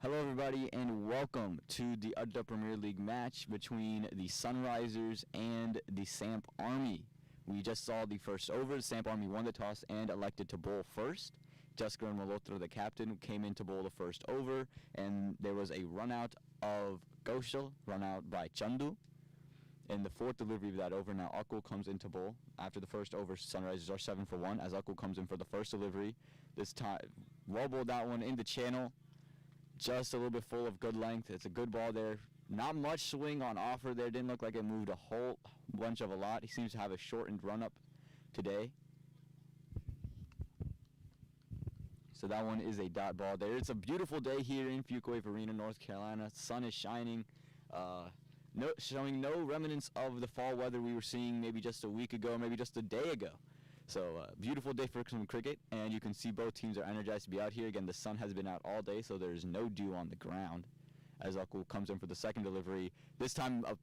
Hello everybody and welcome to the ADDA Premier League match between the Sunrisers and the Samp Army. We just saw the first over. The Samp Army won the toss and elected to bowl first. Jessica Malotro, the captain, came in to bowl the first over, and there was a run out of Goshal, run out by Chandu. In the fourth delivery of that over, now Akul comes in to bowl. After the first over, Sunrisers are 7 for 1 as Akul comes in for the first delivery. This time, well bowled that one in the channel. Just a little bit full of good length. It's a good ball there. Not much swing on offer there. Didn't look like it moved a whole bunch of a lot. He seems to have a shortened run-up today. So that one is a dot ball there. It's a beautiful day here in Fuquay Arena, North Carolina. Sun is shining. Showing no remnants of the fall weather we were seeing maybe just a week ago, maybe just a day ago. So beautiful day for some cricket, and you can see both teams are energized to be out here. Again, the sun has been out all day, so there's no dew on the ground. As Akul comes in for the second delivery, this time a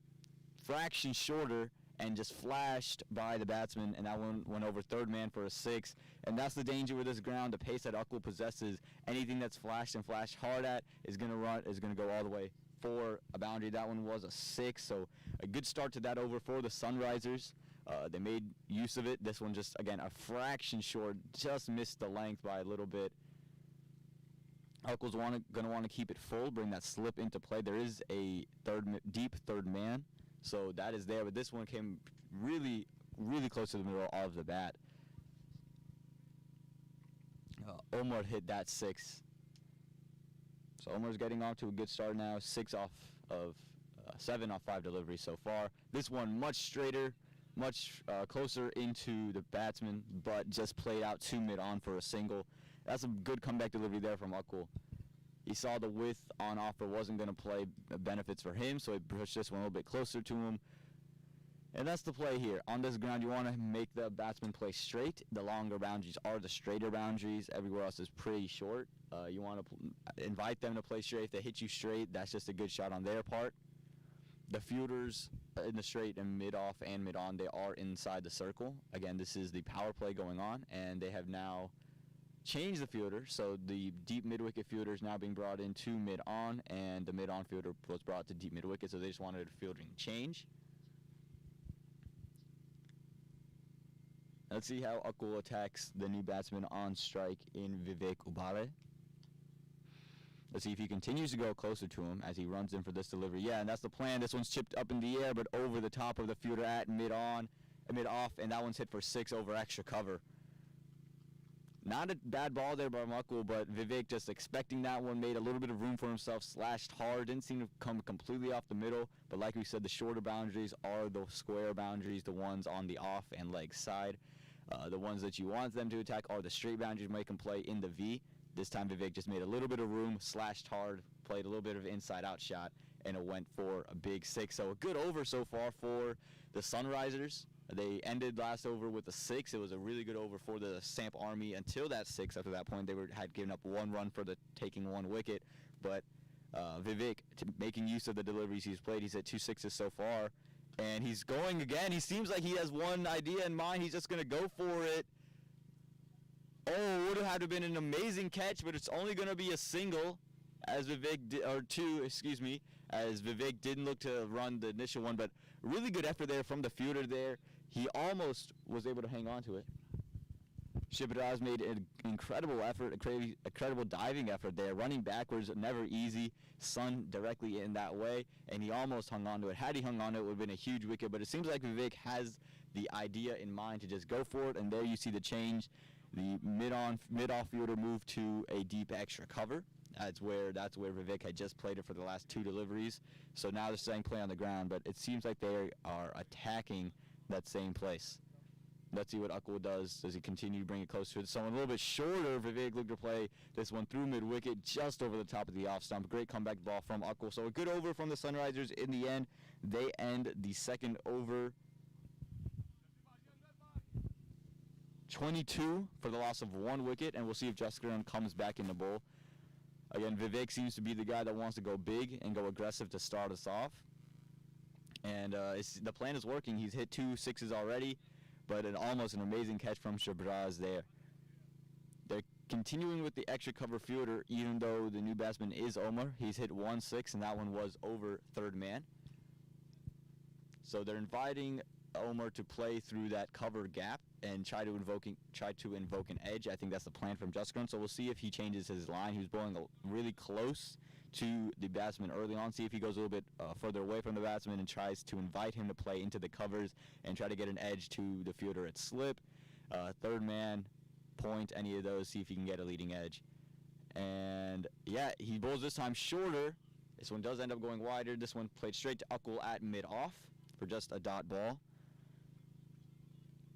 fraction shorter and just flashed by the batsman, and that one went over third man for a 6. And that's the danger with this ground. The pace that Akul possesses, anything that's flashed and flashed hard at is going to go all the way for a boundary. That one was a 6, so a good start to that over for the Sunrisers. They made use of it. This one just, again, a fraction short, just missed the length by a little bit. Akul's going to want to keep it full, bring that slip into play. There is a deep third man, so that is there, but this one came really, really close to the middle of the bat. Omar hit that 6. So Omar's getting off to a good start now. 7 off 5 deliveries so far. This one much straighter, much closer into the batsman, but just played out to mid-on for a single. That's a good comeback delivery there from Akul. He saw the width on offer wasn't going to play benefits for him, so he pushed this one a little bit closer to him. And that's the play here. On this ground, you want to make the batsman play straight. The longer boundaries are the straighter boundaries. Everywhere else is pretty short. You want to invite them to play straight. If they hit you straight, that's just a good shot on their part. The fielders in the straight and mid-off and mid-on, they are inside the circle. Again, this is the power play going on, and they have now changed the fielder. So the deep mid-wicket fielder is now being brought into mid-on, and the mid-on fielder was brought to deep mid-wicket, so they just wanted a fielding change. Let's see how Akul attacks the new batsman on strike in Vivek Ubale. Let's see if he continues to go closer to him as he runs in for this delivery. Yeah, and that's the plan. This one's chipped up in the air, but over the top of the fielder at mid-off, and that one's hit for 6 over extra cover. Not a bad ball there by Akul, but Vivek just expecting that one, made a little bit of room for himself, slashed hard, didn't seem to come completely off the middle, but like we said, the shorter boundaries are the square boundaries, the ones on the off and leg side. The ones that you want them to attack are the straight boundaries, make them play in the V. This time Vivek just made a little bit of room, slashed hard, played a little bit of inside-out shot, and it went for a big 6. So a good over so far for the Sunrisers. They ended last over with a 6. It was a really good over for the Samp Army until that 6. After that point, they had given up 1 run for the taking 1 wicket. But Vivek, making use of the deliveries he's played, he's hit 2 6s so far. And he's going again. He seems like he has one idea in mind. He's just going to go for it. Oh, it would have had to have been an amazing catch, but it's only going to be a single, as Vivek as Vivek didn't look to run the initial one, but really good effort there from the fielder there. He almost was able to hang on to it. Shibaraz made an incredible effort, a incredible diving effort there, running backwards, never easy. Sun directly in that way, and he almost hung on to it. Had he hung on to it, it would have been a huge wicket, but it seems like Vivek has the idea in mind to just go for it, and there you see the change. The mid-off fielder moved to a deep extra cover. That's where Vivek had just played it for the last 2 deliveries. So now they're saying play on the ground, but it seems like they are attacking that same place. Let's see what Akul does. Does he continue to bring it closer to someone a little bit shorter? Vivek looked to play this one through mid-wicket, just over the top of the off stump. Great comeback ball from Akul. So a good over from the Sunrisers in the end. They end the second over 22 for the loss of 1 wicket, and we'll see if Jessica comes back in the bowl. Again, Vivek seems to be the guy that wants to go big and go aggressive to start us off. And the plan is working. He's hit 2 6s already, but almost an amazing catch from Shabraz there. They're continuing with the extra cover fielder, even though the new batsman is Omar. He's hit 1-6, and that one was over third man. So they're inviting Omar to play through that cover gap and try to invoke an edge. I think that's the plan from Justgren. So we'll see if he changes his line. He was bowling really close to the batsman early on. See if he goes a little bit further away from the batsman and tries to invite him to play into the covers and try to get an edge to the fielder at slip, third man, point, any of those. See if he can get a leading edge. And yeah, he bowls this time shorter. This one does end up going wider. This one played straight to Akul at mid-off for just a dot ball.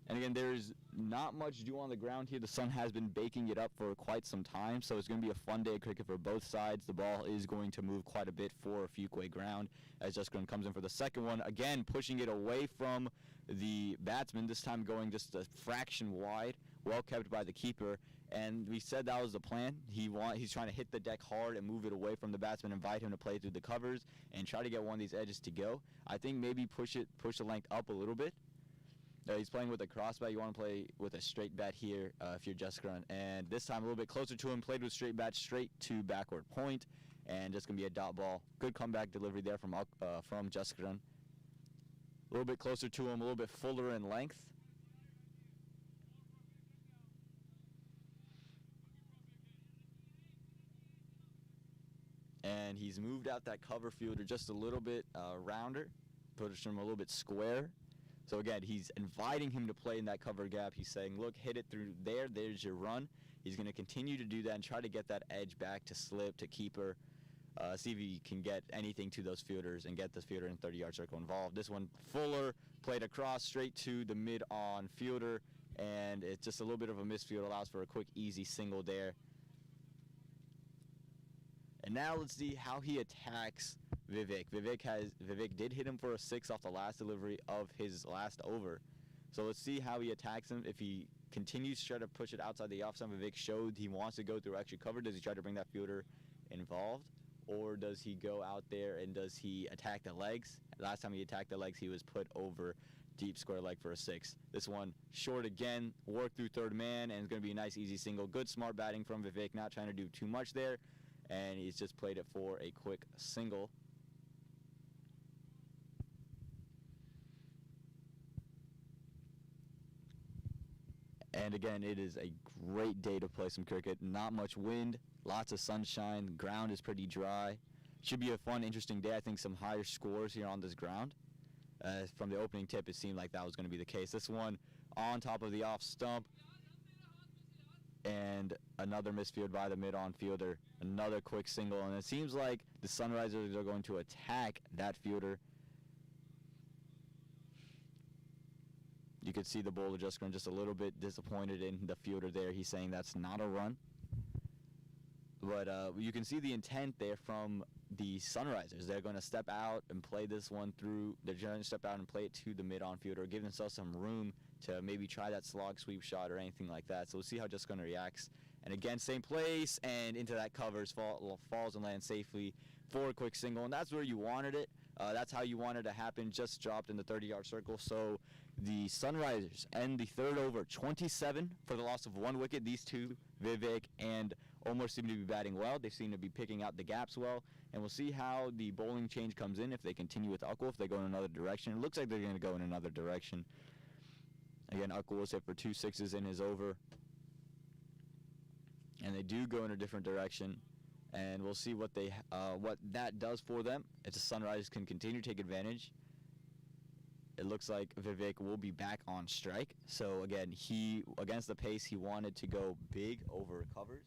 And again, there's not much dew on the ground here. The sun has been baking it up for quite some time, so it's going to be a fun day of cricket for both sides. The ball is going to move quite a bit for Fuquay ground as Justgren comes in for the second one. Again, pushing it away from the batsman, this time going just a fraction wide, well kept by the keeper. And we said that was the plan. He's trying to hit the deck hard and move it away from the batsman, invite him to play through the covers, and try to get one of these edges to go. I think maybe push the length up a little bit. He's playing with a cross bat. You want to play with a straight bat here if you're Justgren. And this time a little bit closer to him, played with straight bat straight to backward point, and just going to be a dot ball. Good comeback delivery there from Justgren. A little bit closer to him, a little bit fuller in length. And he's moved out that cover fielder just a little bit rounder, pushed him a little bit square. So again, he's inviting him to play in that cover gap. He's saying, look, hit it through there. There's your run. He's going to continue to do that and try to get that edge back to slip, to keeper. See if he can get anything to those fielders and get this fielder in 30-yard circle involved. This one, Fuller, played across straight to the mid-on fielder. And it's just a little bit of a misfield. Allows for a quick, easy single there. And now let's see how he attacks Vivek. Vivek did hit him for a 6 off the last delivery of his last over. So let's see how he attacks him. If he continues to try to push it outside the off stump, Vivek showed he wants to go through extra cover. Does he try to bring that fielder involved? Or does he go out there and does he attack the legs? Last time he attacked the legs, he was put over deep square leg for a 6. This one short again, work through third man, and it's going to be a nice easy single. Good smart batting from Vivek, not trying to do too much there. And he's just played it for a quick single. And again, it is a great day to play some cricket. Not much wind, lots of sunshine, the ground is pretty dry. Should be a fun, interesting day. I think some higher scores here on this ground. From the opening tip, it seemed like that was going to be the case. This one on top of the off stump. And another misfield by the mid-on fielder. Another quick single. And it seems like the Sunrisers are going to attack that fielder. You could see the bowler just a little bit disappointed in the fielder there. He's saying that's not a run. But you can see the intent there from the Sunrisers. They're going to step out and play this one through. They're going to step out and play it to the mid-on fielder, give themselves some room to maybe try that slog sweep shot or anything like that. So we'll see how Justgren reacts. And again, same place, and into that covers, falls and lands safely for a quick single. And that's where you wanted it. That's how you wanted it to happen. Just dropped in the 30-yard circle. So the Sunrisers end the third over 27 for the loss of 1 wicket. These two, Vivek and Omar, seem to be batting well. They seem to be picking out the gaps well. And we'll see how the bowling change comes in, if they continue with Akul, if they go in another direction. It looks like they're going to go in another direction. Again, Akul was hit for 2 6s in his over. And they do go in a different direction. And we'll see what that does for them. If the Sunrisers can continue to take advantage. It looks like Vivek will be back on strike. So again, against the pace, he wanted to go big over covers.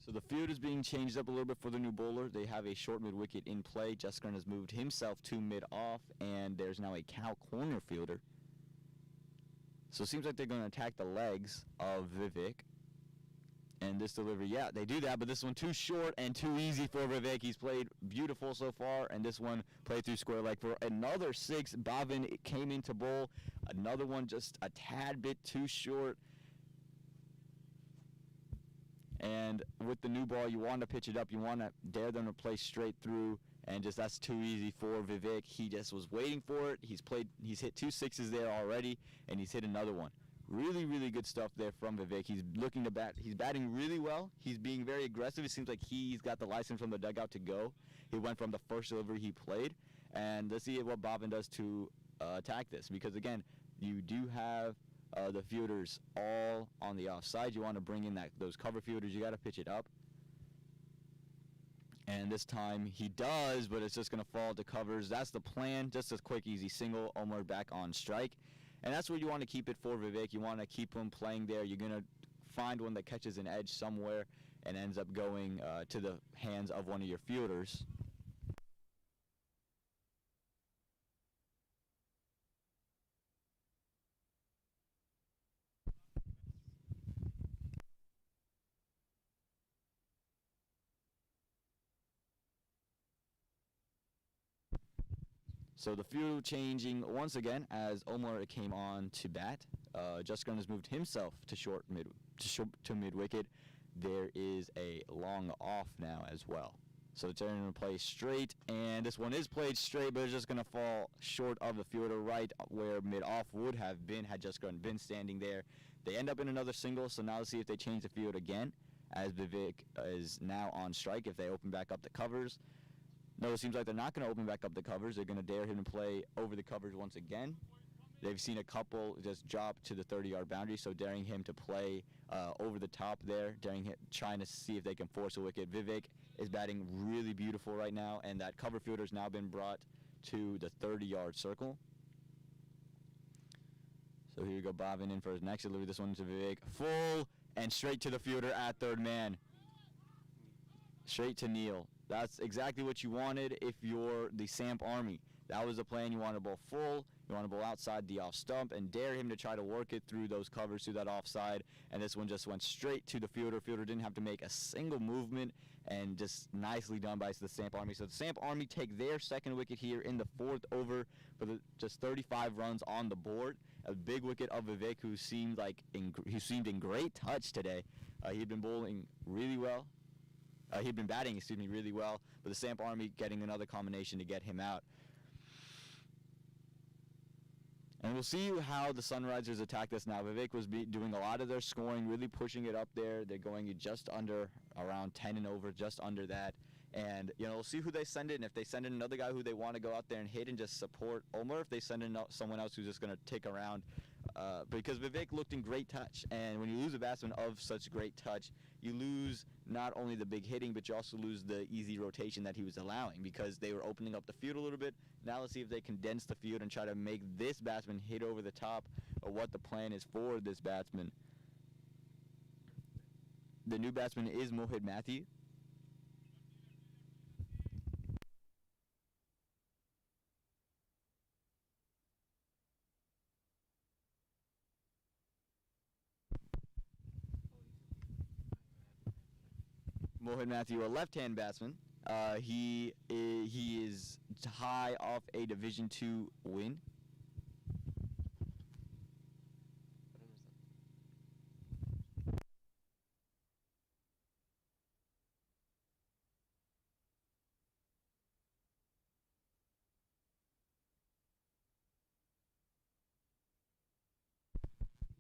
So the field is being changed up a little bit for the new bowler. They have a short mid-wicket in play. Justgren has moved himself to mid-off, and there's now a cow corner fielder. So it seems like they're going to attack the legs of Vivek. And this delivery, yeah, they do that, but this one too short and too easy for Vivek. He's played beautiful so far, and this one played through square leg for another 6. Bhavin came into bowl. Another one just a tad bit too short. And with the new ball, you want to pitch it up. You want to dare them to play straight through, and just that's too easy for Vivek. He just was waiting for it. He's hit 2 6s there already, and he's hit another one. Really, really good stuff there from Vivek. He's looking to bat. He's batting really well. He's being very aggressive. It seems like he's got the license from the dugout to go. He went from the first delivery he played. And let's see what Bhavin does to attack this. Because, again, you do have the fielders all on the offside. You want to bring in those cover fielders. You got to pitch it up. And this time he does, but it's just going to fall to covers. That's the plan. Just a quick, easy single. Omar back on strike. And that's where you want to keep it for Vivek. You want to keep him playing there. You're going to find one that catches an edge somewhere and ends up going to the hands of one of your fielders. So the field changing once again as Omar came on to bat. Just Gunn has moved himself to mid wicket. There is a long off now as well. So it's going to play straight, and this one is played straight, but it's just going to fall short of the fielder right where mid off would have been had Just Gunn been standing there. They end up in another single, so now let's see if they change the field again as Vivek is now on strike if they open back up the covers. No, it seems like they're not going to open back up the covers. They're going to dare him to play over the covers once again. They've seen a couple just drop to the 30-yard boundary, so daring him to play over the top there, trying to see if they can force a wicket. Vivek is batting really beautiful right now, and that cover fielder has now been brought to the 30-yard circle. So here you go, Bhavin in for his next delivery. This one to Vivek. Full and straight to the fielder at third man. Straight to Neil. That's exactly what you wanted if you're the Samp Army. That was the plan. You want to bowl full. You want to bowl outside the off stump and dare him to try to work it through those covers, through that offside. And this one just went straight to the fielder. Fielder didn't have to make a single movement, and just nicely done by the Samp Army. So the Samp Army take their second wicket here in the 4th over for just 35 runs on the board. A big wicket of Vivek, who seemed in great touch today. He'd been bowling really well. He'd been batting, really well, but the Samp Army getting another combination to get him out. And we'll see how the Sunrisers attack this now. Vivek was doing a lot of their scoring, really pushing it up there. They're going just under, around 10 and over, just under that. And, we'll see who they send in. If they send in another guy who they want to go out there and hit and just support Omar, if they send in someone else who's just going to take around. Because Vivek looked in great touch. And when you lose a batsman of such great touch, you lose not only the big hitting, but you also lose the easy rotation that he was allowing, because they were opening up the field a little bit. Now let's see if they condense the field and try to make this batsman hit over the top of what the plan is for this batsman. The new batsman is Mohit Matthew. Mohit Matthew, a left-hand batsman. He is high off a Division II win.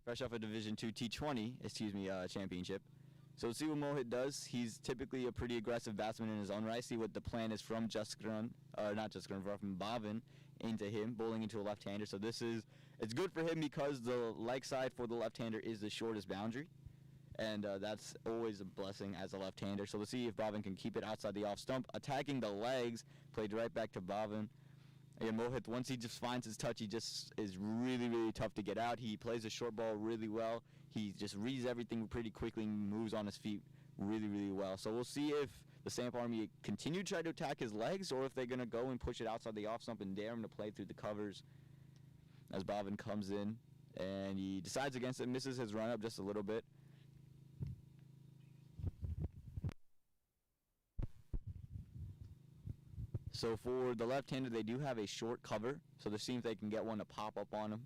Fresh off a Division II T20, championship. So let's see what Mohit does. He's typically a pretty aggressive batsman in his own right. See what the plan is from from Bhavin into him, bowling into a left-hander. So it's good for him because the leg side for the left-hander is the shortest boundary. And that's always a blessing as a left-hander. So let's see if Bhavin can keep it outside the off stump. Attacking the legs, played right back to Bhavin. And Mohit, once he just finds his touch, he just is really, really tough to get out. He plays the short ball really well. He just reads everything pretty quickly, moves on his feet really, really well. So we'll see if the Samp Army continue to try to attack his legs, or if they're going to go and push it outside the off stump and dare him to play through the covers as Bhavin comes in. And he decides against it, misses his run-up just a little bit. So for the left-hander, they do have a short cover, so this seems they can get one to pop up on him.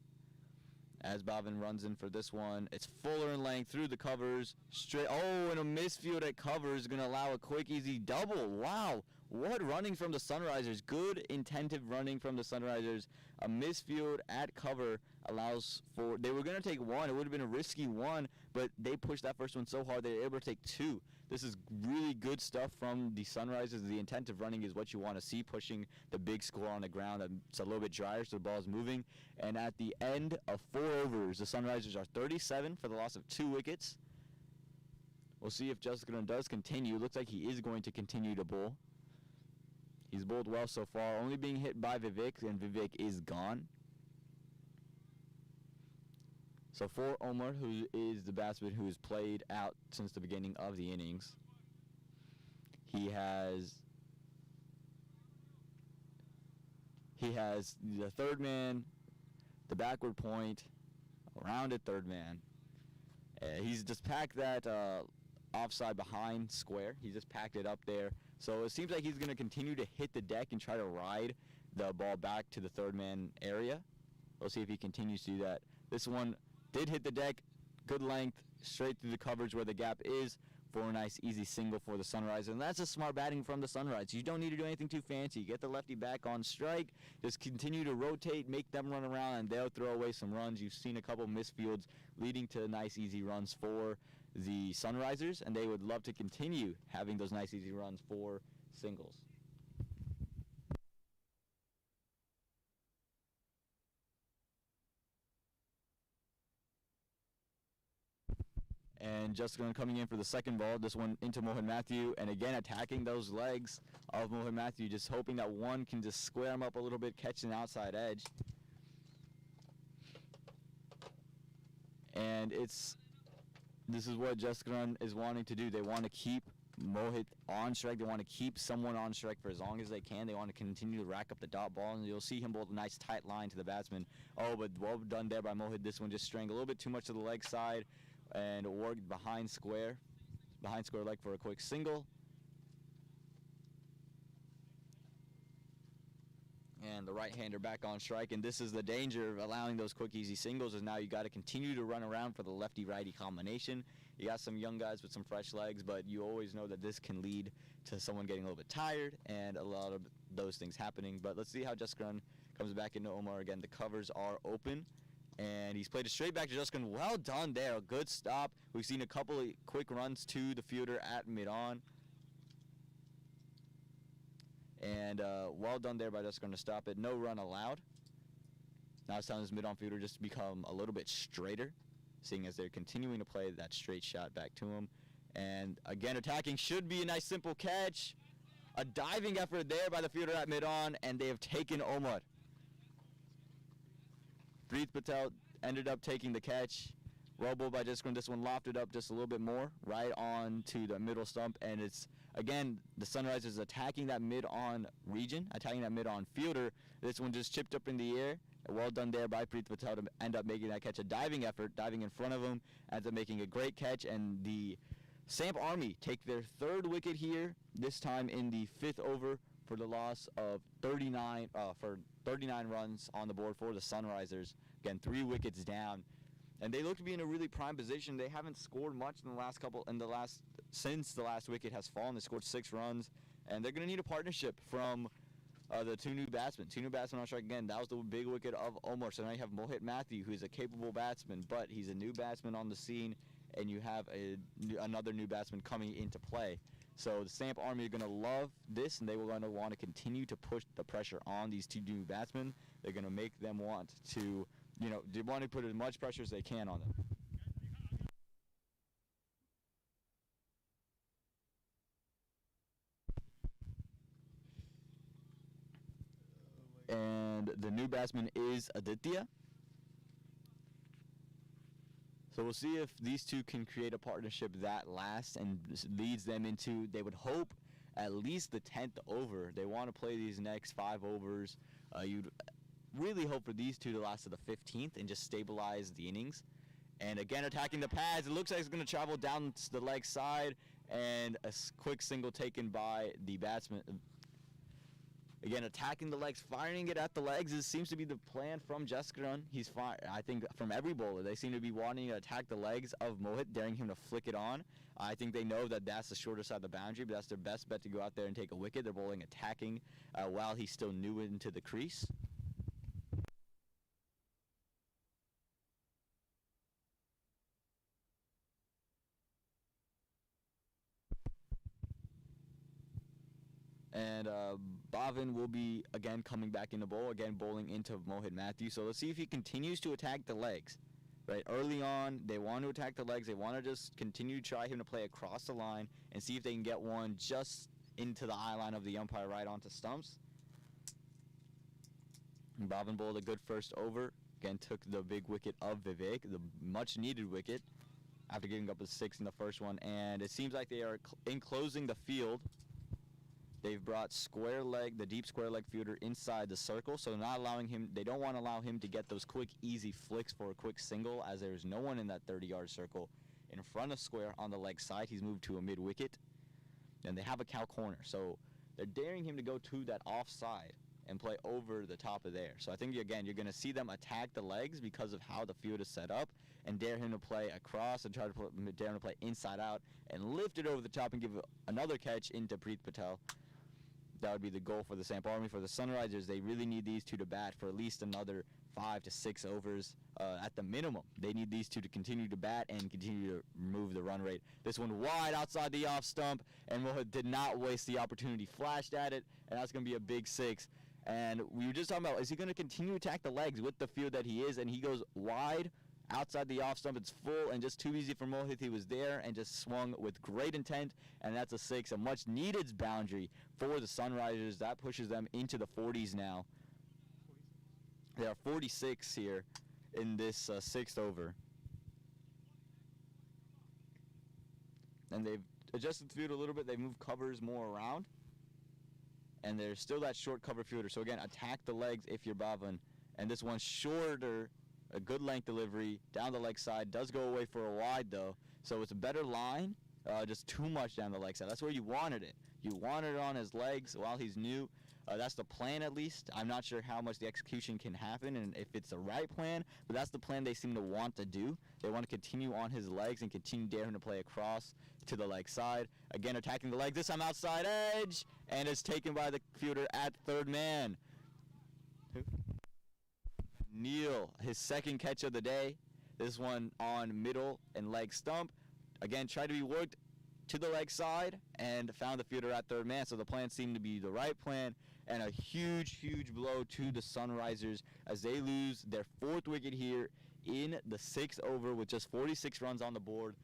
As Bhavin runs in for this one, it's fuller in length through the covers, straight. Oh, and a misfield at cover is going to allow a quick, easy double. Wow, what running from the Sunrisers. Good, intensive running from the Sunrisers. A misfield at cover allows for, they were going to take one. It would have been a risky one, but they pushed that first one so hard they were able to take two. This is really good stuff from the Sunrisers. The intensive running is what you want to see, pushing the big score on the ground. It's a little bit drier, so the ball is moving. And at the end of 4 overs, the Sunrisers are 37 for the loss of 2 wickets. We'll see if Justin does continue. Looks like he is going to continue to bowl. He's bowled well so far, only being hit by Vivek, and Vivek is gone. So for Omar, who is the batsman who's played out since the beginning of the innings, he has the third man, the backward point, a rounded third man. He's just packed that offside behind square. He just packed it up there. So it seems like he's going to continue to hit the deck and try to ride the ball back to the third man area. We'll see if he continues to do that. This one did hit the deck, good length, straight through the coverage where the gap is for a nice easy single for the Sunrisers. And that's a smart batting from the Sunrisers. You don't need to do anything too fancy. Get the lefty back on strike, just continue to rotate, make them run around, and they'll throw away some runs. You've seen a couple misfields leading to nice easy runs for the Sunrisers, and they would love to continue having those nice easy runs for singles. And Justin coming in for the second ball, this one into Mohan Matthew, and again attacking those legs of Mohan Matthew, just hoping that one can just square him up a little bit, catch an outside edge. And this is what Justin is wanting to do. They want to keep Mohit on strike. They want to keep someone on strike for as long as they can. They want to continue to rack up the dot ball, and you'll see him bowl a nice tight line to the batsman. Oh, but well done there by Mohit. This one just straying a little bit too much to the leg side, and worked behind square leg for a quick single. And the right-hander back on strike, and this is the danger of allowing those quick, easy singles, is now you got to continue to run around for the lefty-righty combination. You got some young guys with some fresh legs, but you always know that this can lead to someone getting a little bit tired, and a lot of those things happening. But let's see how Justin comes back into Omar again. The covers are open, and he's played it straight back to Justin. Well done there, a good stop. We've seen a couple of quick runs to the fielder at mid-on. And well done there by Justin to stop it. No run allowed. Now it's telling his mid-on fielder just to become a little bit straighter, seeing as they're continuing to play that straight shot back to him. And again, attacking should be a nice simple catch. A diving effort there by the fielder at mid-on, and they have taken Omar. Preet Patel ended up taking the catch. Well bowled by Justin. This one lofted up just a little bit more, right on to the middle stump, and it's, again, the Sunrisers attacking that mid-on region, attacking that mid-on fielder. This one just chipped up in the air. Well done there by Preet Patel to end up making that catch. A diving effort, diving in front of him, ends up making a great catch, and the Samp Army take their 3rd wicket here, this time in the 5th over for the loss of 39 runs on the board for the Sunrisers. Again, 3 wickets down. And they look to be in a really prime position. They haven't scored much in the last since the last wicket has fallen. They scored 6 runs, and they're going to need a partnership from the 2 new batsmen. 2 new batsmen on strike again. That was the big wicket of Omar. So now you have Mohit Matthew, who's a capable batsman, but he's a new batsman on the scene, and you have another new batsman coming into play. So the Samp Army are going to love this, and they are going to want to continue to push the pressure on these 2 new batsmen. They're going to make them want to, they want to put as much pressure as they can on them. And the new batsman is ADDA. So we'll see if these 2 can create a partnership that lasts and leads them into, they would hope, at least the 10th over. They want to play these next 5 overs. You'd really hope for these 2 to last to the 15th and just stabilize the innings. And again, attacking the pads. It looks like it's going to travel down to the leg side, and a quick single taken by the batsman. Again, attacking the legs, firing it at the legs seems to be the plan from Jessica. He's I think from every bowler, they seem to be wanting to attack the legs of Mohit, daring him to flick it on. I think they know that that's the shorter side of the boundary, but that's their best bet to go out there and take a wicket. They're bowling attacking while he's still new into the crease. And Bhavin will be, again, coming back in the bowl, again bowling into Mohit Matthew. So let's see if he continues to attack the legs. Right, early on, they want to attack the legs. They want to just continue to try him to play across the line and see if they can get one just into the eye line of the umpire right onto stumps. And Bhavin bowled a good first over. Again, took the big wicket of Vivek, the much-needed wicket, after giving up a 6 in the first one. And it seems like they are enclosing the field. They've brought square leg, the deep square leg fielder inside the circle, so not allowing him. They don't want to allow him to get those quick, easy flicks for a quick single, as there's no one in that 30-yard circle in front of square on the leg side. He's moved to a mid wicket, and they have a cow corner, so they're daring him to go to that offside and play over the top of there. So I think again, you're going to see them attack the legs because of how the field is set up, and dare him to play across and try to dare him to play inside out and lift it over the top and give another catch into Preet Patel. That would be the goal for the Samp Army. For the Sunrisers, they really need these two to bat for at least another 5 to 6 overs at the minimum. They need these two to continue to bat and continue to move the run rate. This one wide outside the off stump, and Mohit did not waste the opportunity. Flashed at it, and that's going to be a big 6. And we were just talking about, is he going to continue to attack the legs with the field that he is? And he goes wide outside the off stump. It's full and just too easy for Mohit. He was there and just swung with great intent, and that's a 6, a much needed boundary for the Sunrisers. That pushes them into the 40s now. There are 46 here in this 6th over. And they've adjusted the field a little bit. They've moved covers more around. And there's still that short cover fielder. So again, attack the legs if you're Bhavin. And this one's shorter, a good length delivery down the leg side. Does go away for a wide though. So it's a better line, just too much down the leg side. That's where you wanted it. You wanted it on his legs while he's new. That's the plan at least. I'm not sure how much the execution can happen and if it's the right plan, but that's the plan they seem to want to do. They want to continue on his legs and continue daring to play across to the leg side. Again, attacking the legs, this time outside edge, and it's taken by the fielder at third man. Neil, his second catch of the day. This one on middle and leg stump. Again, tried to be worked to the leg side and found the fielder at third man. So the plan seemed to be the right plan, and a huge, huge blow to the Sunrisers as they lose their 4th wicket here in the 6th over with just 46 runs on the board.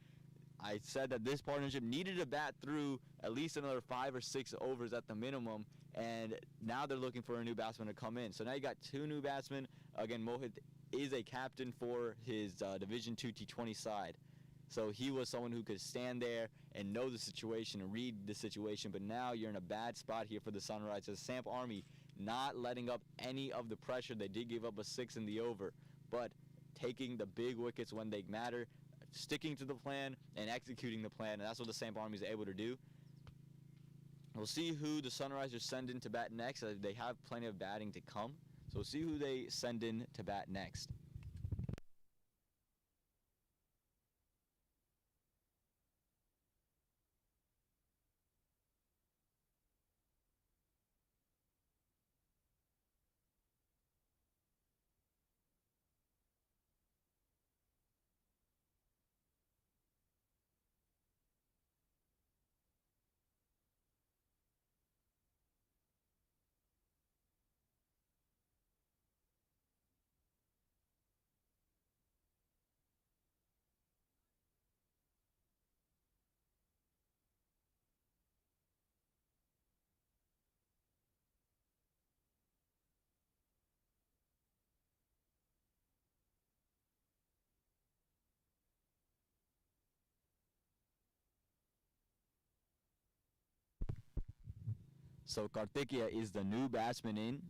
I said that this partnership needed to bat through at least another 5 or 6 overs at the minimum, and now they're looking for a new batsman to come in. So now you got 2 new batsmen. Again, Mohit is a captain for his Division II T20 side. So he was someone who could stand there and know the situation and read the situation, but now you're in a bad spot here for the Sunrisers. Samp Army not letting up any of the pressure. They did give up a 6 in the over, but taking the big wickets when they matter, sticking to the plan and executing the plan, and that's what the Samp Army is able to do. We'll see who the Sunrisers send in to bat next. They have plenty of batting to come, so we'll see who they send in to bat next. So Karthikeya is the new batsman in.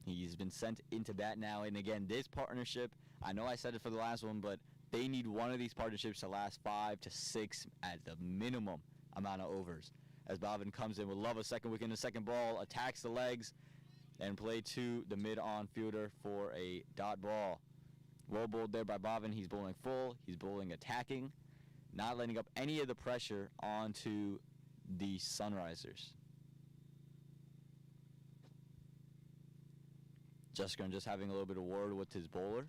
He's been sent into bat now. And again, this partnership, I know I said it for the last one, but they need one of these partnerships to last 5 to 6 at the minimum amount of overs. As Bhavin comes in, will love a second wicket in the second ball, attacks the legs, and play to the mid-on fielder for a dot ball. Well bowled there by Bhavin. He's bowling full. He's bowling attacking, not letting up any of the pressure onto the Sunrisers. Jaskaran just having a little bit of word with his bowler.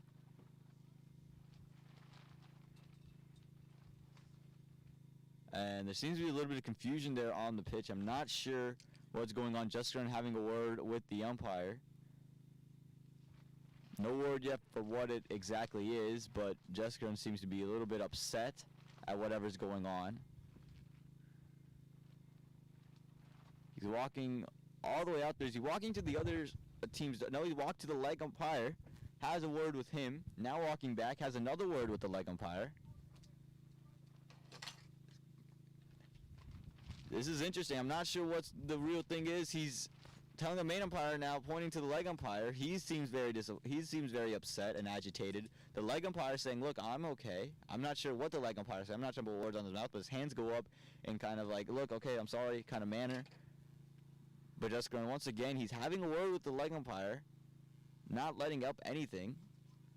And there seems to be a little bit of confusion there on the pitch. I'm not sure what's going on. Jaskaran having a word with the umpire. No word yet for what it exactly is, but Jaskaran seems to be a little bit upset at whatever's going on. He's walking all the way out there. Is he walking to the other teams? No, he walked to the leg umpire, has a word with him, now walking back, has another word with the leg umpire. This is interesting. I'm not sure what the real thing is. He's telling the main umpire now, pointing to the leg umpire. He seems very upset and agitated. The leg umpire saying, "Look, I'm okay." I'm not sure what the leg umpire said. I'm not sure what words on his mouth, but his hands go up in kind of like, "Look, okay, I'm sorry," kind of manner. But Jaskaran, once again, he's having a word with the leg umpire, not letting up anything.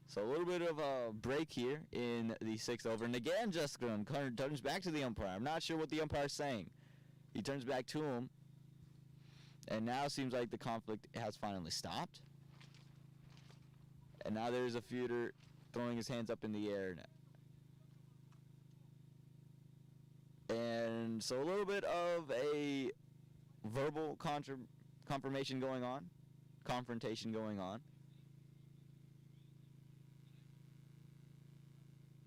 So a little bit of a break here in the 6th over. And again, Jaskaran turns back to the umpire. I'm not sure what the umpire's saying. He turns back to him. And now it seems like the conflict has finally stopped. And now there's a fielder throwing his hands up in the air. And so a little bit of a verbal confrontation going on.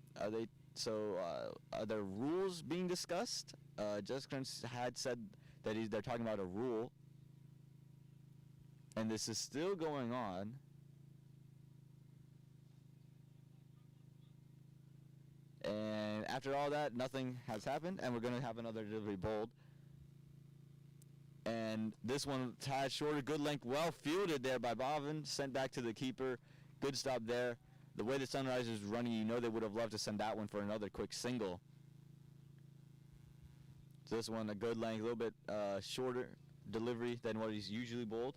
Are there rules being discussed? Jaskaran had said that they're talking about a rule. And this is still going on. And after all that, nothing has happened, and we're going to have another delivery bowled. And this one, tied shorter, good length, well fielded there by Bhavin, sent back to the keeper. Good stop there. The way the Sunrisers is running, you know they would have loved to send that one for another quick single. So this one, a good length, a little bit shorter delivery than what he's usually bowled.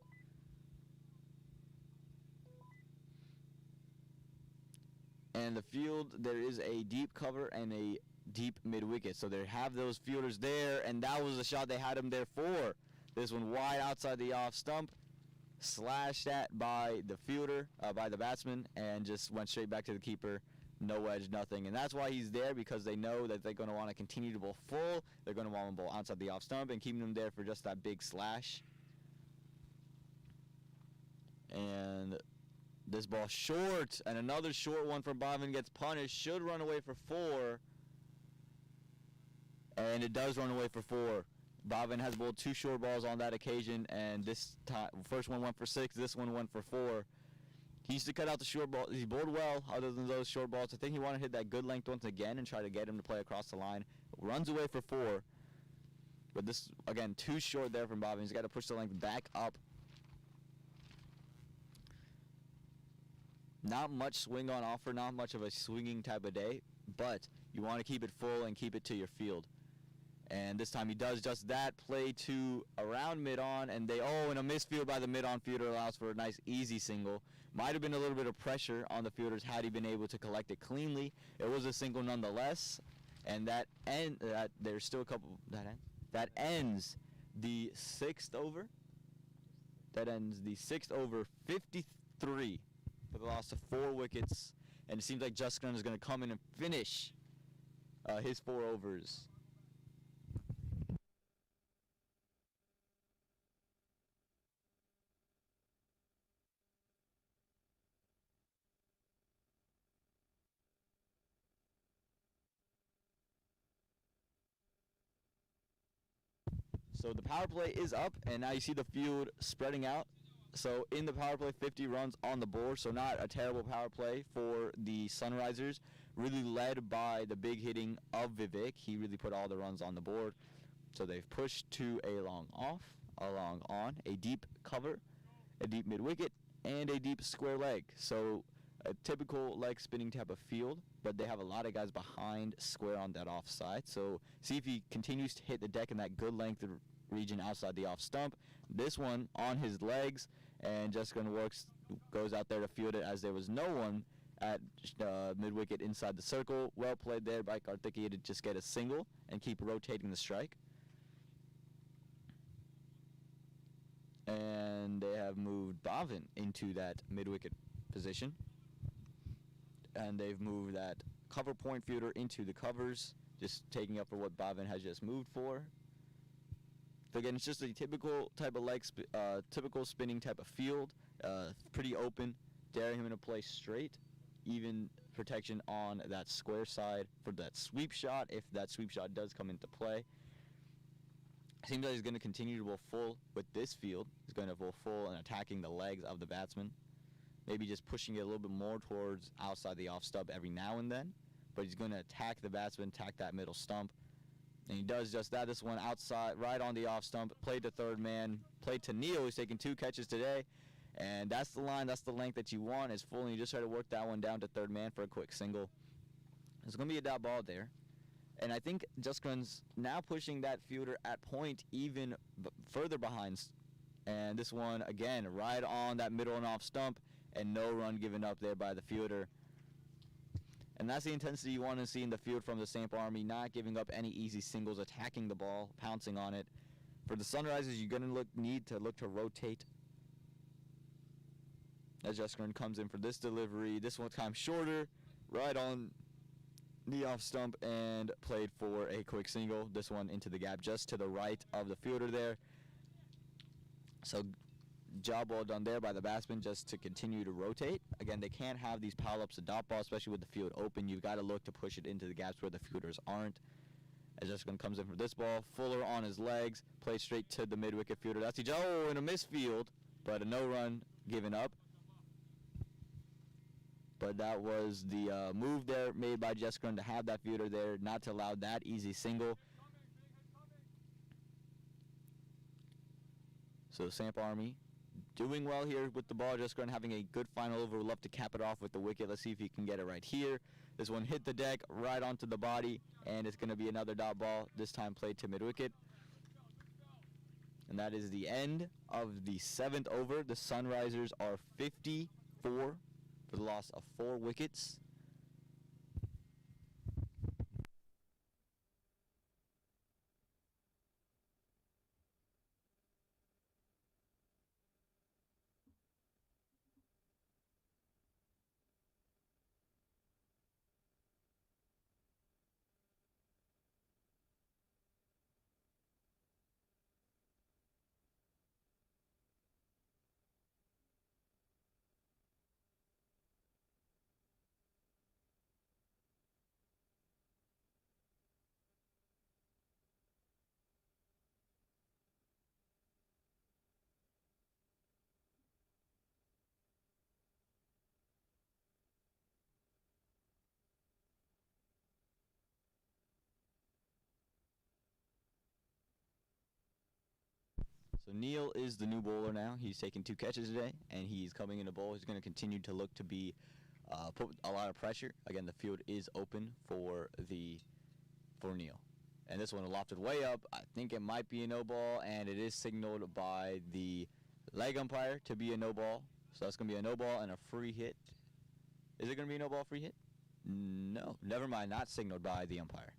And the field, there is a deep cover and a deep mid-wicket. So they have those fielders there, and that was the shot they had him there for. This one wide outside the off stump, slashed at by the fielder, by the batsman, and just went straight back to the keeper. No edge, nothing. And that's why he's there, because they know that they're going to want to continue to bowl full. They're going to want to bowl outside the off stump and keeping him there for just that big slash. And this ball short, and another short one from Bhavin gets punished. Should run away for 4. And it does run away for 4. Bhavin has bowled 2 short balls on that occasion, and this time, first one went for 6, this one went for 4. He used to cut out the short ball. He bowled well other than those short balls. I think he wanted to hit that good length once again and try to get him to play across the line. Runs away for 4. But this, again, too short there from Bhavin. He's got to push the length back up. Not much swing on offer, not much of a swinging type of day, but you want to keep it full and keep it to your field. And this time he does just that, play to around mid-on, and and a misfield by the mid-on fielder allows for a nice easy single. Might have been a little bit of pressure on the fielders had he been able to collect it cleanly. It was a single nonetheless, and that ends the 6th over. That ends the 6th over 53. With a loss of 4 wickets, and it seems like Jaskaran is going to come in and finish his 4 overs. So the power play is up, and now you see the field spreading out. So in the power play, 50 runs on the board, so not a terrible power play for the Sunrisers, really led by the big hitting of Vivek. He really put all the runs on the board. So they've pushed to a long off, a long on, a deep cover, a deep mid-wicket, and a deep square leg. So a typical leg spinning type of field, but they have a lot of guys behind square on that offside. So see if he continues to hit the deck in that good length region outside the off stump. This one on his legs, and Jessica goes out there to field it as there was no one at mid-wicket inside the circle. Well played there by Karthikeya to just get a single and keep rotating the strike. And they have moved Bhavin into that mid-wicket position. And they've moved that cover point fielder into the covers, just taking up for what Bhavin has just moved for. So again, it's just a typical type of typical spinning type of field, pretty open, daring him to play straight, even protection on that square side for that sweep shot, if that sweep shot does come into play. Seems like he's going to continue to bowl full with this field. He's going to bowl full and attacking the legs of the batsman. Maybe just pushing it a little bit more towards outside the off stump every now and then. But he's going to attack the batsman, attack that middle stump. And he does just that. This one outside, right on the off stump. Played to third man. Played to Neil, who's taking 2 catches today. And that's the line, that's the length that you want. Is full, and you just try to work that one down to third man for a quick single. There's going to be a dot ball there. And I think Justgren's now pushing that fielder at point even further behind. And this one, again, right on that middle and off stump, and no run given up there by the fielder. And that's the intensity you want to see in the field from the Samp Army, not giving up any easy singles, attacking the ball, pouncing on it. For the Sunrisers, you're going to need to look to rotate. As Justgren comes in for this delivery, this one time shorter, right on the off stump, and played for a quick single. This one into the gap just to the right of the fielder there. So job well done there by the batsman just to continue to rotate. Again, they can't have these pile-ups of dot ball, especially with the field open. You've got to look to push it into the gaps where the fielders aren't. As Justgren comes in for this ball, Fuller on his legs, played straight to the mid-wicket fielder. That's in a misfield, but a no run given up. But that was the move there made by Justgren to have that fielder there, not to allow that easy single. So Samp Army doing well here with the ball. Justgren having a good final over. Would love to cap it off with the wicket. Let's see if he can get it right here. This one hit the deck right onto the body, and it's going to be another dot ball, this time played to mid-wicket. And that is the end of the 7th over. The Sunrisers are 54 for the loss of 4 wickets. So Neil is the new bowler now. He's taken 2 catches today, and he's coming in to bowl. He's going to continue to look to be put a lot of pressure. Again, the field is open for Neil. And this one lofted way up. I think it might be a no ball, and it is signaled by the leg umpire to be a no ball. So that's going to be a no ball and a free hit. Is it going to be a no ball, free hit? No, never mind. Not signaled by the umpire.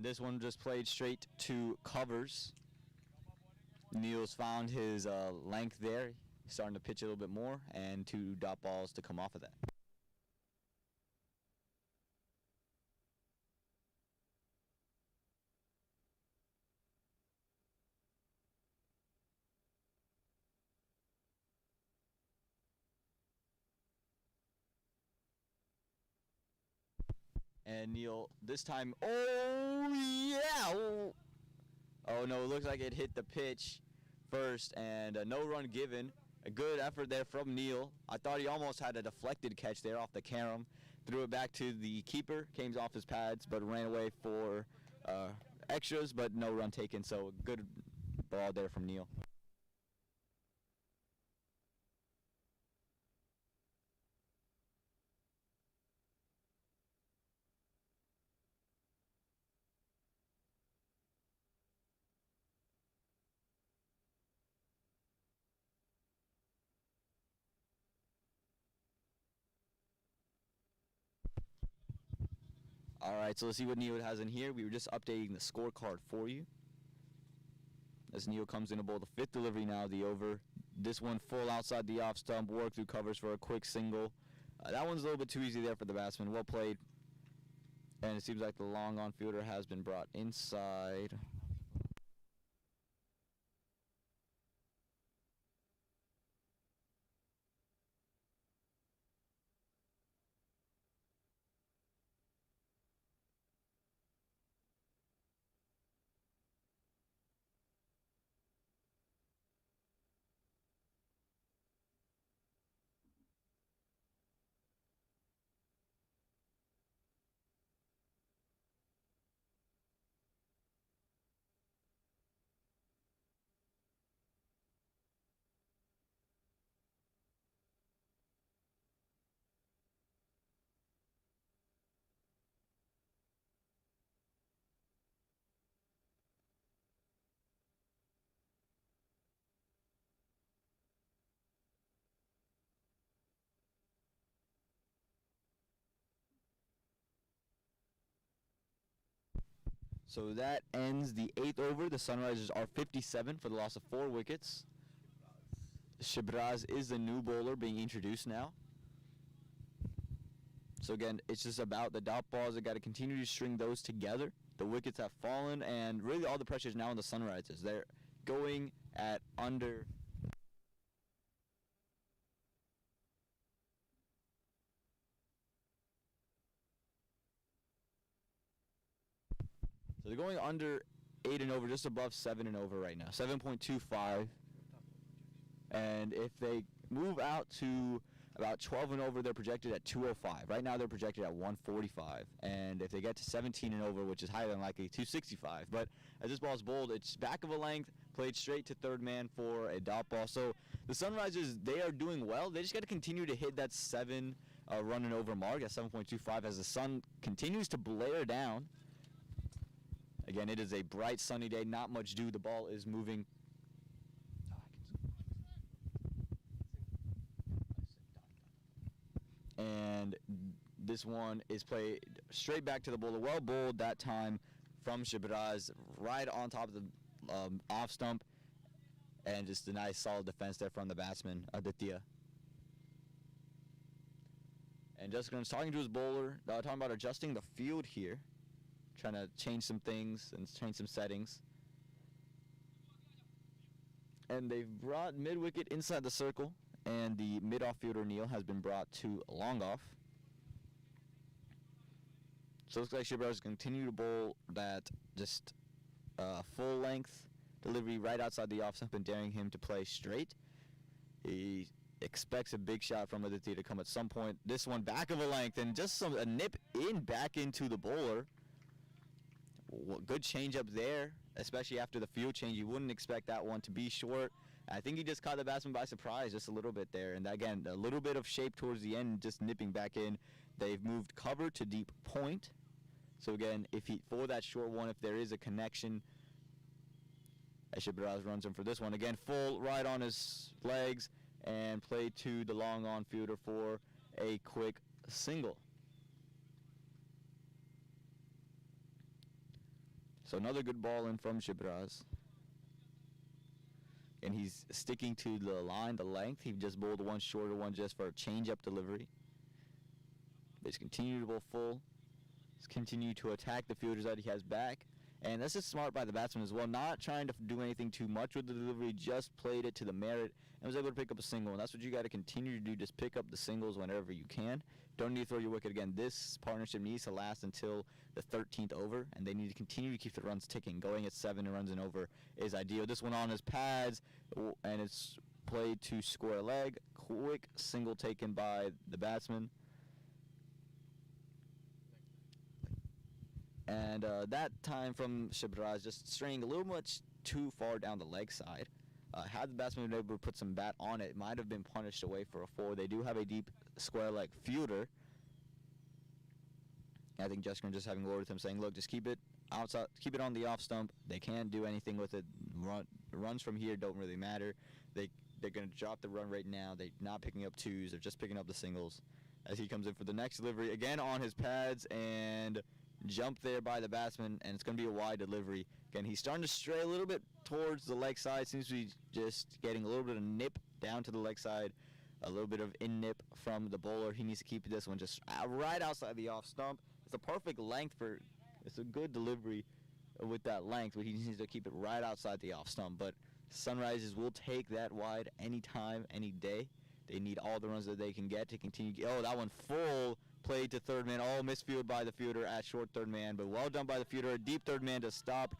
This one just played straight to covers. Neil's found his length there. He's starting to pitch a little bit more, and 2 dot balls to come off of that. And Neil, this time, oh yeah! Oh no, it looks like it hit the pitch first, and no run given. A good effort there from Neil. I thought he almost had a deflected catch there off the carom. Threw it back to the keeper, came off his pads, but ran away for extras, but no run taken, so good ball there from Neil. All right, so let's see what Neil has in here. We were just updating the scorecard for you. As Neil comes in to bowl the 5th delivery now, the over. This one full outside the off stump, work through covers for a quick single. That one's a little bit too easy there for the batsman. Well played. And it seems like the long on fielder has been brought inside. So that ends the 8th over. The Sunrisers are 57 for the loss of 4 wickets. Shibraz is the new bowler being introduced now. So again, it's just about the dot balls. They got to continue to string those together. The wickets have fallen, and really all the pressure is now on the Sunrisers. They're going at under. So they're going under 8 and over, just above 7 and over right now, 7.25. And if they move out to about 12 and over, they're projected at 205. Right now they're projected at 145. And if they get to 17 and over, which is highly unlikely, 265. But as this ball is bowled, it's back of a length, played straight to third man for a dot ball. So the Sunrisers, they are doing well. They just got to continue to hit that 7 run and over mark at 7.25 as the sun continues to blare down. Again, it is a bright sunny day, not much dew. The ball is moving. And this one is played straight back to the bowler. Well bowled that time from Shibraz, right on top of the off stump. And just a nice solid defense there from the batsman, ADDA. And Jessica is talking to his bowler, talking about adjusting the field here. Trying to change some things and change some settings. And they've brought mid-wicket inside the circle, and the mid-off fielder, Neil, has been brought to long off. So it looks like Shibraz is continue to bowl that just full length delivery right outside the off stump and daring him to play straight. He expects a big shot from ADDA to come at some point. This one back of a length and just a nip in back into the bowler. Good change up there, especially after the field change. You wouldn't expect that one to be short. I think he just caught the batsman by surprise just a little bit there. And again, a little bit of shape towards the end, just nipping back in. They've moved cover to deep point. So again, for that short one, if there is a connection, Shibraz runs him for this one. Again, full right on his legs and played to the long on fielder for a quick single. So another good ball in from Shibraz. And he's sticking to the line, the length. He just bowled one shorter one just for a change-up delivery. They just continue to bowl full. Just continue to attack the fielders that he has back. And this is smart by the batsman as well, not trying to do anything too much with the delivery, just played it to the merit and was able to pick up a single. And that's what you got to continue to do, just pick up the singles whenever you can. Don't need to throw your wicket again. This partnership needs to last until the 13th over, and they need to continue to keep the runs ticking. Going at 7 runs and over is ideal. This one on his pads, and it's played to square leg. Quick single taken by the batsman. And that time from Shibraz just straying a little much too far down the leg side. Had the batsman been able to put some bat on it, might have been punished away for a 4. They do have a deep square leg fielder. I think Jessica just having a word with him saying, look, just keep it outside, keep it on the off stump. They can't do anything with it. Runs from here don't really matter. They're going to drop the run right now. They're not picking up 2s. They're just picking up the singles. As he comes in for the next delivery, again on his pads, and jump there by the batsman, and it's going to be a wide delivery. Again, he's starting to stray a little bit towards the leg side. Seems to be just getting a little bit of nip down to the leg side, a little bit of in-nip from the bowler. He needs to keep this one just right outside the off stump. It's a perfect length for, it's a good delivery with that length, but he needs to keep it right outside the off stump. But Sunrisers will take that wide anytime, any day. They need all the runs that they can get to continue. Oh, that one full. Played to third man, all misfield by the fielder at short third man, but well done by the fielder. A deep third man to stop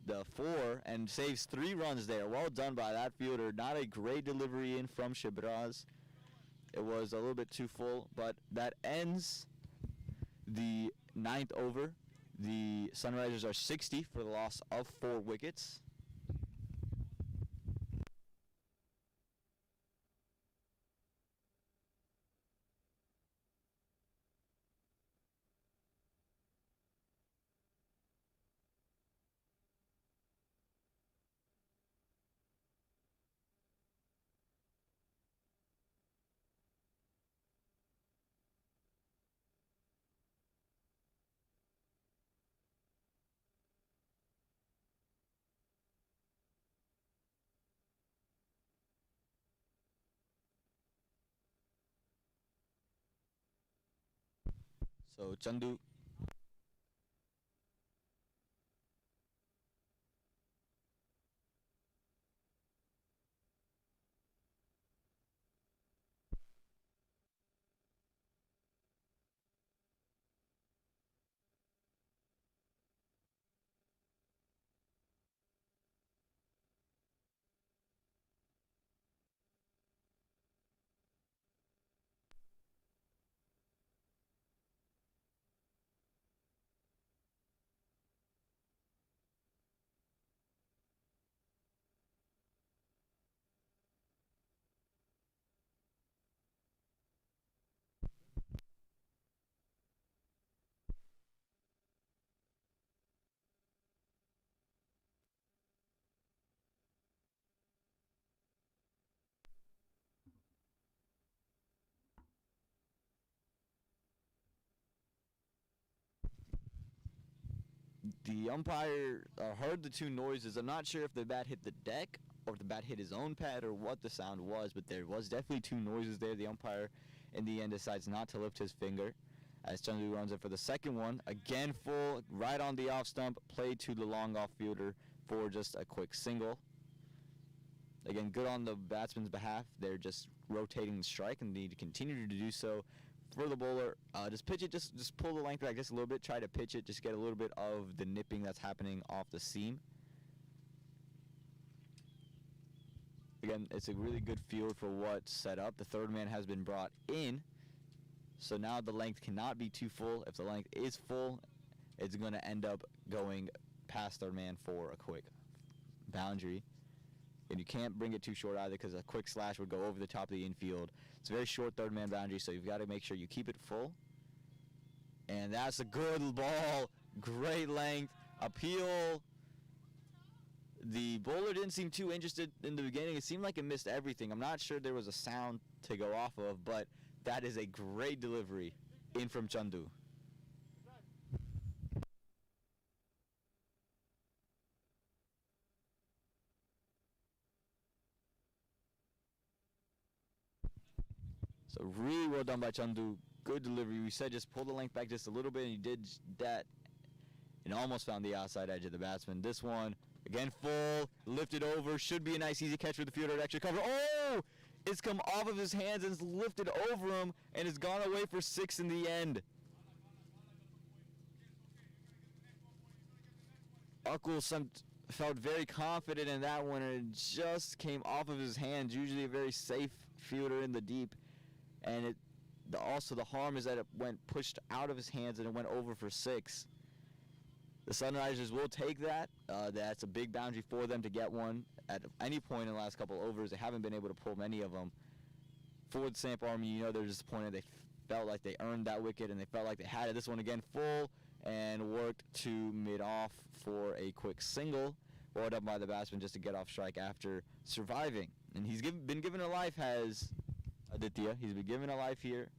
the 4 and saves 3 runs there. Well done by that fielder. Not a great delivery in from Shibraz. It was a little bit too full, but that ends the 9th over. The Sunrisers are 60 for the loss of 4 wickets. So Chandu. The umpire heard the 2 noises. I'm not sure if the bat hit the deck or if the bat hit his own pad or what the sound was, but there was definitely 2 noises there. The umpire, in the end, decides not to lift his finger as Chandu runs it for the second one. Again, full, right on the off stump, played to the long off fielder for just a quick single. Again, good on the batsman's behalf. They're just rotating the strike and need to continue to do so. For the bowler, just pitch it, just pull the length back just a little bit, try to pitch it, just get a little bit of the nipping that's happening off the seam. Again, it's a really good field for what's set up. The third man has been brought in, so now the length cannot be too full. If the length is full, it's going to end up going past third man for a quick boundary. And you can't bring it too short either because a quick slash would go over the top of the infield. It's a very short third man boundary, so you've got to make sure you keep it full. And that's a good ball. Great length. Appeal. The bowler didn't seem too interested in the beginning. It seemed like it missed everything. I'm not sure there was a sound to go off of, but that is a great delivery in from Chandu. So really well done by Chandu. Good delivery. We said just pull the length back just a little bit, and he did that and almost found the outside edge of the batsman. This one, again, full, lifted over. Should be a nice easy catch for the fielder at extra cover. Oh! It's come off of his hands and it's lifted over him, and it's gone away for 6 in the end. Akul felt very confident in that one, and it just came off of his hands. Usually a very safe fielder in the deep, and also the harm is that it went pushed out of his hands and it went over for 6. The Sunrisers will take that. That's a big boundary for them to get one at any point in the last couple overs. They haven't been able to pull many of them. For the Samp Army, you know, they're disappointed. They felt like they earned that wicket and they felt like they had it. This one again full and worked to mid-off for a quick single. Well done by the batsman just to get off strike after surviving. And he's been given a life, has ADDA. He's been given a life here.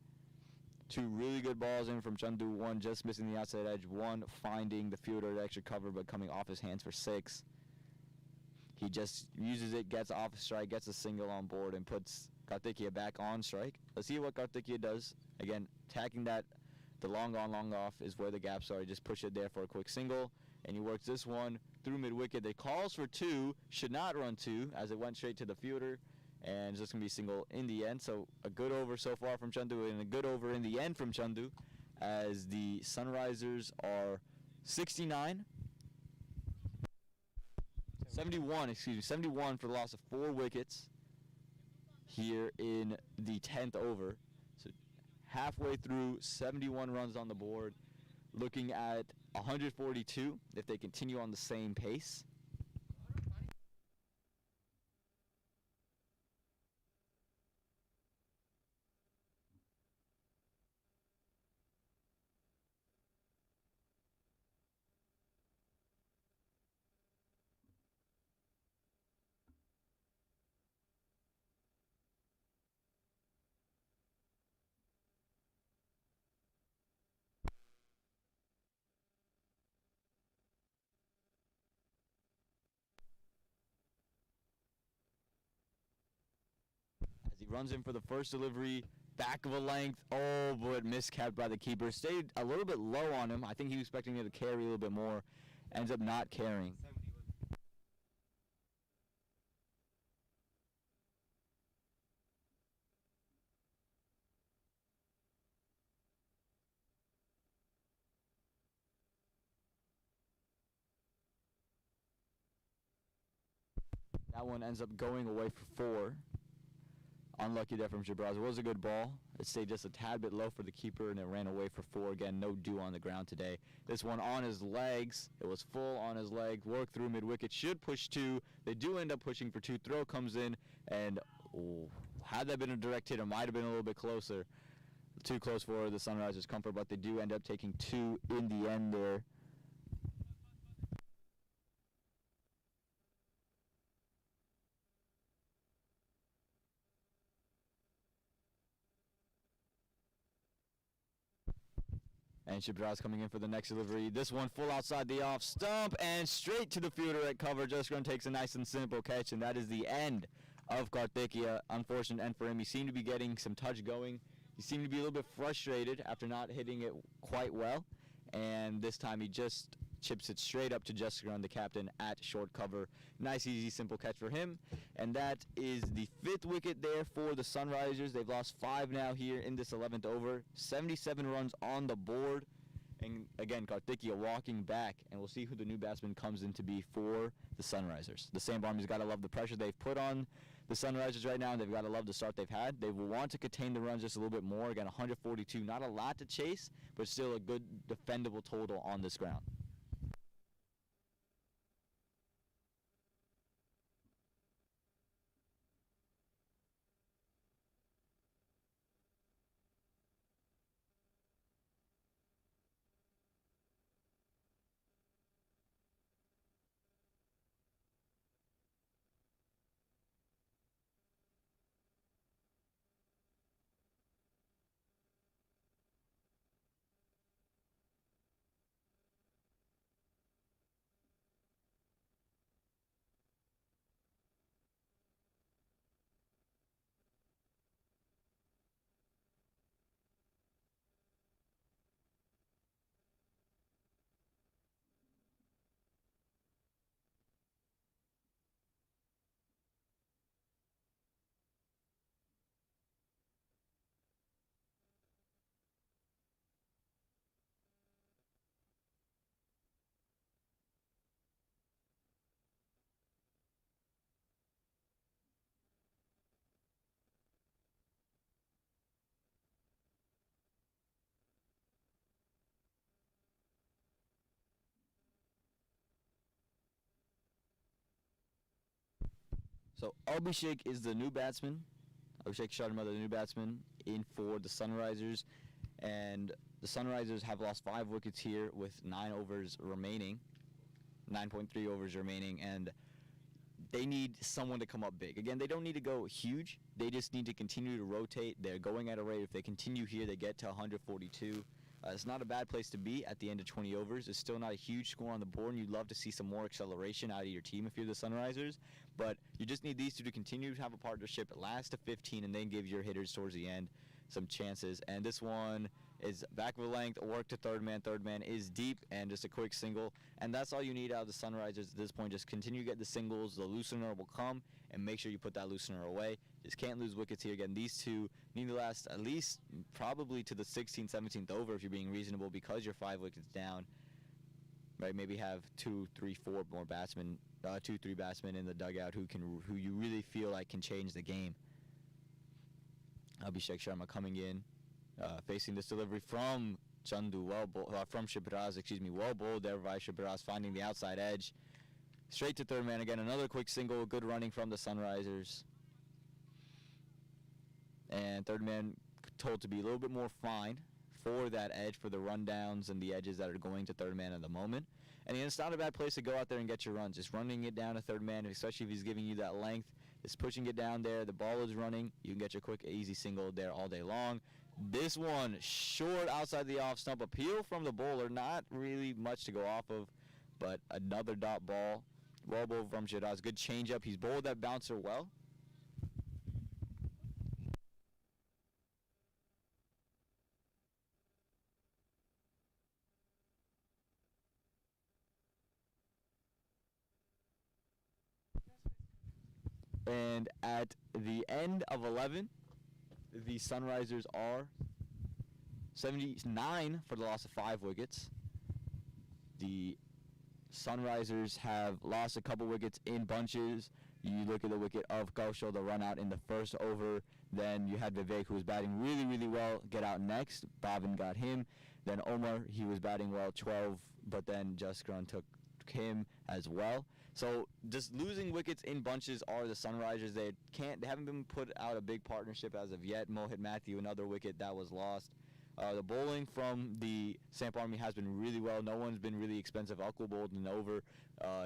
2 really good balls in from Chandu. 1 just missing the outside edge. 1 finding the fielder at extra cover but coming off his hands for 6. He just uses it, gets off a strike, gets a single on board, and puts Karthikeya back on strike. Let's see what Karthikeya does. Again, attacking that, the long on, long off is where the gaps are. He just push it there for a quick single, and he works this one through mid-wicket. They calls for 2, should not run 2, as it went straight to the fielder, and it's just going to be single in the end. So a good over so far from Chandu, and a good over in the end from Chandu, as the Sunrisers are 71 for the loss of 4 wickets here in the 10th over. So halfway through, 71 runs on the board, looking at 142 if they continue on the same pace. As he runs in for the first delivery, back of a length, oh, but miscapped by the keeper. Stayed a little bit low on him. I think he was expecting him to carry a little bit more. Ends up not carrying. That one ends up going away for 4. Unlucky there from Jabraz. It was a good ball. It stayed just a tad bit low for the keeper, and it ran away for 4. Again, no dew on the ground today. This one on his legs. It was full on his legs. Worked through mid-wicket. Should push 2. They do end up pushing for 2. Throw comes in, and had that been a direct hit, it might have been a little bit closer. Too close for the Sunrisers' comfort, but they do end up taking 2 in the end there. And Shibraz coming in for the next delivery. This one full outside the off stump and straight to the fielder at cover. Jasgran takes a nice and simple catch, and that is the end of Karthikeya. Unfortunate end for him. He seemed to be getting some touch going. He seemed to be a little bit frustrated after not hitting it quite well. And this time he just chips it straight up to Jasgran, the captain, at short cover. Nice, easy, simple catch for him. And that is the 5th wicket there for the Sunrisers. They've lost 5 now here in this 11th over. 77 runs on the board. And again, Karthikeya walking back, and we'll see who the new batsman comes in to be for the Sunrisers. The Samp Army's got to love the pressure they've put on the Sunrisers right now, and they've got to love the start they've had. They will want to contain the runs just a little bit more. Again, 142, not a lot to chase, but still a good defendable total on this ground. So Abhishek is the new batsman. Abhishek Sharma, the new batsman, in for the Sunrisers. And the Sunrisers have lost 5 wickets here with 9 overs remaining. 9.3 overs remaining, and they need someone to come up big. Again, they don't need to go huge. They just need to continue to rotate. They're going at a rate. If they continue here, they get to 142. It's not a bad place to be at the end of 20 overs. It's still not a huge score on the board, and you'd love to see some more acceleration out of your team if you're the Sunrisers. But you just need these two to continue to have a partnership, last to 15, and then give your hitters towards the end some chances. And this one is back of the length, work to third man. Third man is deep, and just a quick single. And that's all you need out of the Sunrisers at this point. Just continue to get the singles. The loosener will come, and make sure you put that loosener away. Just can't lose wickets here. Again, these two need to last at least probably to the 16th, 17th over if you're being reasonable, because you're 5 wickets down. Right, maybe have 2, 3, 4 more batsmen, 2, 3 batsmen in the dugout who you really feel like can change the game. Abhishek Sharma coming in, facing this delivery from Chandu, from Shibraz, well bowled there by Shibraz, finding the outside edge. Straight to third man again, another quick single, good running from the Sunrisers. And third man told to be a little bit more fine for that edge, for the rundowns and the edges that are going to third man at the moment. And it's not a bad place to go out there and get your runs. Just running it down to third man, especially if he's giving you that length. Just pushing it down there. The ball is running. You can get your quick, easy single there all day long. This one, short outside the off stump. Appeal from the bowler. Not really much to go off of, but another dot ball. Well bowled from Shiraz. Good changeup. He's bowled that bouncer well. And at the end of 11, the Sunrisers are 79 for the loss of 5 wickets. The Sunrisers have lost a couple wickets in bunches. You look at the wicket of Kaushal, the run out in the first over. Then you had Vivek, who was batting really, really well, get out next. Bhavin got him. Then Omar, he was batting well, 12, but then Jaskran took him as well. So just losing wickets in bunches are the Sunrisers. They haven't been put out a big partnership as of yet. Mohit Matthew, another wicket that was lost. The bowling from the Samp Army has been really well. No one's been really expensive. Akul bowled an over.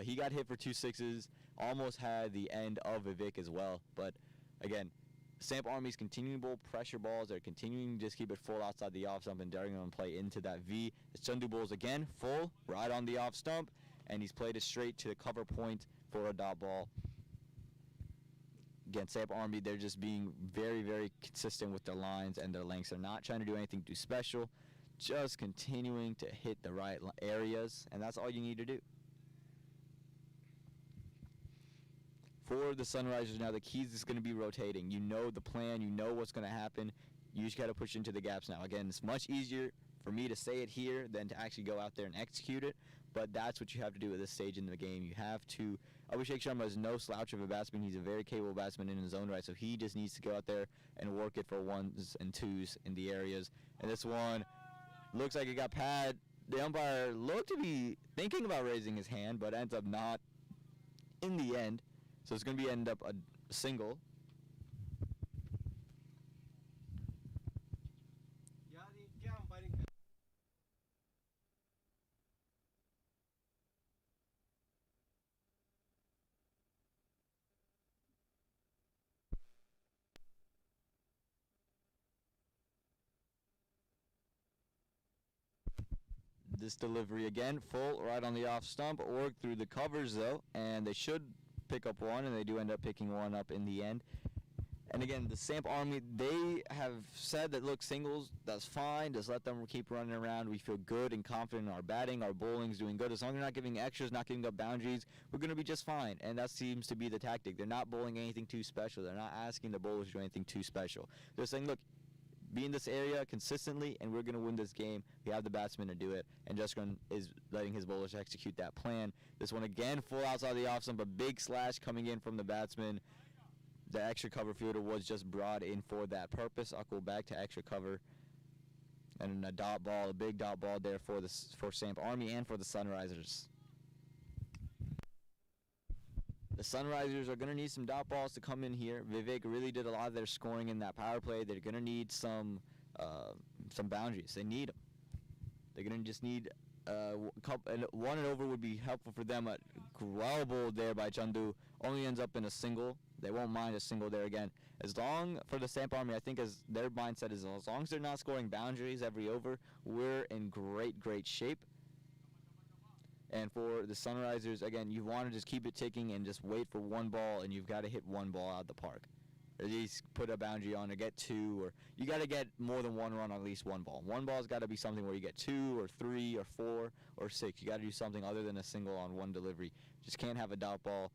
He got hit for 2 sixes. Almost had the end of Vivek as well. But again, Samp Army's continuing to bowl pressure balls. They're continuing to just keep it full outside the off stump and daring them to play into that V. As Chandu bowls again, full, right on the off stump. And he's played it straight to the cover point for a dot ball. Again, Samp Army, they're just being very, very consistent with their lines and their lengths. They're not trying to do anything too special, just continuing to hit the right areas, and that's all you need to do. For the Sunrisers now, the keys is going to be rotating. You know the plan. You know what's going to happen. You just got to push into the gaps now. Again, it's much easier for me to say it here than to actually go out there and execute it. But that's what you have to do at this stage in the game. You have to. Abhishek Sharma is no slouch of a batsman. He's a very capable batsman in his own right, so he just needs to go out there and work it for 1s and 2s in the areas. And this one looks like it got pad. The umpire looked to be thinking about raising his hand, but ends up not in the end. So it's going to end up a single. This delivery again, full, right on the off stump, worked through the covers though, and they should pick up one, and they do end up picking one up in the end. And again, the Samp Army, they have said that, look, singles, that's fine, just let them keep running around. We feel good and confident in our batting, our bowling's doing good. As long as they're not giving extras, not giving up boundaries, we're going to be just fine. And that seems to be the tactic. They're not bowling anything too special. They're not asking the bowlers to do anything too special. They're saying, look, be in this area consistently, and we're going to win this game. We have the batsmen to do it, and Jaskran is letting his bowlers execute that plan. This one again, full outside the off stump, a big slash coming in from the batsman. The extra cover fielder was just brought in for that purpose. Akul back to extra cover, and a dot ball, a big dot ball there for Samp Army and for the Sunrisers. The Sunrisers are going to need some dot balls to come in here. Vivek really did a lot of their scoring in that power play. They're going to need some boundaries. They need them. They're going to just need couple, and 1 and over would be helpful for them. Well bowled there by Chandu. Only ends up in a single. They won't mind a single there again. As long, for the Samp Army, I think as their mindset is as long as they're not scoring boundaries every over, we're in great shape. And for the Sunrisers, again, you want to just keep it ticking and just wait for one ball, and you've got to hit one ball out the park. Or at least put a boundary on or get 2, or you got to get more than 1 run on at least 1 ball. 1 ball's got to be something where you get 2 or 3 or 4 or 6. You got to do something other than a single on 1 delivery. Just can't have a dot ball.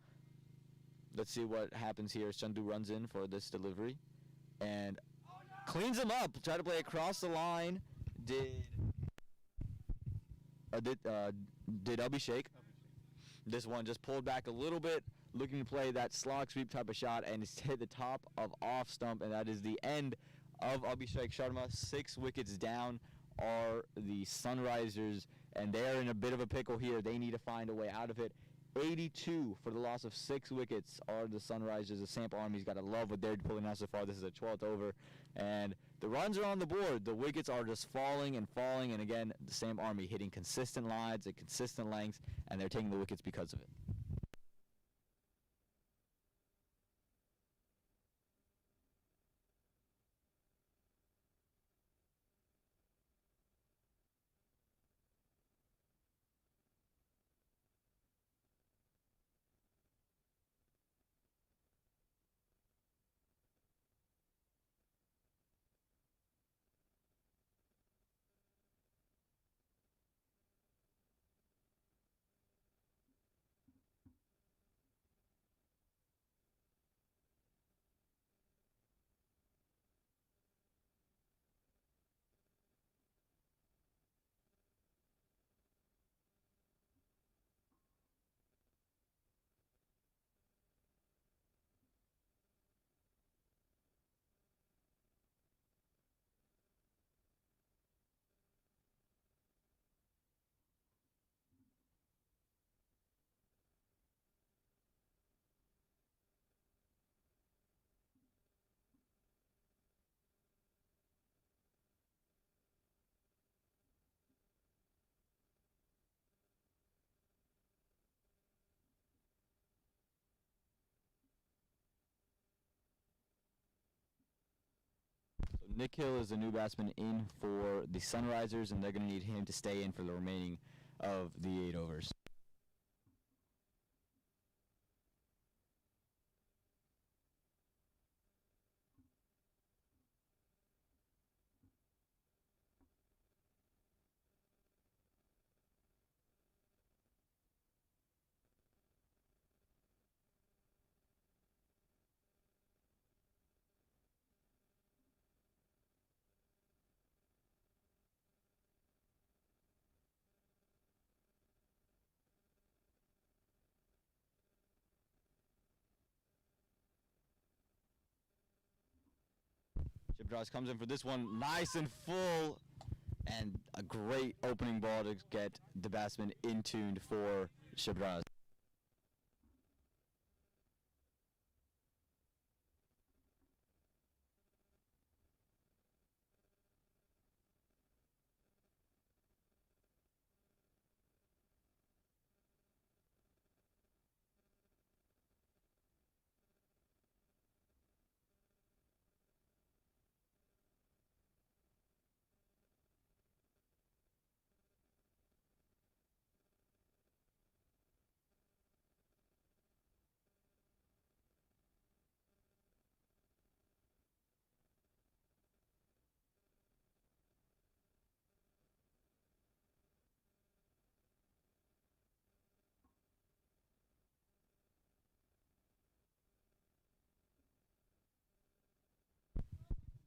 Let's see what happens here as Chandu runs in for this delivery and cleans him up. Try to play across the line. Did Abhishek. This one just pulled back a little bit, looking to play that slog sweep type of shot, and it's hit the top of off stump, and that is the end of Abhishek Sharma. 6 wickets down are the Sunrisers, and they're in a bit of a pickle here. They need to find a way out of it. 82 for the loss of 6 wickets are the Sunrisers. The Samp Army's got to love what they're pulling out so far. This is a 12th over, and the runs are on the board. The wickets are just falling, and again, the Samp Army hitting consistent lines and consistent lengths, and they're taking the wickets because of it. Nick Hill is the new batsman in for the Sunrisers, and they're going to need him to stay in for the remaining of the 8 overs. Shibraz comes in for this one, nice and full, and a great opening ball to get the batsman in tuned for Shibraz.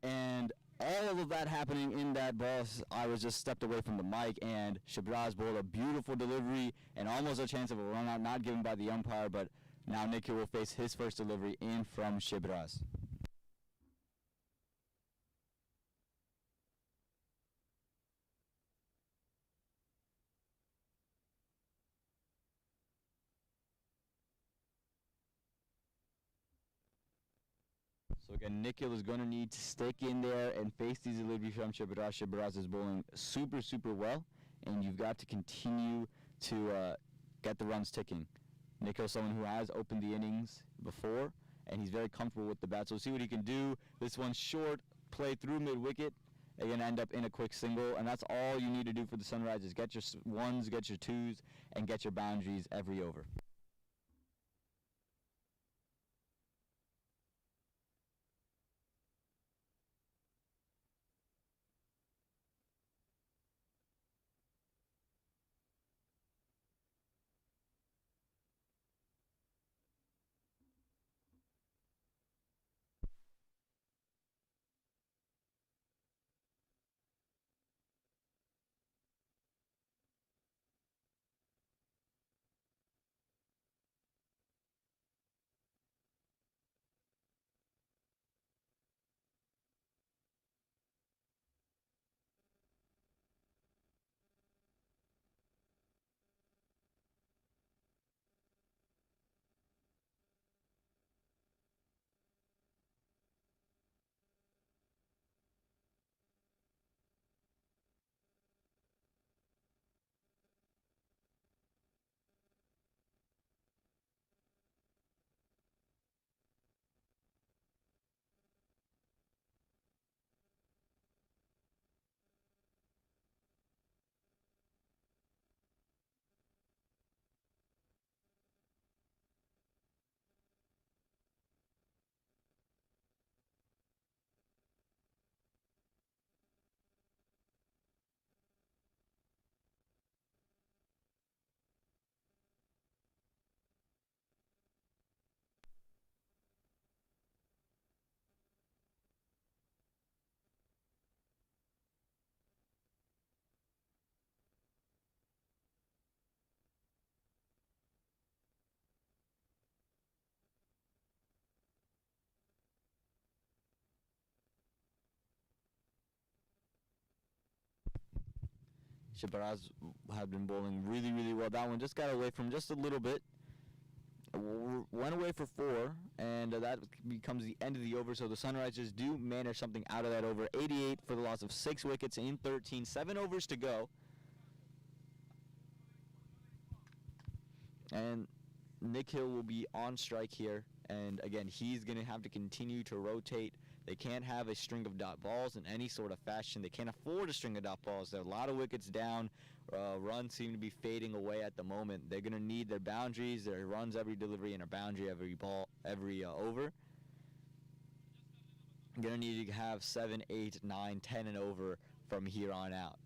And all of that happening in that ball, I was just stepped away from the mic, and Shibraz bowled a beautiful delivery and almost a chance of a run out, not given by the umpire, but now Nick Hill will face his first delivery in from Shibraz. again, Nikhil is going to need to stick in there and face these deliveries from Shibaraz. Shibaraz is bowling super, super well, and you've got to continue to get the runs ticking. Nikhil is someone who has opened the innings before, and he's very comfortable with the bat. So we'll see what he can do. This one's short, play through mid-wicket. They're going to end up in a quick single, and that's all you need to do for the Sunrisers. Get your ones, get your twos, and get your boundaries every over. Shibaraz had been bowling really, really well. That one just got away from just a little bit. Went away for 4, and that becomes the end of the over. So the Sunrisers do manage something out of that over. 88 for the loss of 6 wickets in 13. 7 overs to go. And Nikhil will be on strike here. And again, he's going to have to continue to rotate. They can't have a string of dot balls in any sort of fashion. They can't afford a string of dot balls. There are a lot of wickets down. Runs seem to be fading away at the moment. They're going to need their boundaries, their runs every delivery, and a boundary every ball, every over. Going to need to have 7, 8, 9, 10 and over from here on out.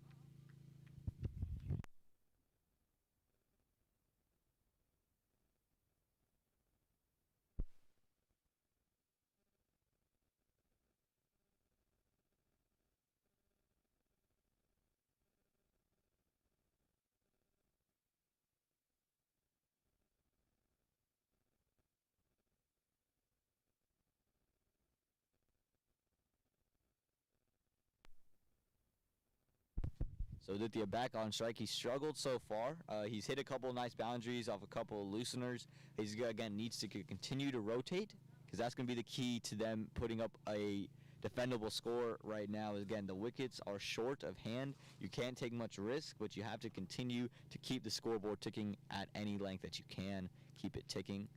So Aditya back on strike. He struggled so far. He's hit a couple of nice boundaries off a couple of looseners. He's again needs to continue to rotate, because that's going to be the key to them putting up a defendable score right now. Again, the wickets are short of hand. You can't take much risk, but you have to continue to keep the scoreboard ticking at any length that you can. Keep it ticking.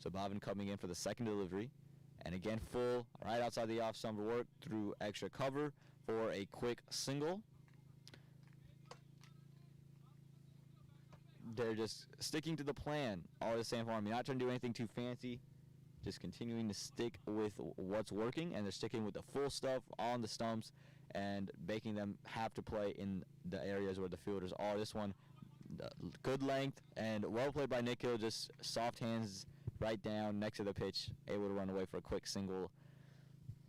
So Bhavin coming in for the second delivery. And again, full right outside the off stump work through extra cover for a quick single. They're just sticking to the plan, all the Samp Army. Not trying to do anything too fancy. Just continuing to stick with what's working, and they're sticking with the full stuff on the stumps and making them have to play in the areas where the fielders are. This one, good length and well played by Nikhil. Just soft hands right down next to the pitch, able to run away for a quick single.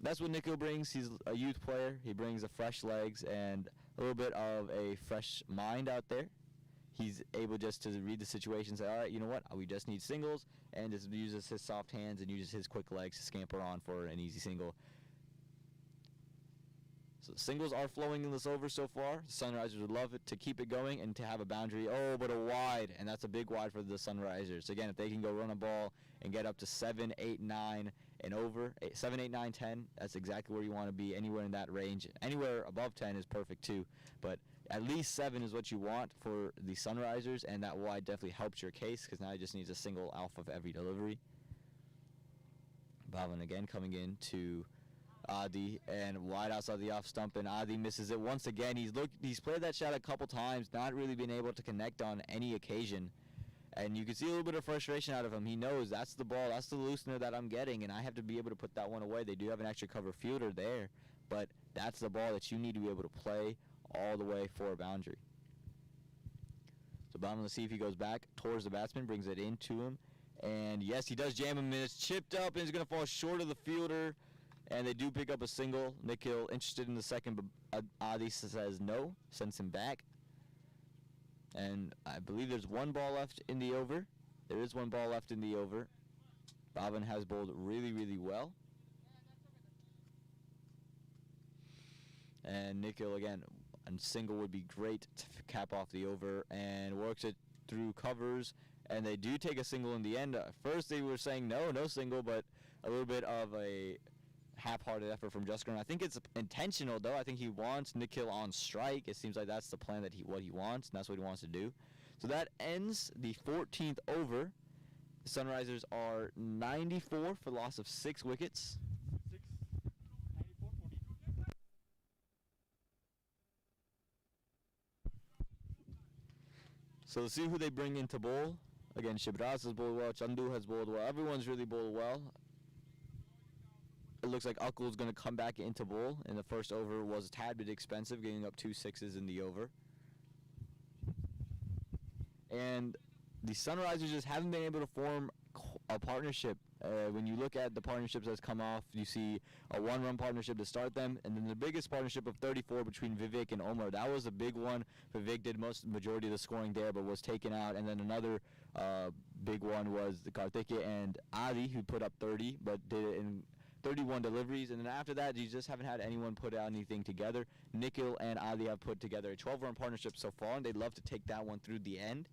That's what Nikhil brings. He's a youth player. He brings the fresh legs and a little bit of a fresh mind out there. He's able just to read the situation and say, all right, you know what, we just need singles, and just uses his soft hands and uses his quick legs to scamper on for an easy single. So the singles are flowing in this over so far. The Sunrisers would love it to keep it going and to have a boundary. Oh, but a wide, and that's a big wide for the Sunrisers. Again, if they can go run a ball and get up to 7, 8, 9 and over. 7, 8, 9, 10. That's exactly where you want to be. Anywhere in that range. Anywhere above 10 is perfect too. But at least 7 is what you want for the Sunrisers, and that wide definitely helps your case because now he just needs a single off of every delivery. Bhavin again coming in to Adi, and wide outside the off stump, and Adi misses it once again. He's played that shot a couple times, not really been able to connect on any occasion. And you can see a little bit of frustration out of him. He knows that's the ball, that's the loosener that I'm getting, and I have to be able to put that one away. They do have an extra cover fielder there, but that's the ball that you need to be able to play all the way for a boundary. So Bauman, let's see if he goes back towards the batsman, brings it into him. And yes, he does jam him, and it's chipped up, and it's going to fall short of the fielder. And they do pick up a single. Nikhil interested in the second, but Adi says no, sends him back. And I believe there's one ball left in the over. There is one ball left in the over. Bhavin has bowled really, really well. And Nikhil, again, a single would be great to cap off the over, and works it through covers. And they do take a single in the end. First they were saying no single, but a little bit of a half-hearted effort from Jaskaran. I think it's intentional, though. I think he wants Nikhil on strike. It seems like that's the plan, what he wants, and that's what he wants to do. So that ends the 14th over. The Sunrisers are 94 for loss of 6 wickets. So let's see who they bring into bowl. Again, Shibraz has bowled well, Chandu has bowled well. Everyone's really bowled well. It looks like Akul's going to come back into bowl. In the first over was a tad bit expensive, giving up 2 sixes in the over. And the Sunrisers just haven't been able to form a partnership. When you look at the partnerships that's come off, you see a 1-run partnership to start them, and then the biggest partnership of 34 between Vivek and Omar. That was a big one. Vivek did majority of the scoring there, but was taken out. And then another big one was the Karthikeya and Adi, who put up 30, but did it in 31 deliveries. And then after that, you just haven't had anyone put out anything together. Nikhil and Adi have put together a 12-run partnership so far, and they'd love to take that one through the end.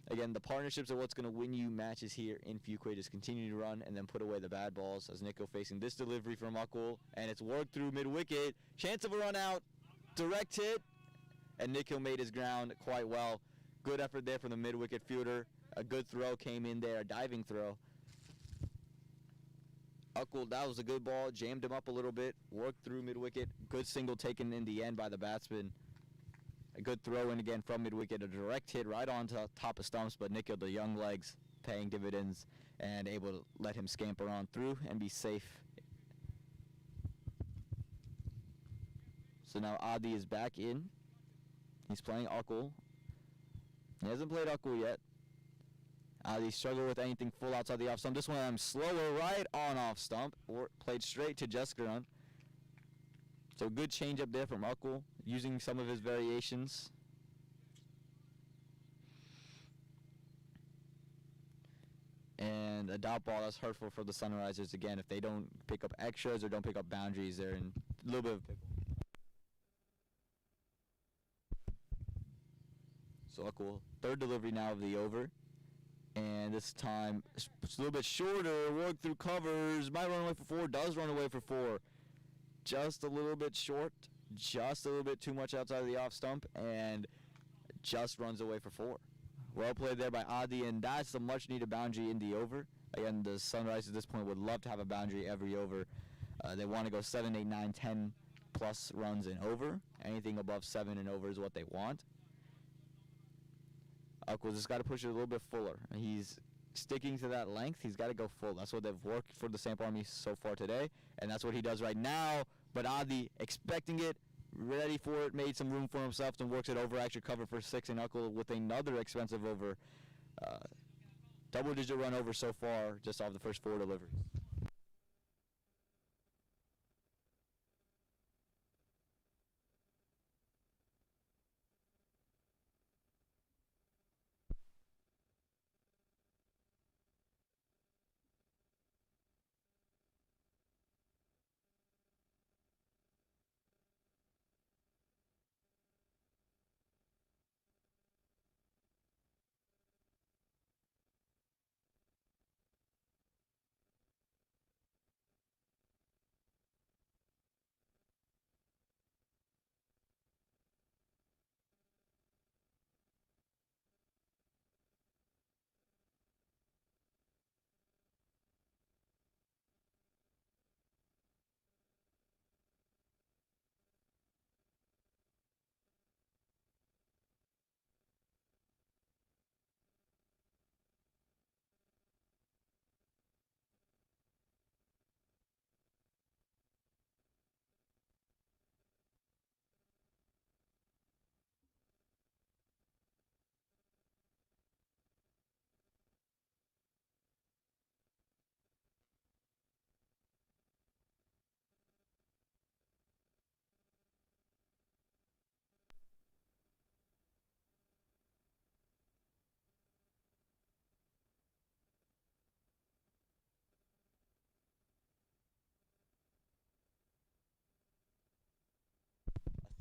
Again, the partnerships are what's going to win you matches here in Fuquay. Just continue to run and then put away the bad balls, as Nikhil facing this delivery from Akul, and it's worked through mid-wicket. Chance of a run out, direct hit, and Nikhil made his ground quite well. Good effort there from the mid-wicket fielder. A good throw came in there, a diving throw. Akul, that was a good ball, jammed him up a little bit, worked through mid-wicket. Good single taken in the end by the batsman. A good throw in again from mid-wicket, a direct hit right onto top of stumps, but Nikhil, the young legs, paying dividends and able to let him scamper on through and be safe. So now Adi is back in. He's playing Akul. He hasn't played Akul yet. Adi struggled with anything full outside the off stump. This one I'm slower right on off stump, or played straight to Jaskaran. So good change up there from Akul, using some of his variations. And a dot ball that's hurtful for the Sunrisers. Again, if they don't pick up extras or don't pick up boundaries, they're in a little bit of a pickle. So Akul, third delivery now of the over. And this time, it's a little bit shorter, work through covers, might run away for 4, does run away for 4. Just a little bit short, just a little bit too much outside of the off stump, and just runs away for 4. Well played there by Adi, and that's the much needed boundary in the over. Again, the Sunrise at this point would love to have a boundary every over. They want to go 7, 8, 9, 10 plus runs and over. Anything above 7 and over is what they want. Akul just got to push it a little bit fuller. He's sticking to that length. He's got to go full. That's what they've worked for the Samp Army so far today, and that's what he does right now. But Adi, expecting it, ready for it, made some room for himself, and works it over, extra cover for 6, and Akul with another expensive over. Double-digit run over so far, just off the first 4 deliveries.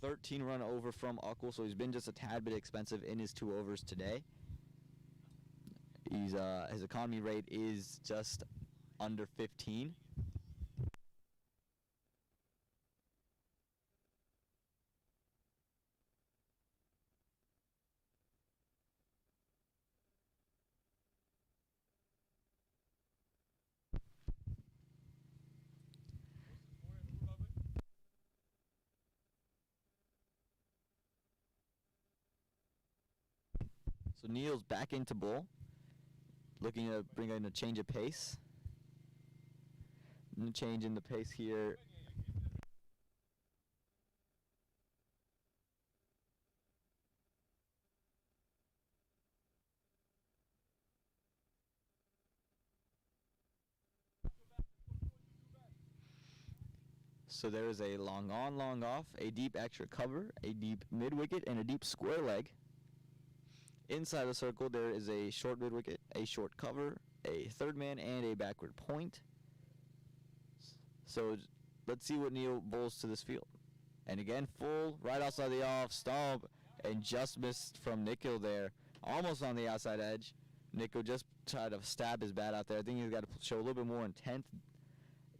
13 run over from Ukkel, so he's been just a tad bit expensive in his 2 overs today. He's his economy rate is just under 15. So Neil's back into bull, looking to bring in a change of pace. And change in the pace here. So there is a long on, long off, a deep extra cover, a deep mid wicket, and a deep square leg. Inside the circle, there is a short mid wicket, a short cover, a third man, and a backward point. So let's see what Neil bowls to this field. And again, full, right outside the off, stomp, and just missed from Nikhil there. Almost on the outside edge. Nikhil just tried to stab his bat out there. I think he's got to show a little bit more intent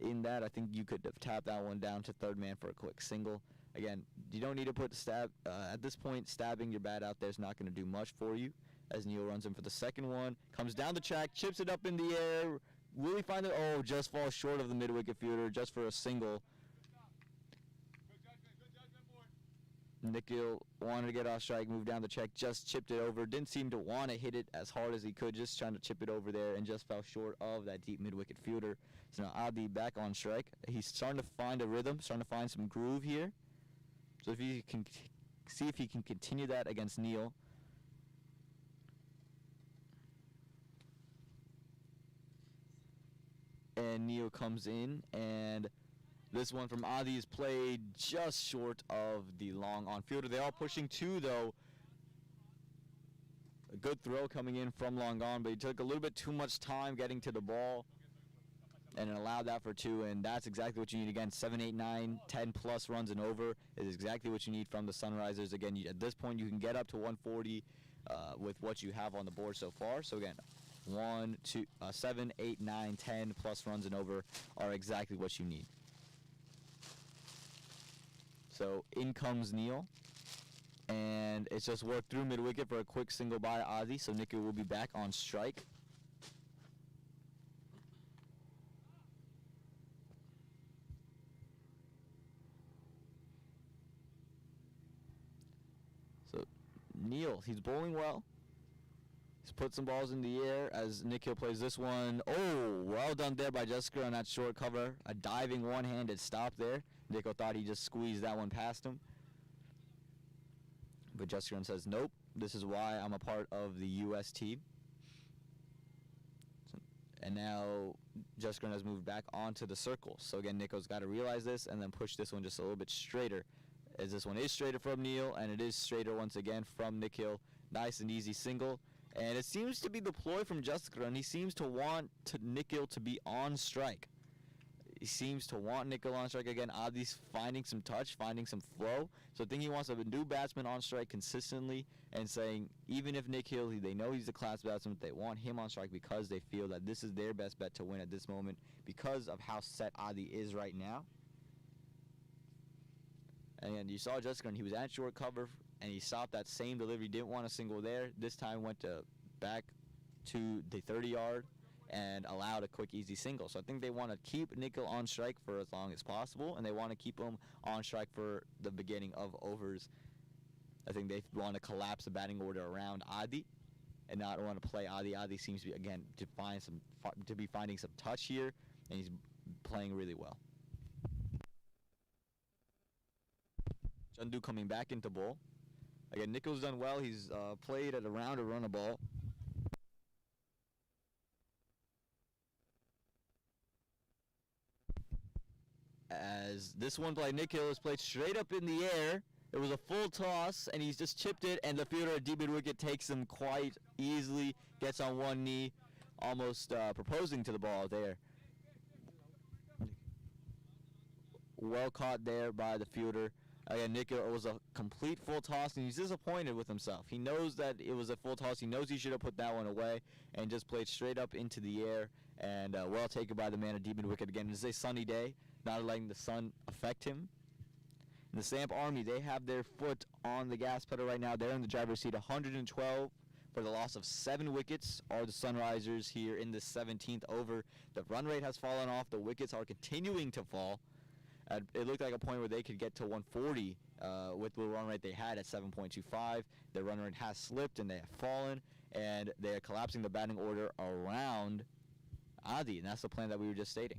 in that. I think you could have tapped that one down to third man for a quick single. Again, you don't need to put stab. At this point, stabbing your bat out there is not going to do much for you. As Neil runs in for the second one, comes down the track, chips it up in the air. Will he find it? Oh, just falls short of the mid-wicket fielder just for a single. Nikhil wanted to get off strike, moved down the track, just chipped it over. Didn't seem to want to hit it as hard as he could, just trying to chip it over there, and just fell short of that deep mid-wicket fielder. So now ADDA back on strike. He's starting to find a rhythm, starting to find some groove here. So if he can see if he can continue that against Neil. And Neil comes in, and this one from ADDA is played just short of the long on fielder. They're all pushing 2 though. A good throw coming in from long on, but he took a little bit too much time getting to the ball and allowed that for 2, and that's exactly what you need. Again, 7, 8, 9, 10 plus runs and over is exactly what you need from the Sunrisers. Again, at this point you can get up to 140 with what you have on the board so far. So again, 1, 2, 7, 8, 9, 10 plus runs and over are exactly what you need. So in comes Neil, and it's just worked through mid-wicket for a quick single by ADDA, so Nikhil will be back on strike. So Neil, he's bowling well. He's put some balls in the air as Nikhil plays this one. Oh, well done there by Jessica on that short cover. A diving one-handed stop there. Nikhil thought he just squeezed that one past him. But Jessica says, nope, this is why I'm a part of the U.S. team. And now Jessica has moved back onto the circle. So again, Nikhil's got to realize this and then push this one just a little bit straighter. As this one is straighter from Neil, and it is straighter once again from Nikhil. Nice and easy single. And it seems to be the ploy from Jessica, and he seems to want Nikhil to be on strike. He seems to want Nikhil on strike again. ADDA's finding some touch, finding some flow. So I think he wants a new batsman on strike consistently, and saying even if Nikhil, they know he's a class batsman, they want him on strike because they feel that this is their best bet to win at this moment because of how set ADDA is right now. And you saw Jessica, and he was at short cover, and he stopped that same delivery. Didn't want a single there. This time went back to the 30-yard and allowed a quick, easy single. So I think they want to keep Nikhil on strike for as long as possible, and they want to keep him on strike for the beginning of overs. I think they want to collapse the batting order around ADDA and not want to play ADDA. ADDA seems to be, again, to be finding some touch here, and he's playing really well. Chandu coming back into bowl. Again, Nikhil's done well. He's played at around a run a ball. As this one by Nikhil is played straight up in the air. It was a full toss, and he's just chipped it, and the fielder at deep mid-wicket takes him quite easily, gets on one knee, almost proposing to the ball there. Well caught there by the fielder. Again, Nick, it was a complete full toss, and he's disappointed with himself. He knows that it was a full toss. He knows he should have put that one away and just played straight up into the air. And well taken by the man of deep mid wicket again. It's a sunny day, not letting the sun affect him. And the Samp Army, they have their foot on the gas pedal right now. They're in the driver's seat, 112 for the loss of 7 wickets are the Sunrisers here in the 17th over. The run rate has fallen off. The wickets are continuing to fall. It looked like a point where they could get to 140 with the run rate they had at 7.25. Their run rate has slipped and they have fallen, and they are collapsing the batting order around ADDA, and that's the plan that we were just stating.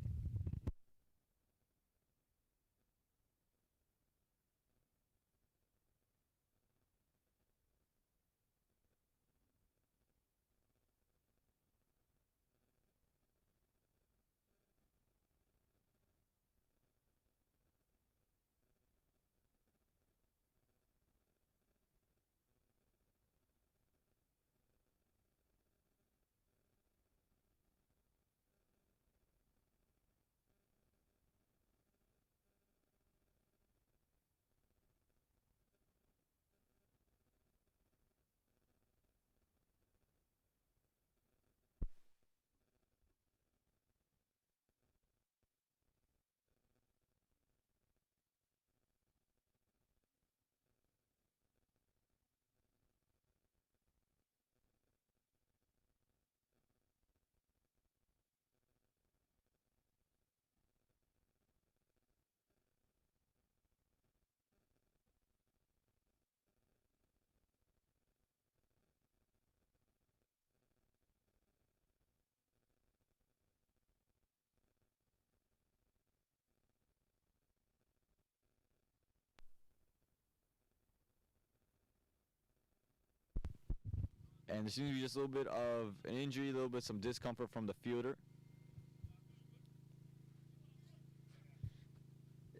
And there seems to be just a little bit of an injury, a little bit some discomfort from the fielder.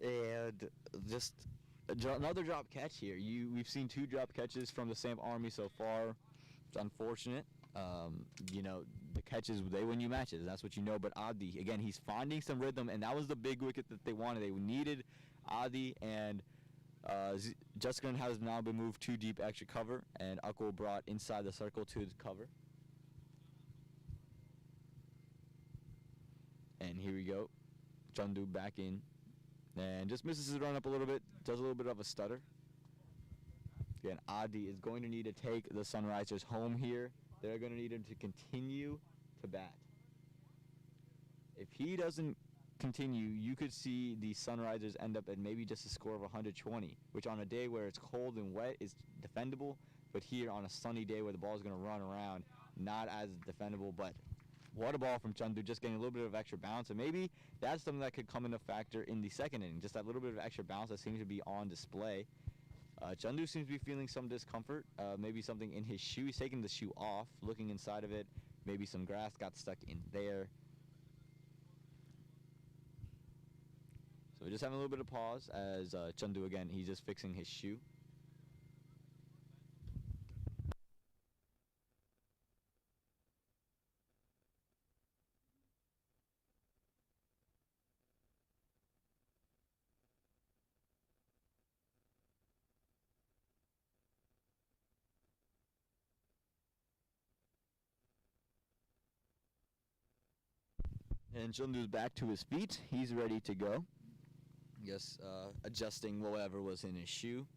And just another drop catch here. We've seen 2 drop catches from the Samp Army so far. It's unfortunate. The catches, they win you matches. That's what you know. But ADDA, again, he's finding some rhythm, and that was the big wicket that they wanted. They needed ADDA, and Jessica has now been moved 2 deep extra cover, and Akul brought inside the circle to the cover. And here we go. Chandu back in. And just misses his run up a little bit. Does a little bit of a stutter. Again, ADDA is going to need to take the Sunrisers home here. They're going to need him to continue to bat. If he doesn't continue, you could see the Sunrisers end up at maybe just a score of 120, which on a day where it's cold and wet is defendable, but here on a sunny day where the ball is going to run around, not as defendable. But what a ball from Chandu, just getting a little bit of extra bounce, and maybe that's something that could come into factor in the second inning, just that little bit of extra bounce that seems to be on display. Chandu seems to be feeling some discomfort, maybe something in his shoe. He's taking the shoe off, looking inside of it, maybe some grass got stuck in there. So we're just having a little bit of pause as Chandu, again, he's just fixing his shoe. And Chandu's back to his feet. He's ready to go. Yes, adjusting whatever was in his shoe.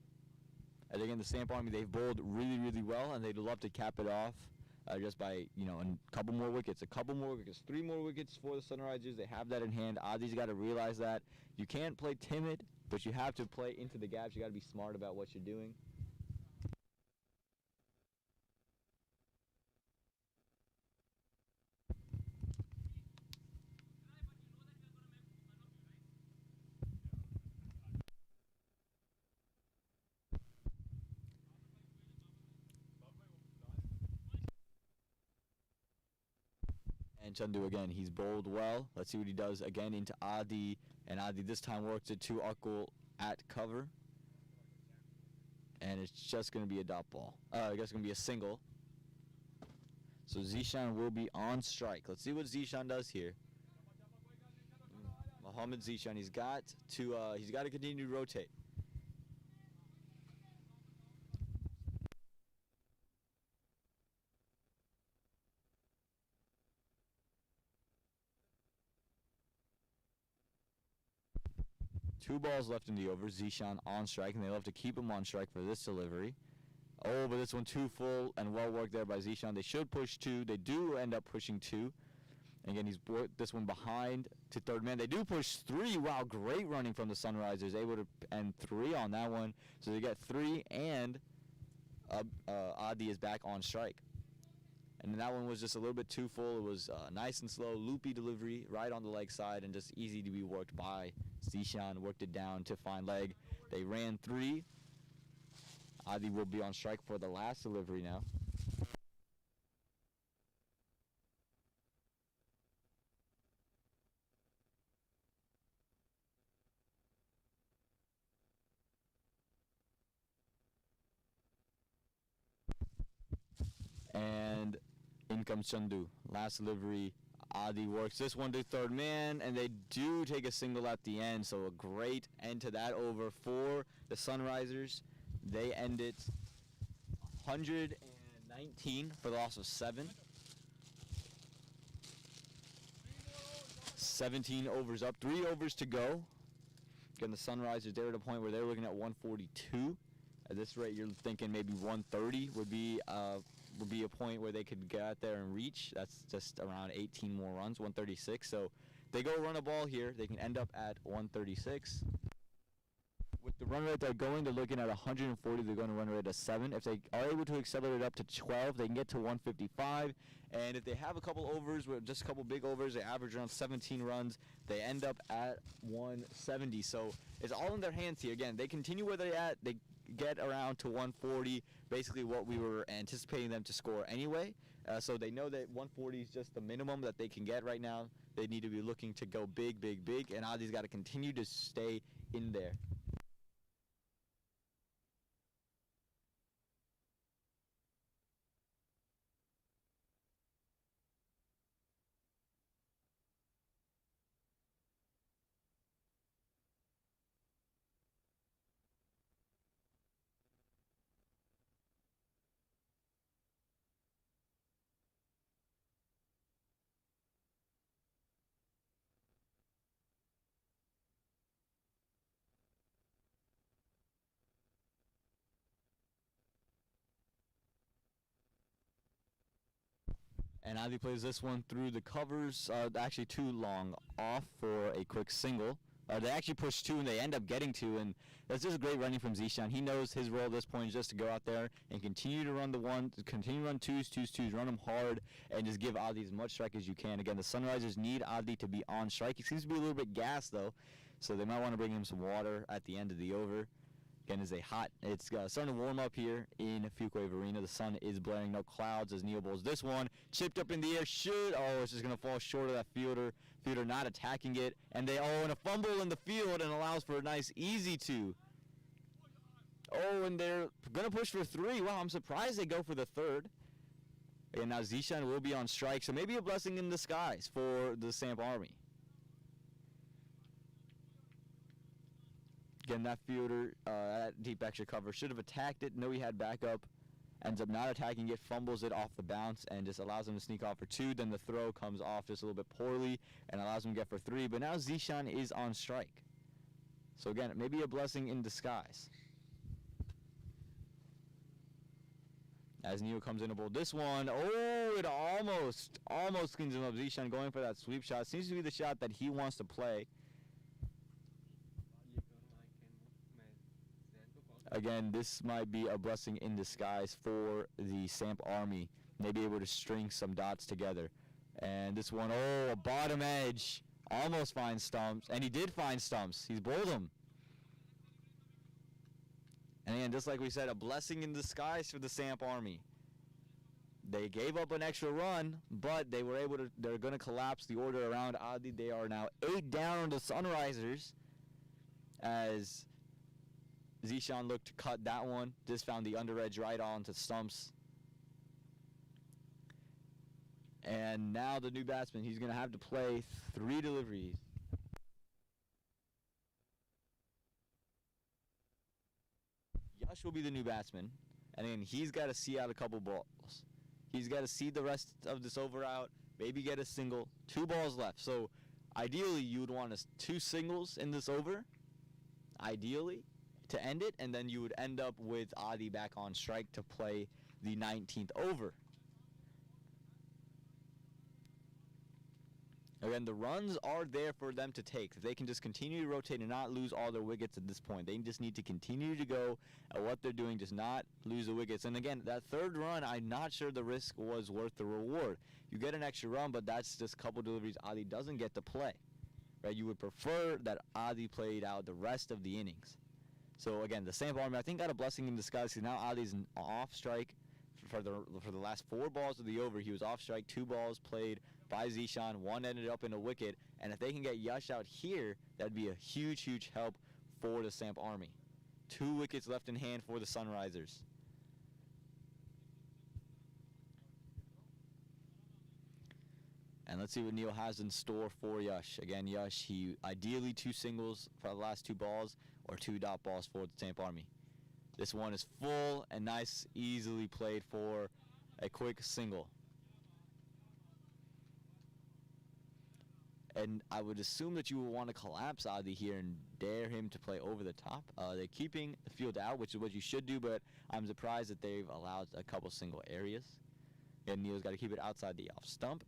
And again, the Samp Army, they've bowled really, really well, and they'd love to cap it off just by, a couple more wickets. 3 more wickets for the Sunrisers. They have that in hand. ADDA's got to realize that. You can't play timid, but you have to play into the gaps. You got to be smart about what you're doing. And Chandu again, he's bowled well. Let's see what he does again into ADDA. And ADDA this time works it to Akul at cover. And it's just going to be a dot ball. I guess it's going to be a single. So Zishan will be on strike. Let's see what Zishan does here. Mohammad Zishan, he's got to continue to rotate. 2 balls left in the over. Zishan on strike, and they love to keep him on strike for this delivery. Oh, but this one too full, and well worked there by Zishan. They should push 2. They do end up pushing 2. Again, he's worked this one behind to third man. They do push 3. Wow, great running from the Sunrisers. Able to end 3 on that one. So they get 3, and ADDA is back on strike. And then that one was just a little bit too full. It was nice and slow, loopy delivery right on the leg side, and just easy to be worked by Zishan. Worked it down to fine leg. They ran 3. ADDA will be on strike for the last delivery now. And in comes Chandu. Last delivery, ADDA works this one to third man, and they do take a single at the end. So a great end to that over for the Sunrisers. They end it 119 for the loss of 7. 17 overs up, 3 overs to go. Again, the Sunrisers, they're at a point where they're looking at 142. At this rate, you're thinking maybe 130 would be a point where they could get out there and reach. That's just around 18 more runs, 136. So they go run a ball here, they can end up at 136. With the run rate they're going, they're looking at 140. They're going to run rate of 7. If they are able to accelerate up to 12, they can get to 155. And if they have a couple overs, with just a couple big overs, they average around 17 runs. They end up at 170. So it's all in their hands here. Again, they continue where they're at. They get around to 140, basically what we were anticipating them to score anyway. So they know that 140 is just the minimum that they can get right now. They need to be looking to go big, big, big, and ADDA's got to continue to stay in there. And ADDA plays this one through the covers, actually too long off for a quick single. They actually push 2 and they end up getting 2, and that's just great running from Zishan. He knows his role at this point is just to go out there and continue to run the one, continue to run twos, run them hard, and just give ADDA as much strike as you can. Again, the Sunrisers need ADDA to be on strike. He seems to be a little bit gassed though, so they might want to bring him some water at the end of the over. Again, it's starting to warm up here in Fuquay Arena. The sun is blaring, no clouds as Neil bowls this one. Chipped up in the air, it's just going to fall short of that fielder. Fielder not attacking it. And and a fumble in the field and allows for a nice easy 2. Oh, and they're going to push for 3. Wow, I'm surprised they go for the third. And now Zishan will be on strike, so maybe a blessing in disguise for the Samp Army. Again, that fielder, that deep extra cover, should have attacked it. No, he had backup. Ends up not attacking it, fumbles it off the bounce, and just allows him to sneak off for 2. Then the throw comes off just a little bit poorly and allows him to get for 3. But now Zishan is on strike. So again, maybe a blessing in disguise. As Neil comes in to bowl this one. Oh, it almost cleans him up. Zishan going for that sweep shot. Seems to be the shot that he wants to play. Again, this might be a blessing in disguise for the Samp Army. Maybe able to string some dots together. And this one, a bottom edge. Almost finds stumps. And he did find stumps. He's bowled them. And again, just like we said, a blessing in disguise for the Samp Army. They gave up an extra run, but they're going to collapse the order around ADDA. They are now 8 down on the Sunrisers as Zishan looked to cut that one. Just found the under edge right onto stumps. And now the new batsman, he's going to have to play 3 deliveries. Yash will be the new batsman. And then he's got to see out a couple balls. He's got to see the rest of this over out, maybe get a single. 2 balls left. So ideally you would want 2 singles in this over. ideally, to end it, and then you would end up with ADDA back on strike to play the 19th over. Again, the runs are there for them to take. If they can just continue to rotate and not lose all their wickets at this point. They just need to continue to go at what they're doing, just not lose the wickets. And again, that third run, I'm not sure the risk was worth the reward. You get an extra run, but that's just a couple deliveries ADDA doesn't get to play. Right? You would prefer that ADDA played out the rest of the innings. So again, the Samp Army, I think, got a blessing in disguise because now ADDA's off strike for the last 4 balls of the over. He was off strike, 2 balls played by Zishan, 1 ended up in a wicket, and if they can get Yash out here, that'd be a huge, huge help for the Samp Army. 2 wickets left in hand for the Sunrisers. And let's see what Neil has in store for Yash. Again, Yash, he ideally 2 singles for the last 2 balls or 2 dot balls for the Samp Army. This one is full and nice, easily played for a quick single. And I would assume that you would want to collapse ADDA here and dare him to play over the top. They're keeping the field out, which is what you should do, but I'm surprised that they've allowed a couple single areas. And Neil's got to keep it outside the off stump.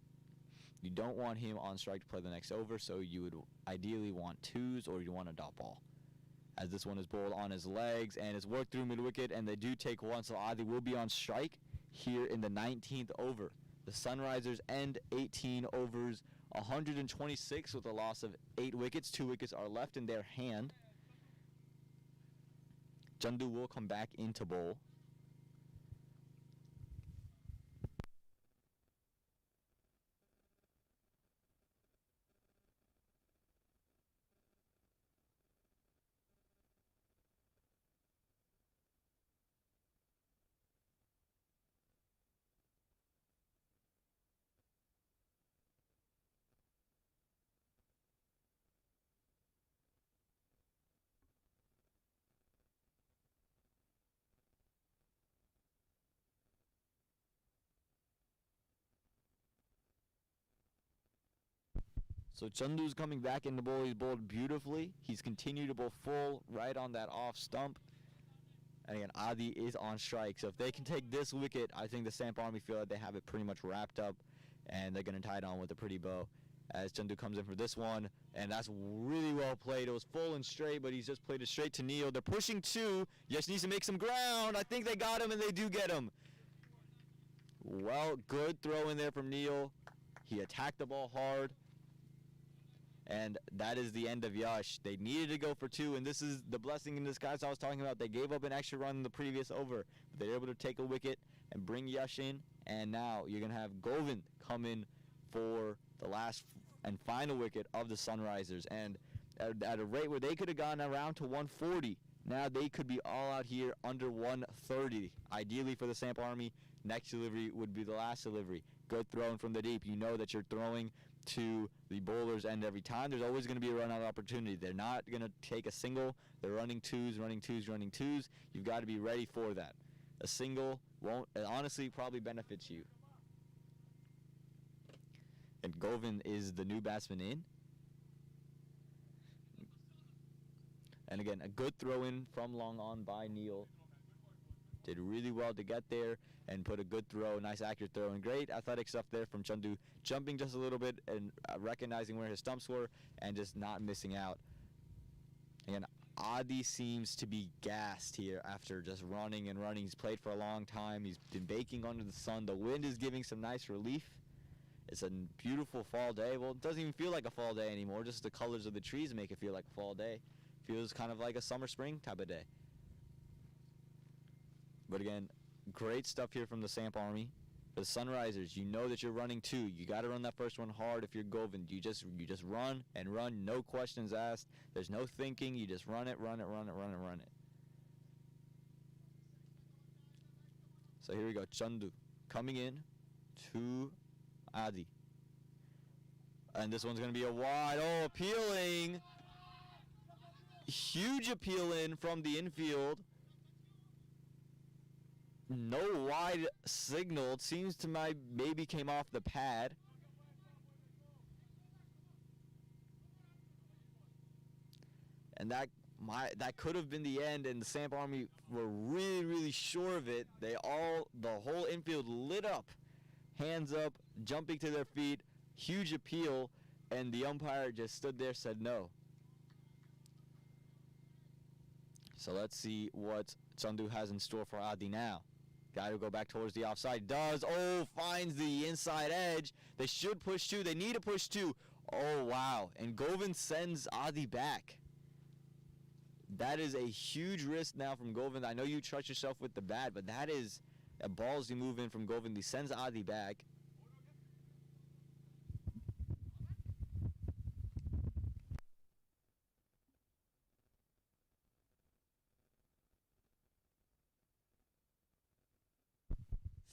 You don't want him on strike to play the next over, so you would ideally want 2s or you want a dot ball. As this one is bowled on his legs and it's worked through mid-wicket, and they do take 1, so ADDA will be on strike here in the 19th over. The Sunrisers end 18 overs, 126 with a loss of 8 wickets. 2 wickets are left in their hand. Chandu will come back into bowl. So Chandu's coming back in the bowl. He's bowled beautifully. He's continued to bowl full right on that off stump. And again, ADDA is on strike. So if they can take this wicket, I think the Samp Army feel like they have it pretty much wrapped up, and they're going to tie it on with a pretty bow. As Chandu comes in for this one, and that's really well played. It was full and straight, but he's just played it straight to Neil. They're pushing 2. Just needs to make some ground. I think they got him, and they do get him. Well, good throw in there from Neil. He attacked the ball hard. And that is the end of Yash. They needed to go for 2, and this is the blessing in disguise I was talking about. They gave up an extra run in the previous over, but they were able to take a wicket and bring Yash in, and now you're going to have Govind come in for the last and final wicket of the Sunrisers. And at a rate where they could have gone around to 140, now they could be all out here under 130. Ideally for the Samp Army, next delivery would be the last delivery. Good throwing from the deep. You know that you're throwing to the bowler's end every time. There's always going to be a run-out opportunity. They're not going to take a single. They're running 2s, running 2s, running 2s. You've got to be ready for that. A single won't, honestly, probably benefits you. And Govind is the new batsman in. And again, a good throw-in from long on by Neil. Did really well to get there and put a good throw, nice accurate throw, and great athletic stuff there from Chandu, jumping just a little bit and recognizing where his stumps were and just not missing out. Again, ADDA seems to be gassed here after just running and running. He's played for a long time. He's been baking under the sun. The wind is giving some nice relief. It's a beautiful fall day. Well, it doesn't even feel like a fall day anymore. Just the colors of the trees make it feel like a fall day. Feels kind of like a summer-spring type of day. But again, great stuff here from the Samp Army. For the Sunrisers, you know that you're running 2. You got to run that first one hard if you're Govind. You just run and run, no questions asked. There's no thinking. You just run it, run it, run it, run it, run it. So here we go. Chandu coming in to ADDA. And this one's going to be a wide. Oh, appealing. Huge appeal in from the infield. No wide signal. It seems to maybe came off the pad. And that that could have been the end, and the Samp Army were really, really sure of it. The whole infield lit up, hands up, jumping to their feet, huge appeal, and the umpire just stood there, said no. So let's see what Chandu has in store for ADDA now. Got to go back towards the offside. Does. Oh, finds the inside edge. They should push two. They need to push two. Oh, wow. And Govind sends ADDA back. That is a huge risk now from Govind. I know you trust yourself with the bat, but that is a ballsy move in from Govind. He sends ADDA back.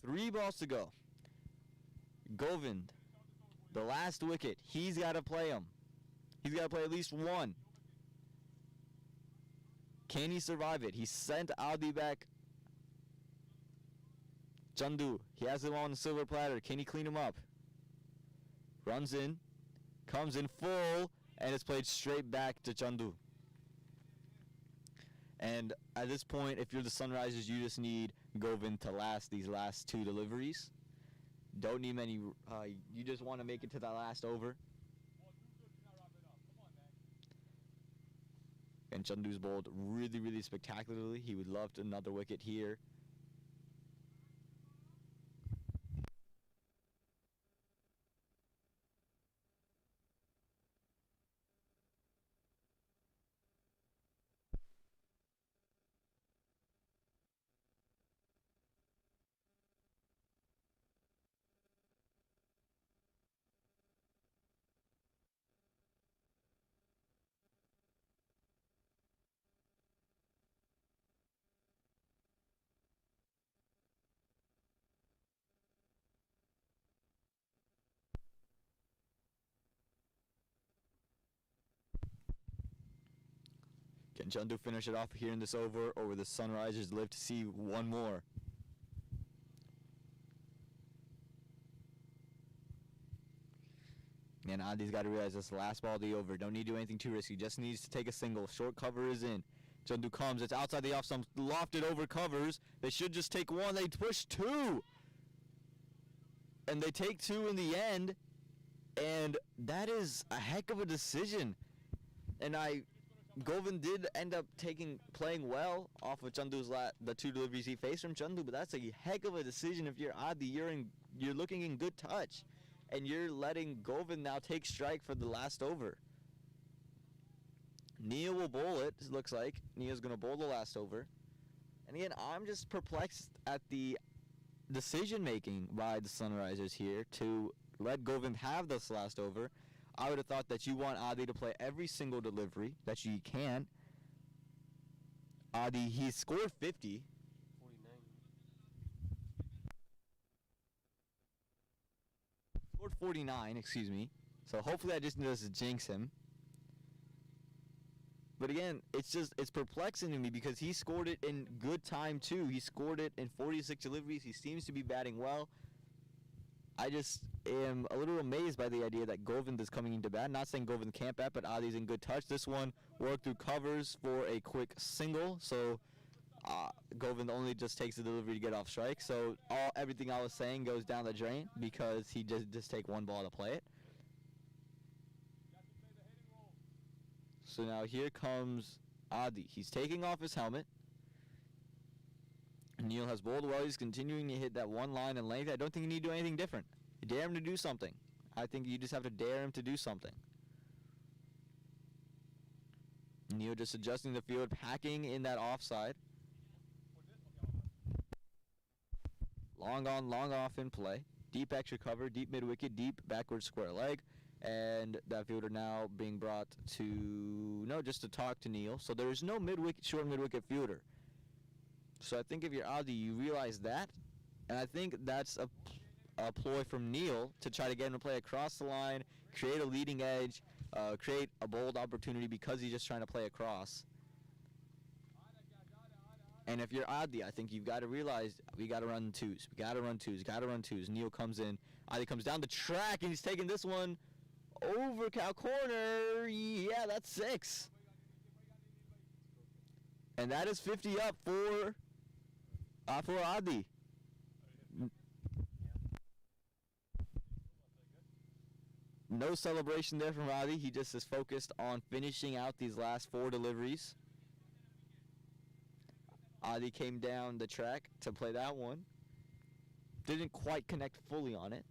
Three balls to go. Govind, the last wicket. He's got to play him. He's got to play at least one. Can he survive it? He sent ADDA back. Chandu, he has him on the silver platter. Can he clean him up? Runs in, comes in full, and it's played straight back to Chandu. And at this point, if you're the Sunrisers, you just need Govind to last these last two deliveries. Don't need many. You just want to make it to that last over. And Chandu's bowled really, really spectacularly. He would love another wicket here. Can Chandu finish it off here in this over, or will the Sunrisers live to see one more? And ADDA's got to realize this last ball of the over. Don't need to do anything too risky. Just needs to take a single. Short cover is in. Chandu comes. It's outside the off stump. Lofted over covers. They should just take one. They push two. And they take two in the end. And that is a heck of a decision. And Govind did end up playing well off of Chandu's the two deliveries he faced from Chandu, but that's a heck of a decision if you're ADDA. You're looking in good touch, and you're letting Govind now take strike for the last over. Nia will bowl it looks like. Nia's going to bowl the last over. And again, I'm just perplexed at the decision-making by the Sunrisers here to let Govind have this last over. I would have thought that you want ADDA to play every single delivery that you can. ADDA, he scored 50. 49. Scored 49, excuse me. So hopefully that just doesn't jinx him. But again, it's perplexing to me because he scored it in good time too. He scored it in 46 deliveries. He seems to be batting well. I just am a little amazed by the idea that Govind is coming into bat. Not saying Govind can't bat, but ADDA's in good touch. This one worked through covers for a quick single. So Govind only just takes the delivery to get off strike. So everything I was saying goes down the drain because he just take one ball to play it. So now here comes ADDA. He's taking off his helmet. Neil has bowled well. He's continuing to hit that one line in length. I don't think you need to do anything different. You dare him to do something. I think you just have to dare him to do something. Neil just adjusting the field, packing in that offside. Long on, long off in play. Deep extra cover, deep mid-wicket, deep backward square leg. And that fielder now being brought just to talk to Neil. So there is no short mid-wicket fielder. So I think if you're ADDA, you realize that. And I think that's a ploy from Neil to try to get him to play across the line, create a leading edge, create a bold opportunity because he's just trying to play across. And if you're ADDA, I think you've got to realize we got to run twos. We got to run twos. Got to run twos. Neil comes in. ADDA comes down the track, and he's taking this one over cow corner. Yeah, that's 6. And that is 50 up for Adi. No celebration there from Adi. He just is focused on finishing out these last 4 deliveries. Adi came down the track to play that one. Didn't quite connect fully on it.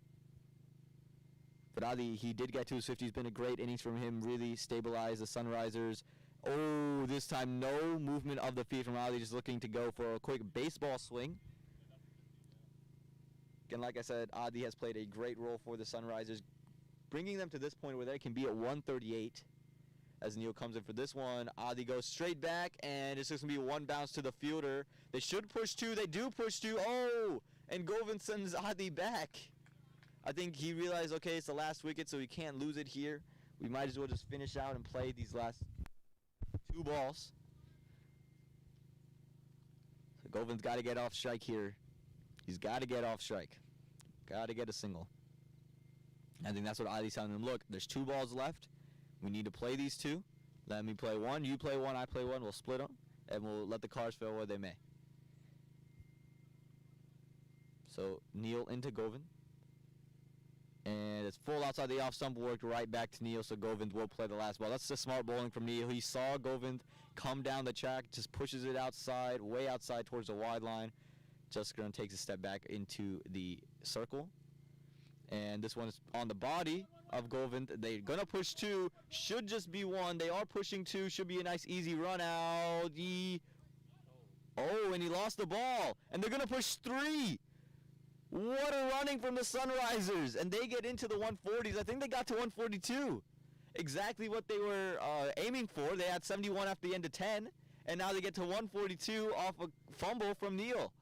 But Adi, he did get to his 50. It's been a great innings from him. Really stabilized the Sunrisers. Oh, this time no movement of the feet from Adi. Just looking to go for a quick baseball swing. Again, like I said, Adi has played a great role for the Sunrisers, bringing them to this point where they can be at 138. As Neil comes in for this one, Adi goes straight back, and it's just going to be one bounce to the fielder. They should push 2. They do push 2. Oh, and Govind sends Adi back. I think he realized, okay, it's the last wicket, so he can't lose it here. We might as well just finish out and play these last 2 balls. So Govind's got to get off strike here. He's got to get off strike. Got to get a single. I think that's what Adi's telling him. Look, there's 2 balls left. We need to play these 2. Let me play 1. You play 1. I play 1. We'll split them, and we'll let the cards fall where they may. So Neil into Govind. And it's full outside the off stump, worked right back to Neil, so Govind will play the last ball. That's the smart bowling from Neil. He saw Govind come down the track, just pushes it outside, way outside towards the wide line. Jessica takes a step back into the circle. And this one is on the body of Govind. They're going to push 2. Should just be 1. They are pushing 2. Should be a nice, easy run out. Oh, and he lost the ball. And they're going to push 3. What a running from the Sunrisers. And they get into the 140s. I think they got to 142. Exactly what they were aiming for. They had 71 after the end of 10. And now they get to 142 off a fumble from Neil.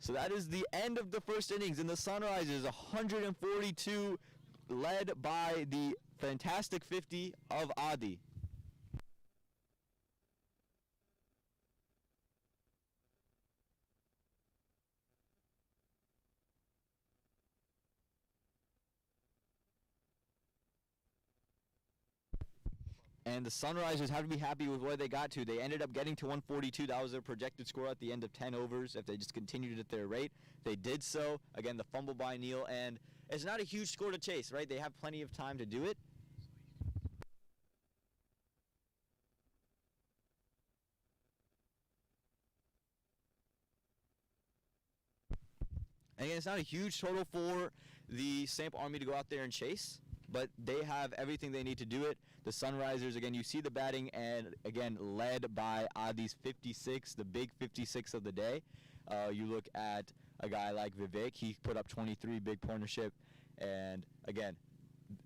So that is the end of the first innings, and the Sunrisers 142, led by the fantastic 50 of Adi. And the Sunrisers have to be happy with where they got to. They ended up getting to 142. That was their projected score at the end of 10 overs. If they just continued at their rate, they did so. Again, the fumble by Neil, and it's not a huge score to chase, right? They have plenty of time to do it. Again, it's not a huge total for the Samp Army to go out there and chase, but they have everything they need to do it. The Sunrisers, again, you see the batting, and again, led by Adi's 56, the big 56 of the day. You look at a guy like Vivek, he put up 23, big partnership, and again,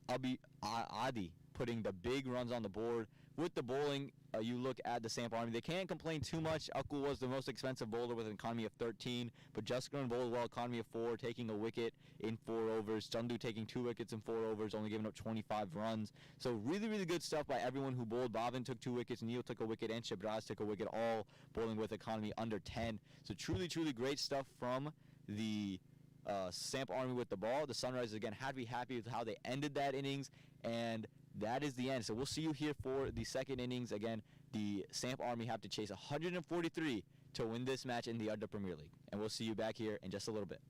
Adi putting the big runs on the board. With the bowling, you look at the Samp Army. They can't complain too much. Akul was the most expensive bowler with an economy of 13, but Jaskaran bowled well, economy of 4, taking a wicket in 4 overs. Chandu taking 2 wickets in 4 overs, only giving up 25 runs. So really, really good stuff by everyone who bowled. Bhavin took 2 wickets, Neil took a wicket, and Shibraj took a wicket, all bowling with economy under 10. So truly, truly great stuff from the Samp Army with the ball. The Sunrisers, again, had to be happy with how they ended that innings, and that is the end. So we'll see you here for the second innings. Again, the Samp Army have to chase 143 to win this match in the ADDA Premier League. And we'll see you back here in just a little bit.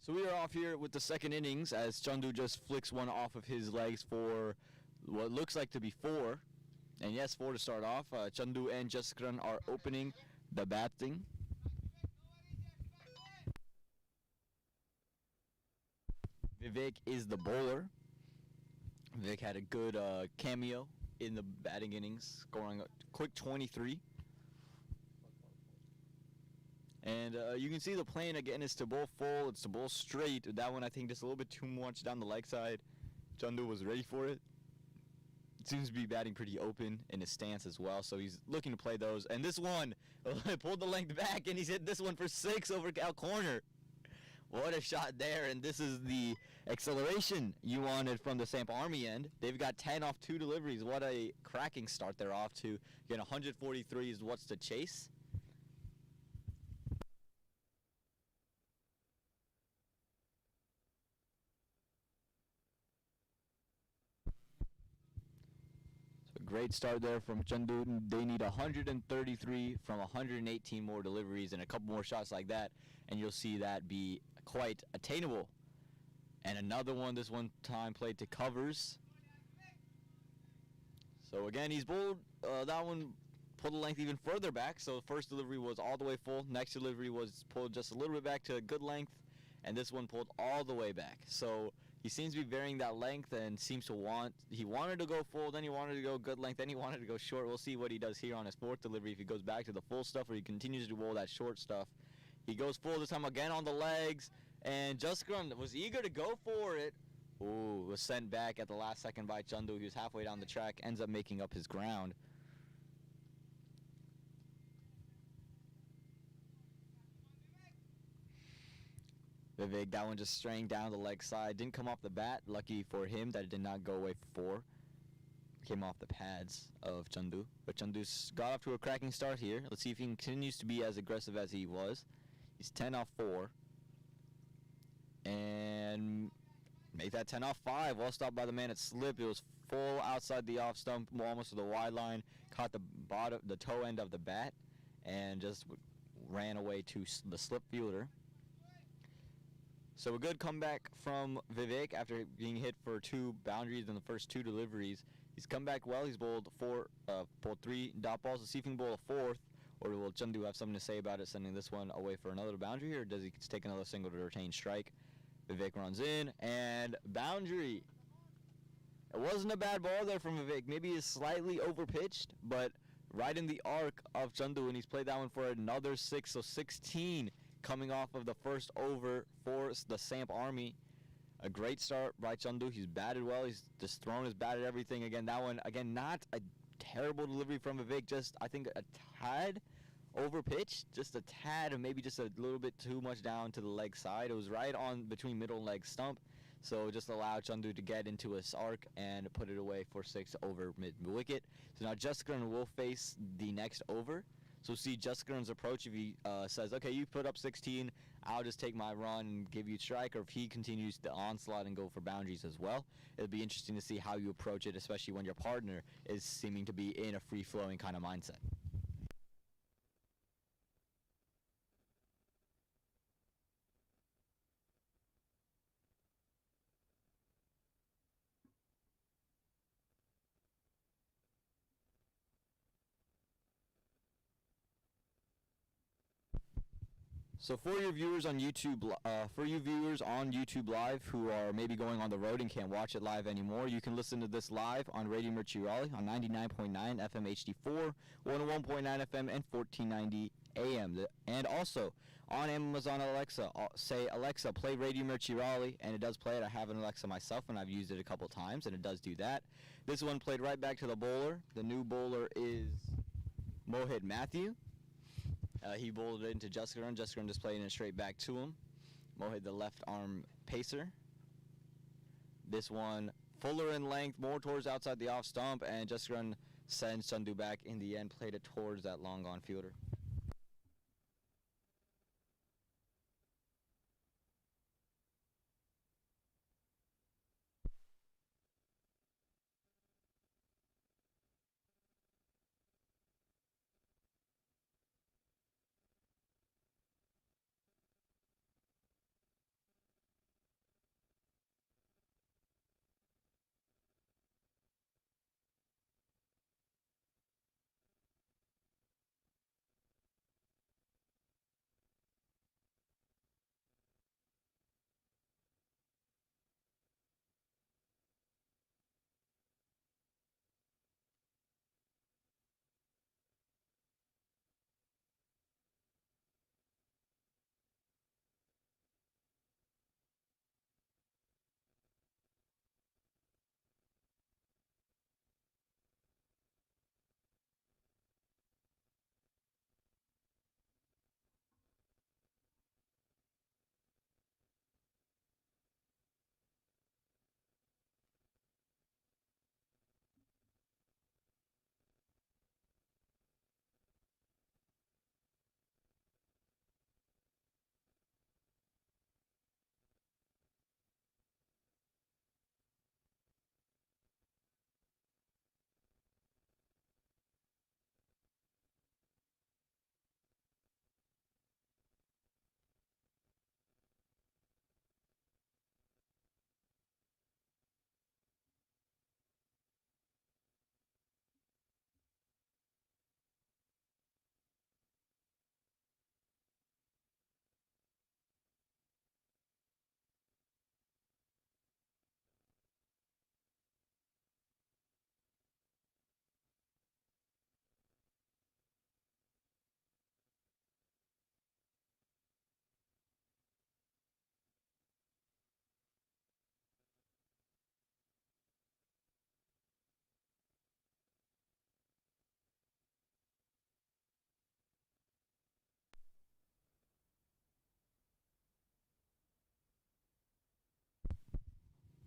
So we are off here with the second innings as Chandu just flicks one off of his legs for what looks like to be 4. And yes, 4 to start off. Chandu and Jaskran are opening the batting. Vivek is the bowler. Vivek had a good cameo in the batting innings, scoring a quick 23. And you can see the plan again is to bowl full, it's to bowl straight. That one I think just a little bit too much down the leg side. Chandu was ready for it. Seems to be batting pretty open in his stance as well, so he's looking to play those. And this one pulled the length back, and he's hit this one for 6 over out corner. What a shot there, and this is the acceleration you wanted from the Samp Army end. They've got 10 off 2 deliveries. What a cracking start they're off to. Again, 143 is what's to chase. Great start there from Chandu. They need 133 from 118 more deliveries and a couple more shots like that, and you'll see that be quite attainable. And another one, this one time played to covers. So again, he's bowled that one, pulled the length even further back. So the first delivery was all the way full. Next delivery was pulled just a little bit back to a good length, and this one pulled all the way back. So he seems to be varying that length and seems to he wanted to go full, then he wanted to go good length, then he wanted to go short. We'll see what he does here on his 4th delivery, if he goes back to the full stuff or he continues to bowl that short stuff. He goes full this time again on the legs, and Jaskran was eager to go for it. Ooh, was sent back at the last second by Chandu. He was halfway down the track, ends up making up his ground. Vivek, that one just straying down the leg side. Didn't come off the bat. Lucky for him that it did not go away for 4. Came off the pads of Chandu. But Chandu's got off to a cracking start here. Let's see if he continues to be as aggressive as he was. He's 10 off 4. And make that 10 off 5. Well stopped by the man at slip. It was full outside the off stump, almost to the wide line. Caught the toe end of the bat and just ran away to the slip fielder. So a good comeback from Vivek after being hit for 2 boundaries in the first 2 deliveries. He's come back well. He's bowled 3 dot balls. Let's see if he can bowl a 4th, or will Chandu have something to say about it, sending this one away for another boundary, or does he take another single to retain strike? Vivek runs in, and boundary. It wasn't a bad ball there from Vivek. Maybe it's slightly overpitched, but right in the arc of Chandu, and he's played that one for another 6, so 16. Coming off of the first over for the Samp Army. A great start by Chandu. He's batted well. He's just thrown his bat at everything. Again, that one, again, not a terrible delivery from Vivek. Just, I think, a tad overpitched. Just a tad, or maybe just a little bit too much down to the leg side. It was right on between middle and leg stump. So just allowed Chandu to get into his arc and put it away for 6 over mid-wicket. So now Jaskran will face the next over. So see Jaskran's approach if he says, okay, you put up 16, I'll just take my run and give you a strike, or if he continues the onslaught and go for boundaries as well. It'll be interesting to see how you approach it, especially when your partner is seeming to be in a free-flowing kind of mindset. So for you viewers on YouTube Live who are maybe going on the road and can't watch it live anymore, you can listen to this live on Radio Mirchi Raleigh on 99.9 FM HD4, 101.9 FM, and 1490 AM. And also on Amazon Alexa, say Alexa, play Radio Mirchi Raleigh, and it does play it. I have an Alexa myself, and I've used it a couple times, and it does do that. This one played right back to the bowler. The new bowler is Mohit Matthew. He bowled it into Jaskran. Jaskran just playing it straight back to him. Mohit, the left arm pacer. This one fuller in length, more towards outside the off stump, and Jaskran sends Chandu back in the end, played it towards that long gone fielder.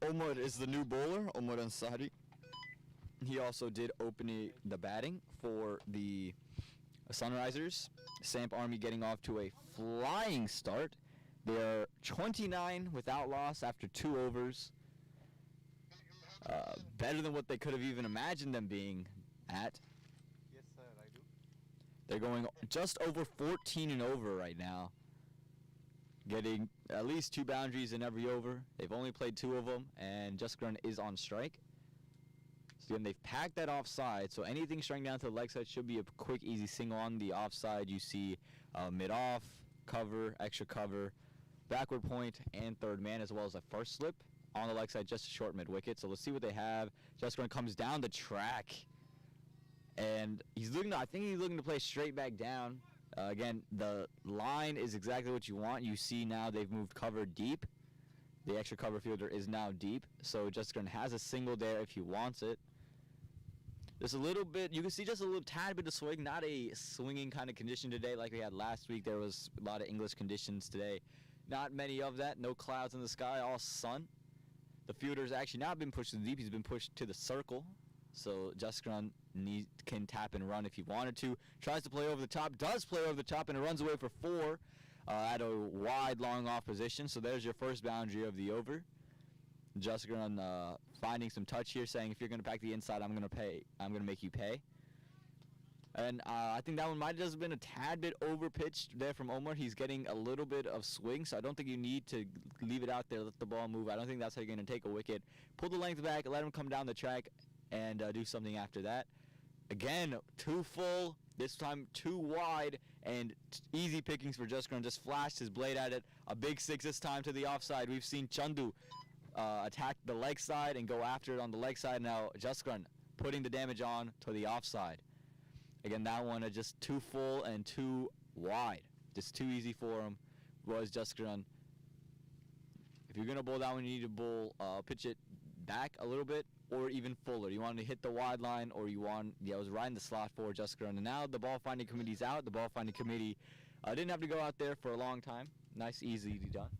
Omar is the new bowler, Omar Ansari. He also did open the batting for the Sunrisers. Samp Army getting off to a flying start. They are 29 without loss after 2 overs. Better than what they could have even imagined them being at. Yes, sir, I do. They're going just over 14 and over right now. Getting at least 2 boundaries in every over. They've only played 2 of them, and Jusgrun is on strike. So again, they've packed that offside, so anything striking down to the leg side should be a quick, easy single. On the offside, you see mid-off, cover, extra cover, backward point, and third man, as well as a first slip. On the leg side, just a short mid-wicket. So let's see what they have. Jusgrun comes down the track, and he's looking to, I think he's looking to play straight back down. Again, the line is exactly what you want. You see now they've moved cover deep. The extra cover fielder is now deep, so Jusgrun has a single there if he wants it. There's a little bit, you can see just a little tad bit of swing, not a swinging kind of condition today like we had last week. There was a lot of English conditions today. Not many of that, no clouds in the sky, all sun. The fielder's actually not been pushed to the deep, he's been pushed to the circle. So Jusgrun can tap and run if he wanted to. Tries to play over the top, does play over the top, and it runs away for 4 at a wide, long off position. So there's your first boundary of the over. Jusgrun finding some touch here, saying if you're going to pack the inside, I'm going to make you pay. And I think that one might have just been a tad bit over pitched there from Omar. He's getting a little bit of swing, so I don't think you need to leave it out there, let the ball move. I don't think that's how you're going to take a wicket. Pull the length back, let him come down the track, and do something after that. Again, 2 full, this time 2 wide, and easy pickings for Jusgrun. Just flashed his blade at it. A big 6 this time to the offside. We've seen Chandu attack the leg side and go after it on the leg side. Now Jusgrun putting the damage on to the offside. Again, that one just 2 full and 2 wide. Just too easy for him was Jusgrun. If you're going to bowl that one, you need to bowl, pitch it back a little bit or even fuller. You want to hit the wide line, or you want, it was right in the slot for Jusgrun. And now the ball finding committee's out. The ball finding committee didn't have to go out there for a long time. Nice, easy done.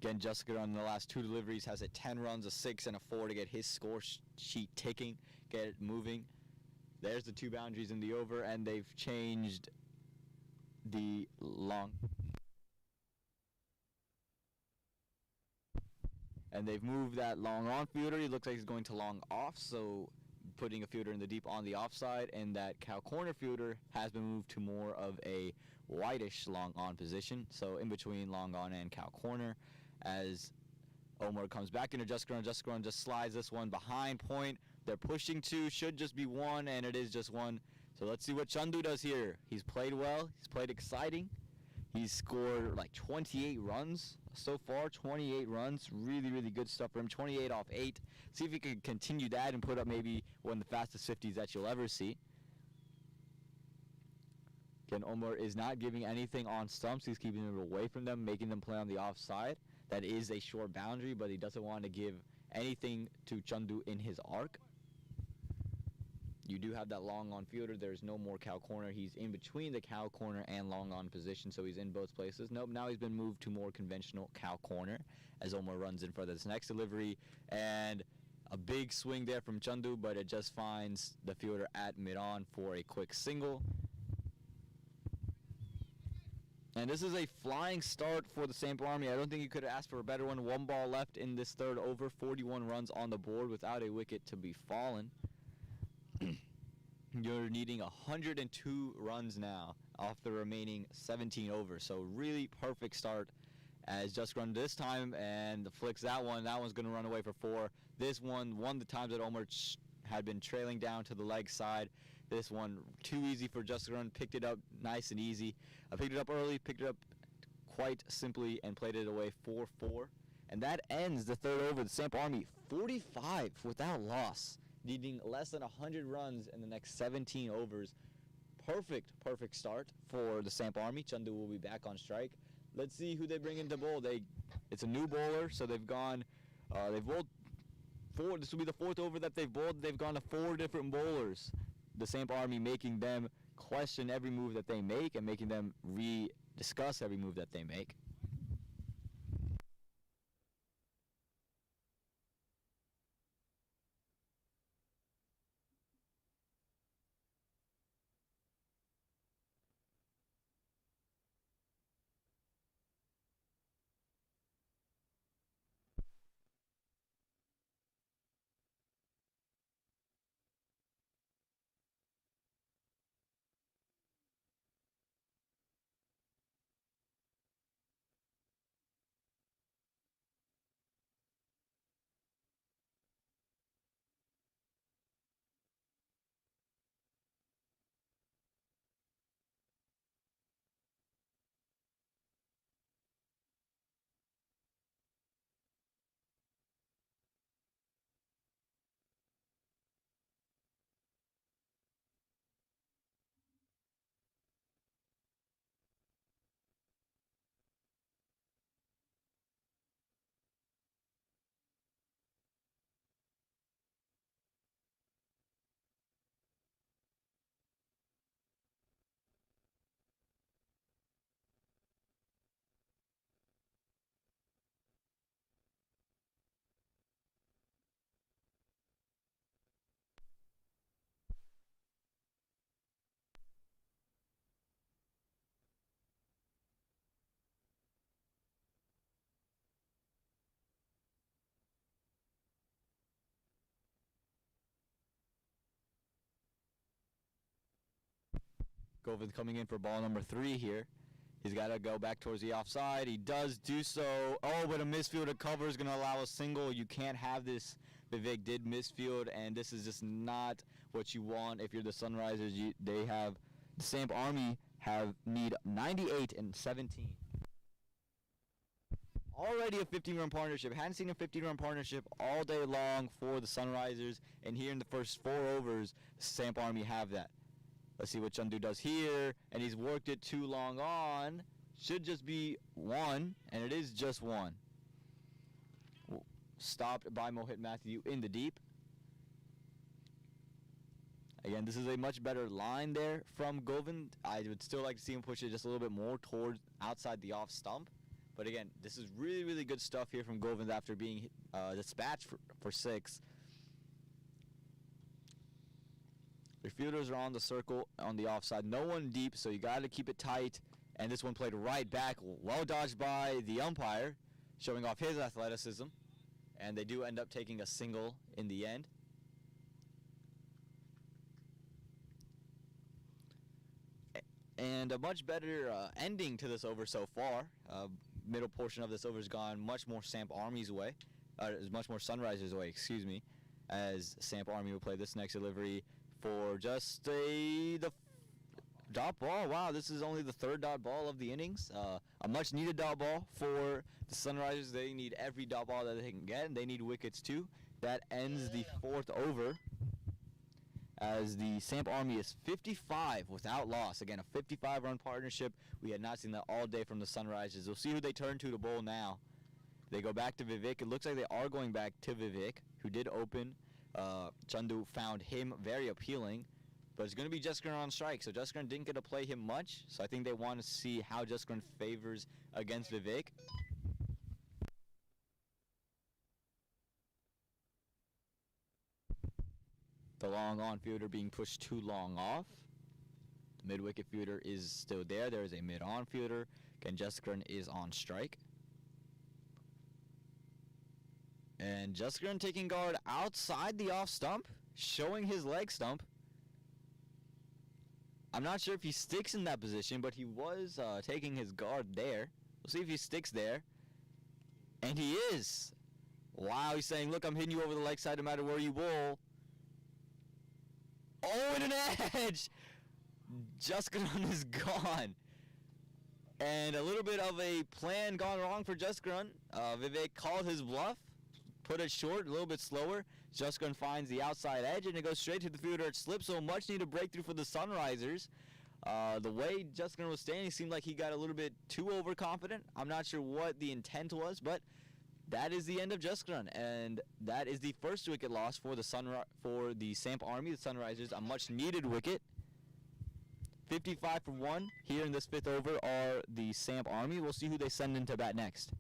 Again, Jusgrun in the last 2 deliveries has 10 runs, a 6, and a 4 to get his score sheet ticking, get it moving. There's the 2 boundaries in the over, and they've changed the long. And they've moved that long on fielder. He looks like he's going to long off, so putting a fielder in the deep on the offside, and that cow corner fielder has been moved to more of a whitish long on position, so in between long on and cow corner. As Omar comes back into Jusgrun just slides this one behind point. They're pushing 2, should just be 1, and it is just 1. So let's see what Chandu does here. He's played well, he's played exciting. He's scored like 28 runs so far, 28 runs. Really, really good stuff for him, 28 off 8. See if he can continue that and put up maybe one of the fastest 50s that you'll ever see. Again, Omar is not giving anything on stumps. He's keeping it away from them, making them play on the offside. That is a short boundary, but he doesn't want to give anything to Chandu in his arc. You do have that long on fielder. There's no more cow corner. He's in between the cow corner and long on position, so he's in both places. Nope, now he's been moved to more conventional cow corner as Omar runs in for this next delivery. And a big swing there from Chandu, but it just finds the fielder at mid-on for a quick single. And this is a flying start for the Samp Army. I don't think you could have asked for a better one. 1 ball left in this 3rd over, 41 runs on the board without a wicket to be fallen. You're needing 102 runs now off the remaining 17 overs. So really perfect start as Jusgrun this time, and flicks that one. That one's going to run away for 4. This one the times that Omar had been trailing down to the leg side. This one too easy for Jusgrun. Picked it up nice and easy. I picked it up early, picked it up quite simply, and played it away 4-4. And that ends the 3rd over. The Samp Army 45 without loss, needing less than 100 runs in the next 17 overs. Perfect start for the Samp Army. Chandu will be back on strike. Let's see who they bring into bowl. It's a new bowler, so they've bowled 4. This will be the 4th over that they've bowled. They've gone to 4 different bowlers. The Samp Army making them question every move that they make and making them re-discuss every move that they make. Govin's coming in for ball number 3 here. He's got to go back towards the offside. He does do so. Oh, but a misfielder cover is going to allow a single. You can't have this. Vivek did misfield, and this is just not what you want if you're the Sunrisers. The Samp Army need 98 and 17. Already a 15-run partnership. Hadn't seen a 15-run partnership all day long for the Sunrisers, and here in the first 4 overs, Samp Army have that. Let's see what Chandu does here, and he's worked it too long on. Should just be 1, and it is just 1. Stopped by Mohit Matthew in the deep. Again, this is a much better line there from Govind. I would still like to see him push it just a little bit more towards outside the off stump. But again, this is really, really good stuff here from Govind after being dispatched for 6. The fielders are on the circle on the offside. No one deep, so you got to keep it tight. And this one played right back. Well dodged by the umpire, showing off his athleticism. And they do end up taking a single in the end. And a much better ending to this over so far. Middle portion of this over has gone much more Samp Army's way. Much more Sunrisers' way, excuse me. As Samp Army will play this next delivery for just the dot ball. Wow, this is only the 3rd dot ball of the innings. A much needed dot ball for the Sunrisers. They need every dot ball that they can get, and they need wickets too. That ends the 4th over as the Samp Army is 55 without loss. Again, a 55-run partnership. We had not seen that all day from the Sunrisers. We'll see who they turn to bowl now. They go back to Vivek. It looks like they are going back to Vivek, who did open. Chandu found him very appealing, but it's going to be Jaskaran on strike. So Jaskaran didn't get to play him much, so I think they want to see how Jaskaran favors against Vivek. The long on fielder being pushed too long off. The mid-wicket fielder is still there. There is a mid-on fielder. Again, Jaskaran is on strike. And Jaskaran taking guard outside the off stump, showing his leg stump. I'm not sure if he sticks in that position, but he was taking his guard there. We'll see if he sticks there. And he is. Wow, he's saying, look, I'm hitting you over the leg side no matter where you bowl. Oh, and an edge! Jaskaran is gone. And a little bit of a plan gone wrong for Jaskaran. Vivek called his bluff, put it short, a little bit slower. Jaskaran finds the outside edge, and it goes straight to the fielder. It slips, so much needed breakthrough for the Sunrisers. The way Jaskaran was standing seemed like he got a little bit too overconfident. I'm not sure what the intent was, but that is the end of Jaskaran, and that is the first wicket loss for the Samp Army, the Sunrisers. A much needed wicket. 55 for 1 here in this 5th over are the Samp Army. We'll see who they send into bat next.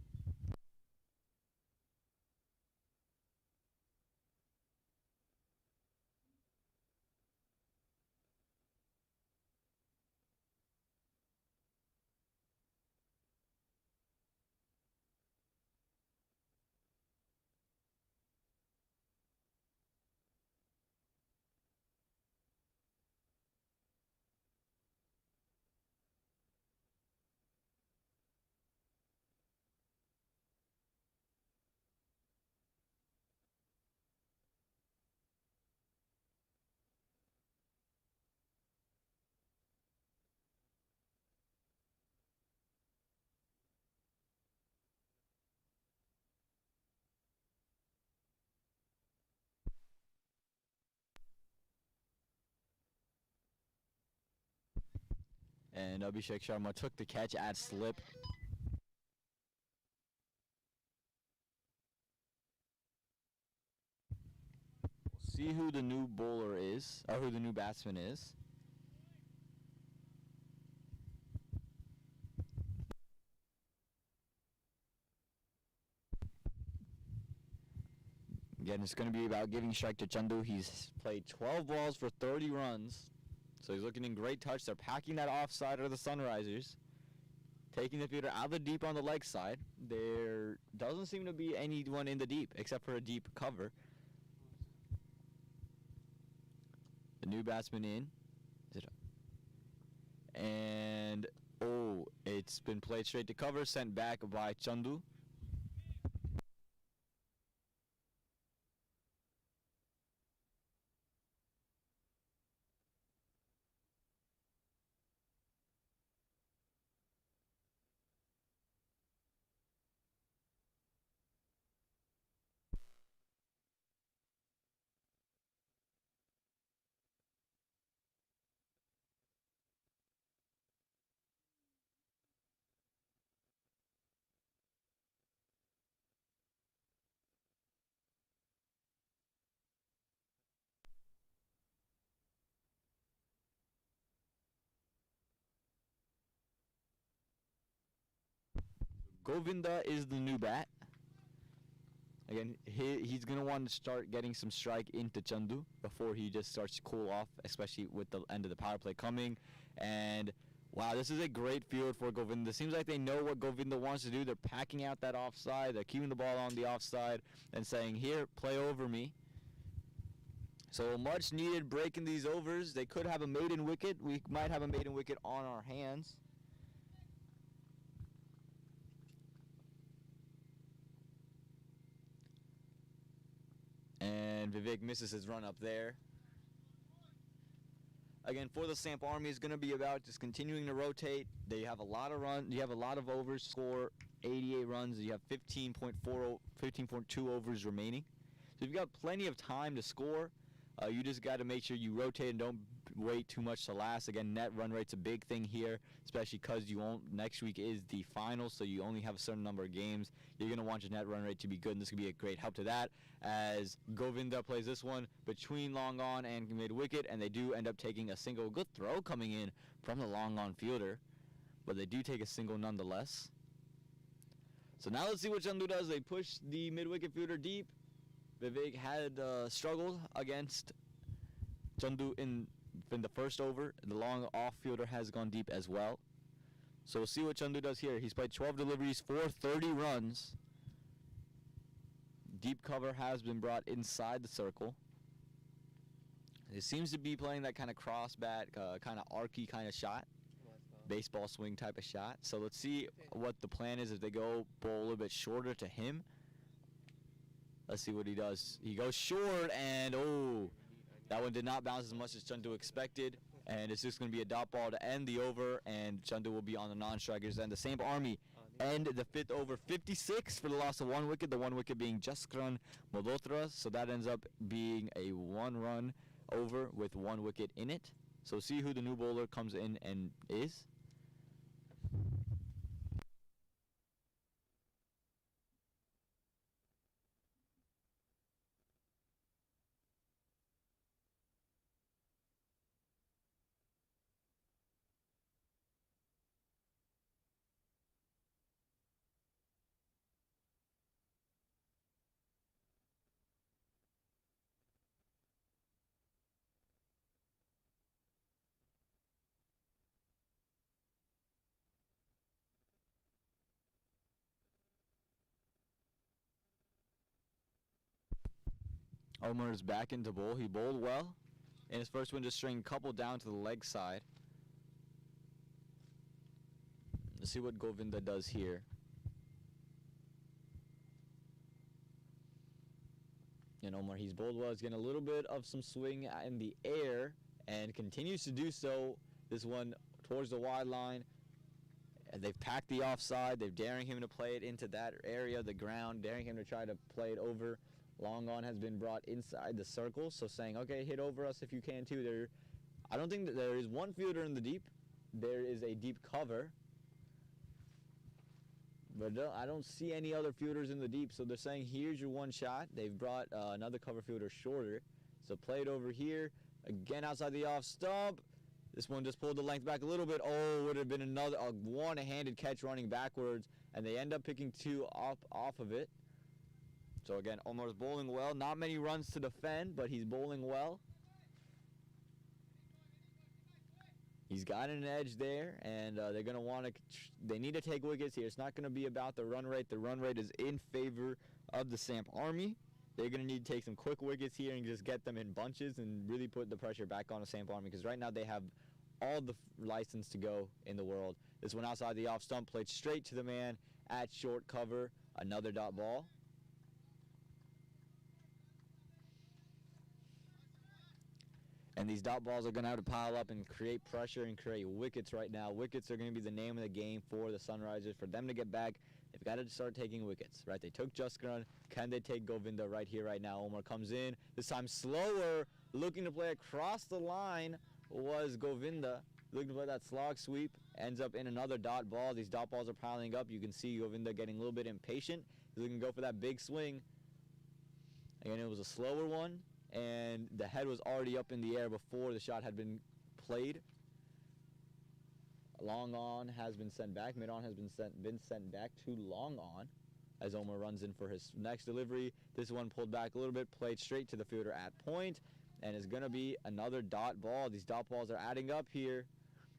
And Abhishek Sharma took the catch at slip. We'll see who the new bowler is, or who the new batsman is. Again, it's going to be about giving strike to Chandu. He's played 12 balls for 30 runs. So he's looking in great touch. They're packing that offside of the Sunrisers. Taking the fielder out of the deep on the leg side. There doesn't seem to be anyone in the deep except for a deep cover. The new batsman in. And, oh, it's been played straight to cover, sent back by Chandu. Govinda is the new bat. Again, he's going to want to start getting some strike into Chandu before he just starts to cool off, especially with the end of the power play coming. And, wow, this is a great field for Govinda. Seems like they know what Govinda wants to do. They're packing out that offside. They're keeping the ball on the offside and saying, here, play over me. So much needed break in these overs. They could have a maiden wicket. We might have a maiden wicket on our hands. And Vivek misses his run up there. Again, for the Samp Army, it's going to be about just continuing to rotate. They have a lot of runs. You have a lot of overs. Score 88 runs. You have 15.2 overs remaining. So you've got plenty of time to score. You just got to make sure you rotate and don't wait too much to last. Again, net run rate's a big thing here, especially because next week is the final, so you only have a certain number of games. You're going to want your net run rate to be good, and this could be a great help to that as Govinda plays this one between long on and mid wicket, and they do end up taking a single. Good throw coming in from the long on fielder, but they do take a single nonetheless. So now let's see what Chandu does. They push the mid wicket fielder deep. Vivek had struggled against Chandu in the first over. The long off fielder has gone deep as well. So we'll see what Chandu does here. He's played 12 deliveries for 30 runs. Deep cover has been brought inside the circle. It seems to be playing that kind of cross bat, kind of arky kind of shot. Baseball swing type of shot. So let's see what the plan is if they go bowl a little bit shorter to him. Let's see what he does. He goes short, and oh, that one did not bounce as much as Chandu expected. And it's just going to be a dot ball to end the over, and Chandu will be on the non-strikers. And the Samp Army end the fifth over 56 for the loss of one wicket, the one wicket being Jaskran Malhotra. So that ends up being a one-run over with one wicket in it. So see who the new bowler comes in and is. Omar is back into bowl. He bowled well. In his first one, just string a couple down to the leg side. Let's see what Govinda does here. And Omar, he's bowled well. He's getting a little bit of some swing in the air and continues to do so. This one towards the wide line. And they've packed the offside. They're daring him to play it into that area, the ground, daring him to try to play it over. Long on has been brought inside the circle, so saying, okay, hit over us if you can too. I don't think that there is one fielder in the deep. There is a deep cover. But I don't see any other fielders in the deep, so they're saying, here's your one shot. They've brought another cover fielder shorter. So play it over here. Again, outside the off stump. This one just pulled the length back a little bit. Oh, would have been another one-handed catch running backwards, and they end up picking two off of it. So again, Omar's bowling well. Not many runs to defend, but he's bowling well. He's got an edge there, and they're going to want to. They need to take wickets here. It's not going to be about the run rate. The run rate is in favor of the Samp Army. They're going to need to take some quick wickets here and just get them in bunches and really put the pressure back on the Samp Army, because right now they have all the license to go in the world. This one outside the off stump, played straight to the man at short cover. Another dot ball. And these dot balls are going to have to pile up and create pressure and create wickets right now. Wickets are going to be the name of the game for the Sunrisers. For them to get back, they've got to start taking wickets, right? They took Jaskaran. Can they take Govinda right here, right now? Omar comes in. This time slower, looking to play across the line was Govinda. Looking to play that slog sweep. Ends up in another dot ball. These dot balls are piling up. You can see Govinda getting a little bit impatient. He's looking to go for that big swing. Again, it was a slower one. And the head was already up in the air before the shot had been played. Long on has been sent back. Mid on has been sent back to long on as Omar runs in for his next delivery. This one pulled back a little bit, played straight to the fielder at point, and is going to be another dot ball. These dot balls are adding up here.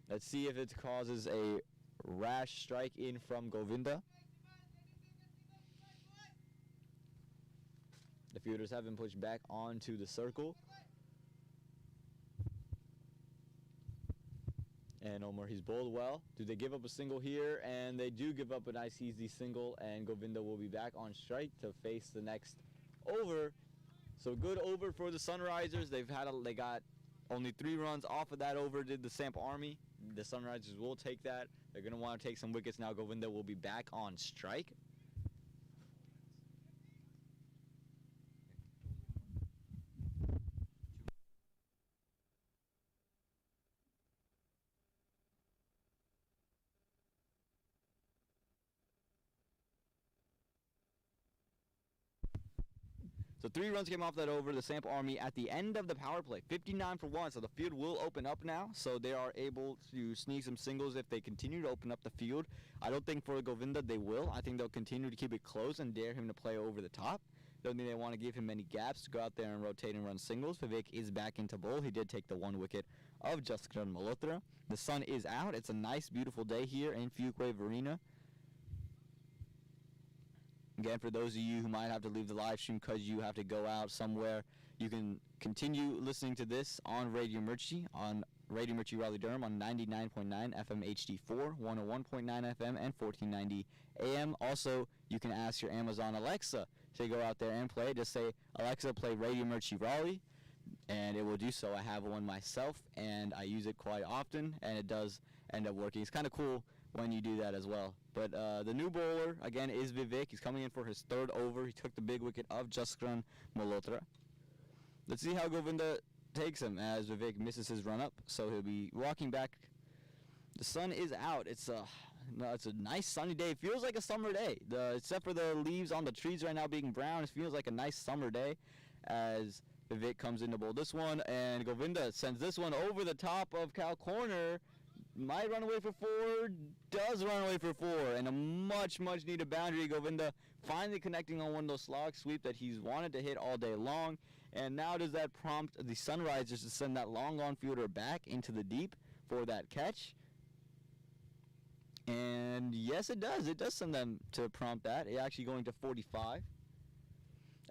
Let's see if it causes a rash strike in from Govinda. The fielders have been pushed back onto the circle. And Omar, he's bowled well. Do they give up a single here? And they do give up a nice easy single, and Govinda will be back on strike to face the next over. So good over for the Sunrisers. They got only 3 runs off of that over, did the Samp Army. The Sunrisers will take that. They're going to want to take some wickets now. Govinda will be back on strike. So 3 runs came off that over. The Samp Army at the end of the power play, 59 for 1. So the field will open up now. So they are able to sneak some singles if they continue to open up the field. I don't think for Govinda they will. I think they'll continue to keep it close and dare him to play over the top. Don't think they want to give him many gaps to go out there and rotate and run singles. Vivek is back into bowl. He did take the 1 wicket of Jaskaran Malhotra. The sun is out. It's a nice, beautiful day here in Fuquay Arena. Again, for those of you who might have to leave the live stream because you have to go out somewhere, you can continue listening to this on Radio Mirchi, on Radio Mirchi Raleigh Durham on 99.9 FM HD4, 101.9 FM, and 1490 AM. Also, you can ask your Amazon Alexa to go out there and play. Just say, Alexa, play Radio Mirchi Raleigh, and it will do so. I have one myself, and I use it quite often, and it does end up working. It's kind of cool when you do that as well. But the new bowler, again, is Vivek. He's coming in for his 3rd over. He took the big wicket of Jaskaran Malhotra. Let's see how Govinda takes him as Vivek misses his run-up. So he'll be walking back. The sun is out. It's a nice sunny day. It feels like a summer day. Except for the leaves on the trees right now being brown, it feels like a nice summer day as Vivek comes in to bowl this one. And Govinda sends this one over the top of Cal Corner. Might run away for 4, does run away for 4, and a much needed boundary. Govinda finally connecting on one of those slog sweep that he's wanted to hit all day long. And now does that prompt the Sunrisers to send that long on fielder back into the deep for that catch? And yes, it does. It does send them to prompt that. It actually going to 45.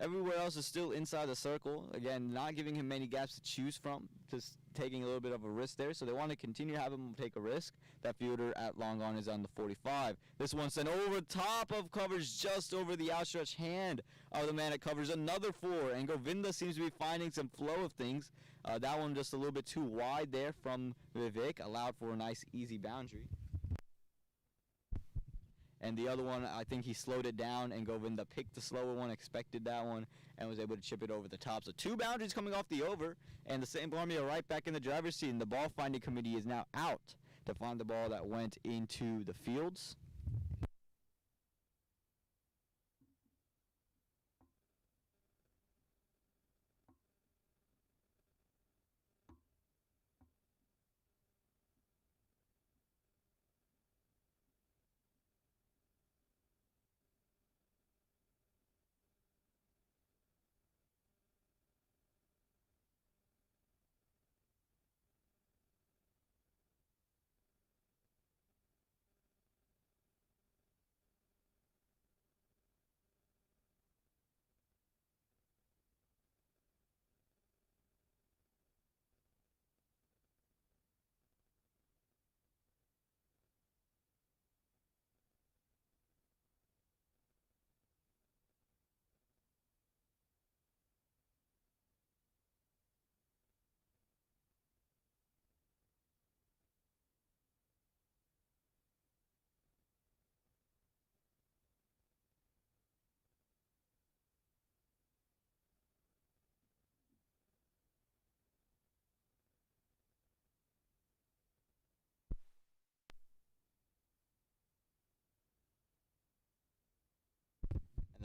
Everywhere else is still inside the circle. Again, not giving him many gaps to choose from. Just taking a little bit of a risk there. So they want to continue to have him take a risk. That fielder at long on is on the 45. This one sent over top of covers, just over the outstretched hand of the man that covers. Another 4. And Govinda seems to be finding some flow of things. That one just a little bit too wide there from Vivek. Allowed for a nice easy boundary. And the other one, I think he slowed it down, and Govinda picked the slower one, expected that one, and was able to chip it over the top. So 2 boundaries coming off the over, and the Samp Army are right back in the driver's seat, and the ball finding committee is now out to find the ball that went into the fields.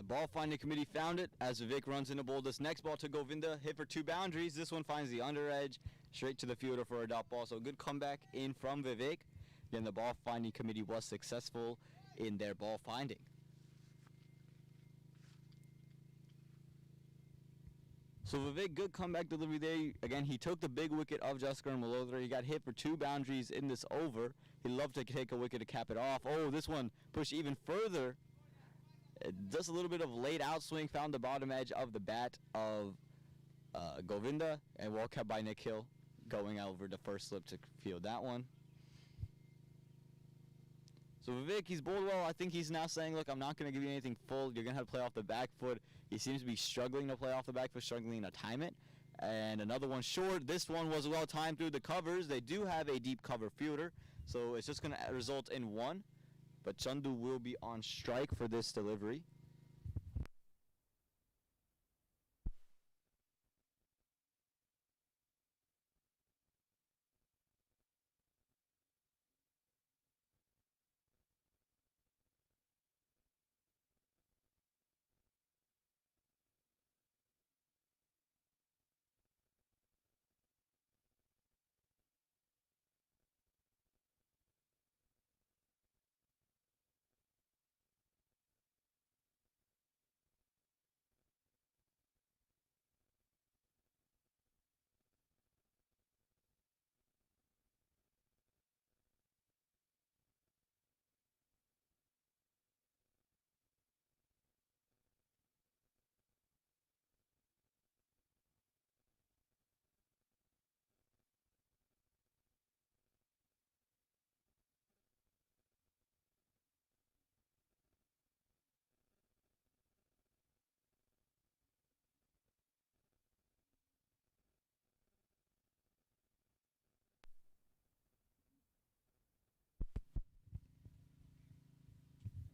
ball finding committee found it as Vivek runs in to bowl this next ball to Govinda. Hit for 2 boundaries. This one finds the under edge, straight to the fielder for a dot ball. So good comeback in from Vivek. Again, the ball finding committee was successful in their ball finding. So Vivek, good comeback delivery there. Again, he took the big wicket of Jaskar Malhotra. He got hit for 2 boundaries in this over. He'd love to take a wicket to cap it off. Oh, this one pushed even further. Just a little bit of late outswing, found the bottom edge of the bat of Govinda, and well kept by Nick Hill, going over the first slip to field that one. So Vivek, he's bowled well. I think he's now saying, look, I'm not going to give you anything full. You're going to have to play off the back foot. He seems to be struggling to play off the back foot, struggling to time it. And another one short. This one was well timed through the covers. They do have a deep cover fielder, so it's just going to result in 1. But Chandu will be on strike for this delivery.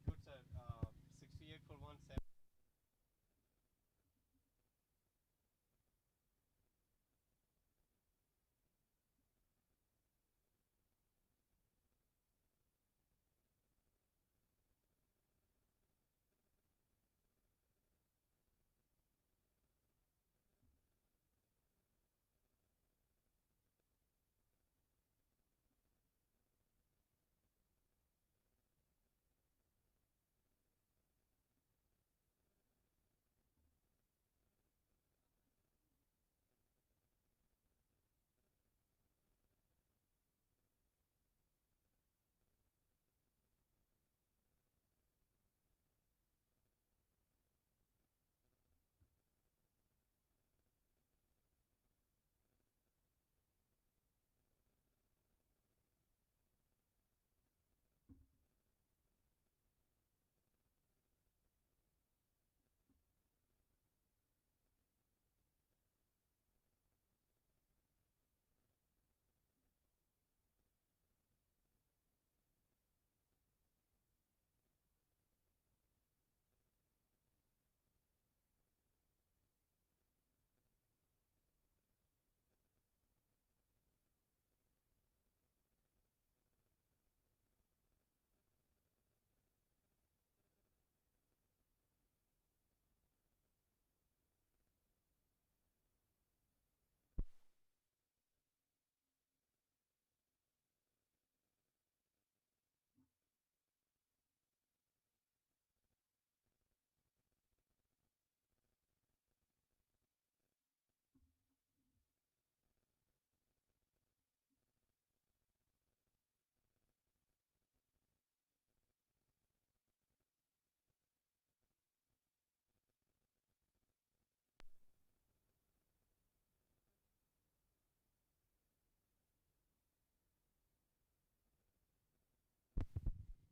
Good, sir. 68 for 1, 7.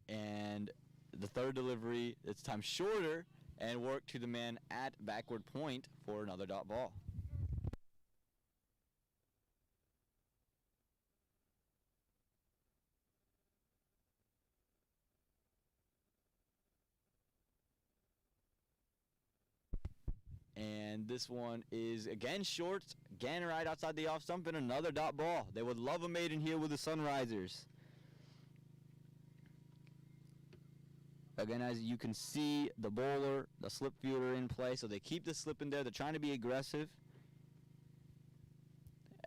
And the third delivery, it's time shorter, and work to the man at backward point for another dot ball. And this one is again short, again right outside the off stump, and another dot ball. They would love a maiden here with the Sunrisers. Again, as you can see, the bowler, the slip fielder in play, so they keep the slip in there. They're trying to be aggressive.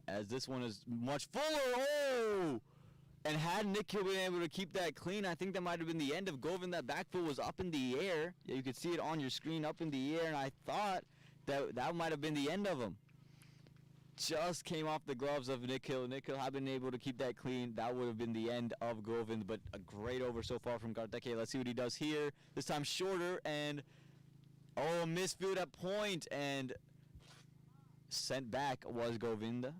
As this one is much fuller. Oh! And had Nikhil been able to keep that clean, I think that might have been the end of Govind. That back foot was up in the air. Yeah, you could see it on your screen up in the air, and I thought that might have been the end of him. Just came off the gloves of Nikhil. Nikhil had been able to keep that clean. That would have been the end of Govind, but a great over so far from Karthike. Let's see what he does here. This time shorter, and misfield at point, and sent back was Govinda.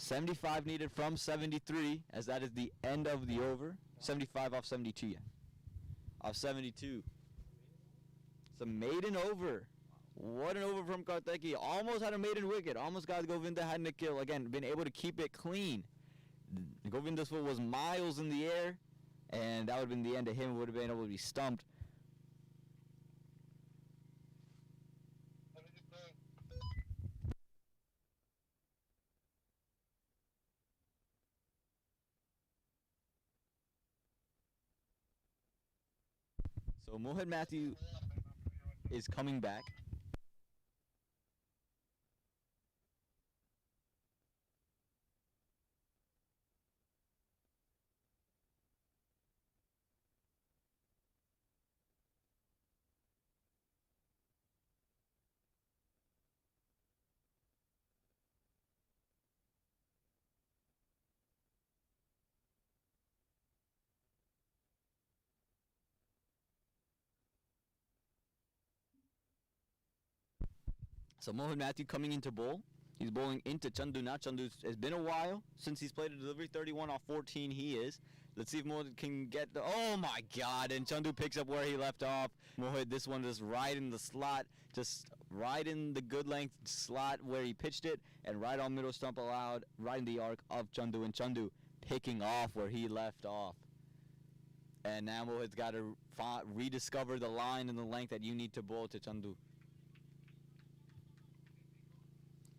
75 needed from 73, as that is the end of the over. 75 off 72, yeah. Off 72. It's a maiden over. What an over from Karthike. Almost had a maiden wicket. Almost got Govinda, had Nikhil. Again, been able to keep it clean. Govinda's foot was miles in the air, and that would have been the end of him. Would have been able to be stumped. So Mohit Matthew is coming back. So Mohit Matthew coming into bowl. He's bowling into Chandu now. Chandu, it's been a while since he's played a delivery. 31 off 14 he is. Let's see if Mohit can get the... Oh my God! And Chandu picks up where he left off. Mohit, this one just right in the slot. Just right in the good length slot where he pitched it. And right on middle stump allowed. Right in the arc of Chandu. And Chandu picking off where he left off. And now Mohit's got to rediscover the line and the length that you need to bowl to Chandu.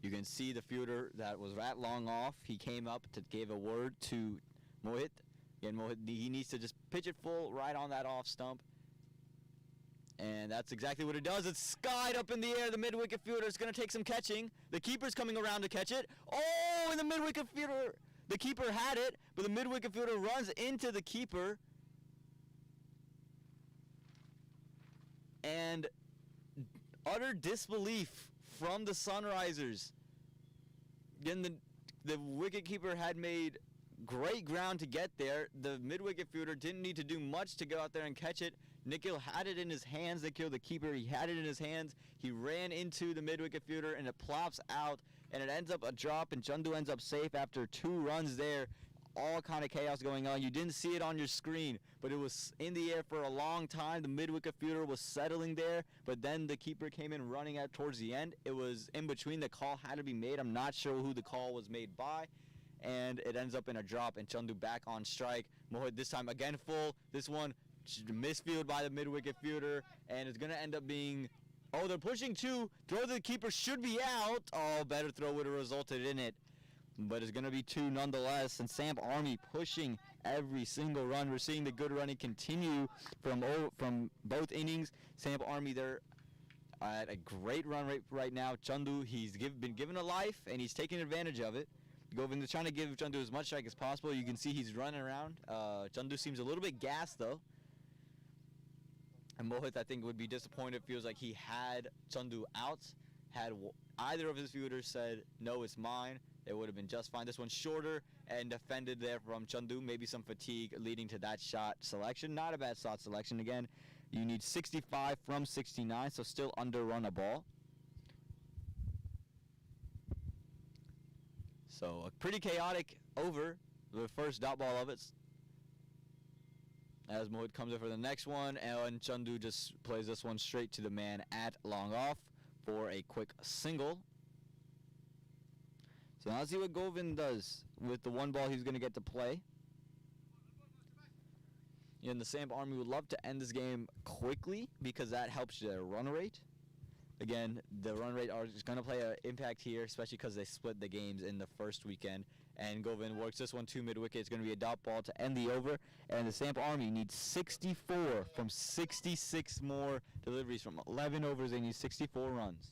You can see the fielder that was at long off. He came up to give a word to Mohit. Again, Mohit, he needs to just pitch it full right on that off stump. And that's exactly what it does. It's skied up in the air. The mid-wicket fielder is going to take some catching. The keeper's coming around to catch it. Oh, and the mid-wicket fielder, the keeper had it, but the mid-wicket fielder runs into the keeper. And utter disbelief from the Sunrisers. Again, the wicketkeeper had made great ground to get there. The mid-wicket fielder didn't need to do much to go out there and catch it. Nikhil had it in his hands. Nikhil, the keeper, he had it in his hands. He ran into the mid-wicket fielder, and it plops out, and it ends up a drop, and Chandu ends up safe after 2 runs there. All kind of chaos going on. You didn't see it on your screen, but it was in the air for a long time. The mid-wicket fielder was settling there, but then the keeper came in running out towards the end. It was in between. The call had to be made. I'm not sure who the call was made by, and it ends up in a drop, and Chandu back on strike. Mohit this time again full. This one misfield by the mid-wicket fielder, and it's going to end up being... Oh, they're pushing 2. Throw to the keeper should be out. Oh, better throw would have resulted in it. But it's going to be 2 nonetheless, and Samp Army pushing every single run. We're seeing the good running continue from both innings. Samp Army, they're at a great run rate right now. Chandu, he's been given a life, and he's taking advantage of it. Govinda's trying to give Chandu as much strike as possible. You can see he's running around. Chandu seems a little bit gassed, though. And Mohit, I think, would be disappointed. Feels like he had Chandu out. Had either of his fielders said, no, it's mine, it would have been just fine. This one's shorter and defended there from Chandu. Maybe some fatigue leading to that shot selection. Not a bad shot selection. Again, you need 65 from 69, so still underrun a ball. So a pretty chaotic over, the first dot ball of it. As Mohit comes in for the next one, and Chandu just plays this one straight to the man at long off for a quick single. So now let's see what Govind does with the 1 ball he's going to get to play. And the Samp Army would love to end this game quickly because that helps their run rate. Again, the run rate is going to play an impact here, especially because they split the games in the first weekend. And Govin works this one to mid-wicket. It's going to be a dot ball to end the over. And the Samp Army needs 64 from 66 more deliveries. From 11 overs, they need 64 runs.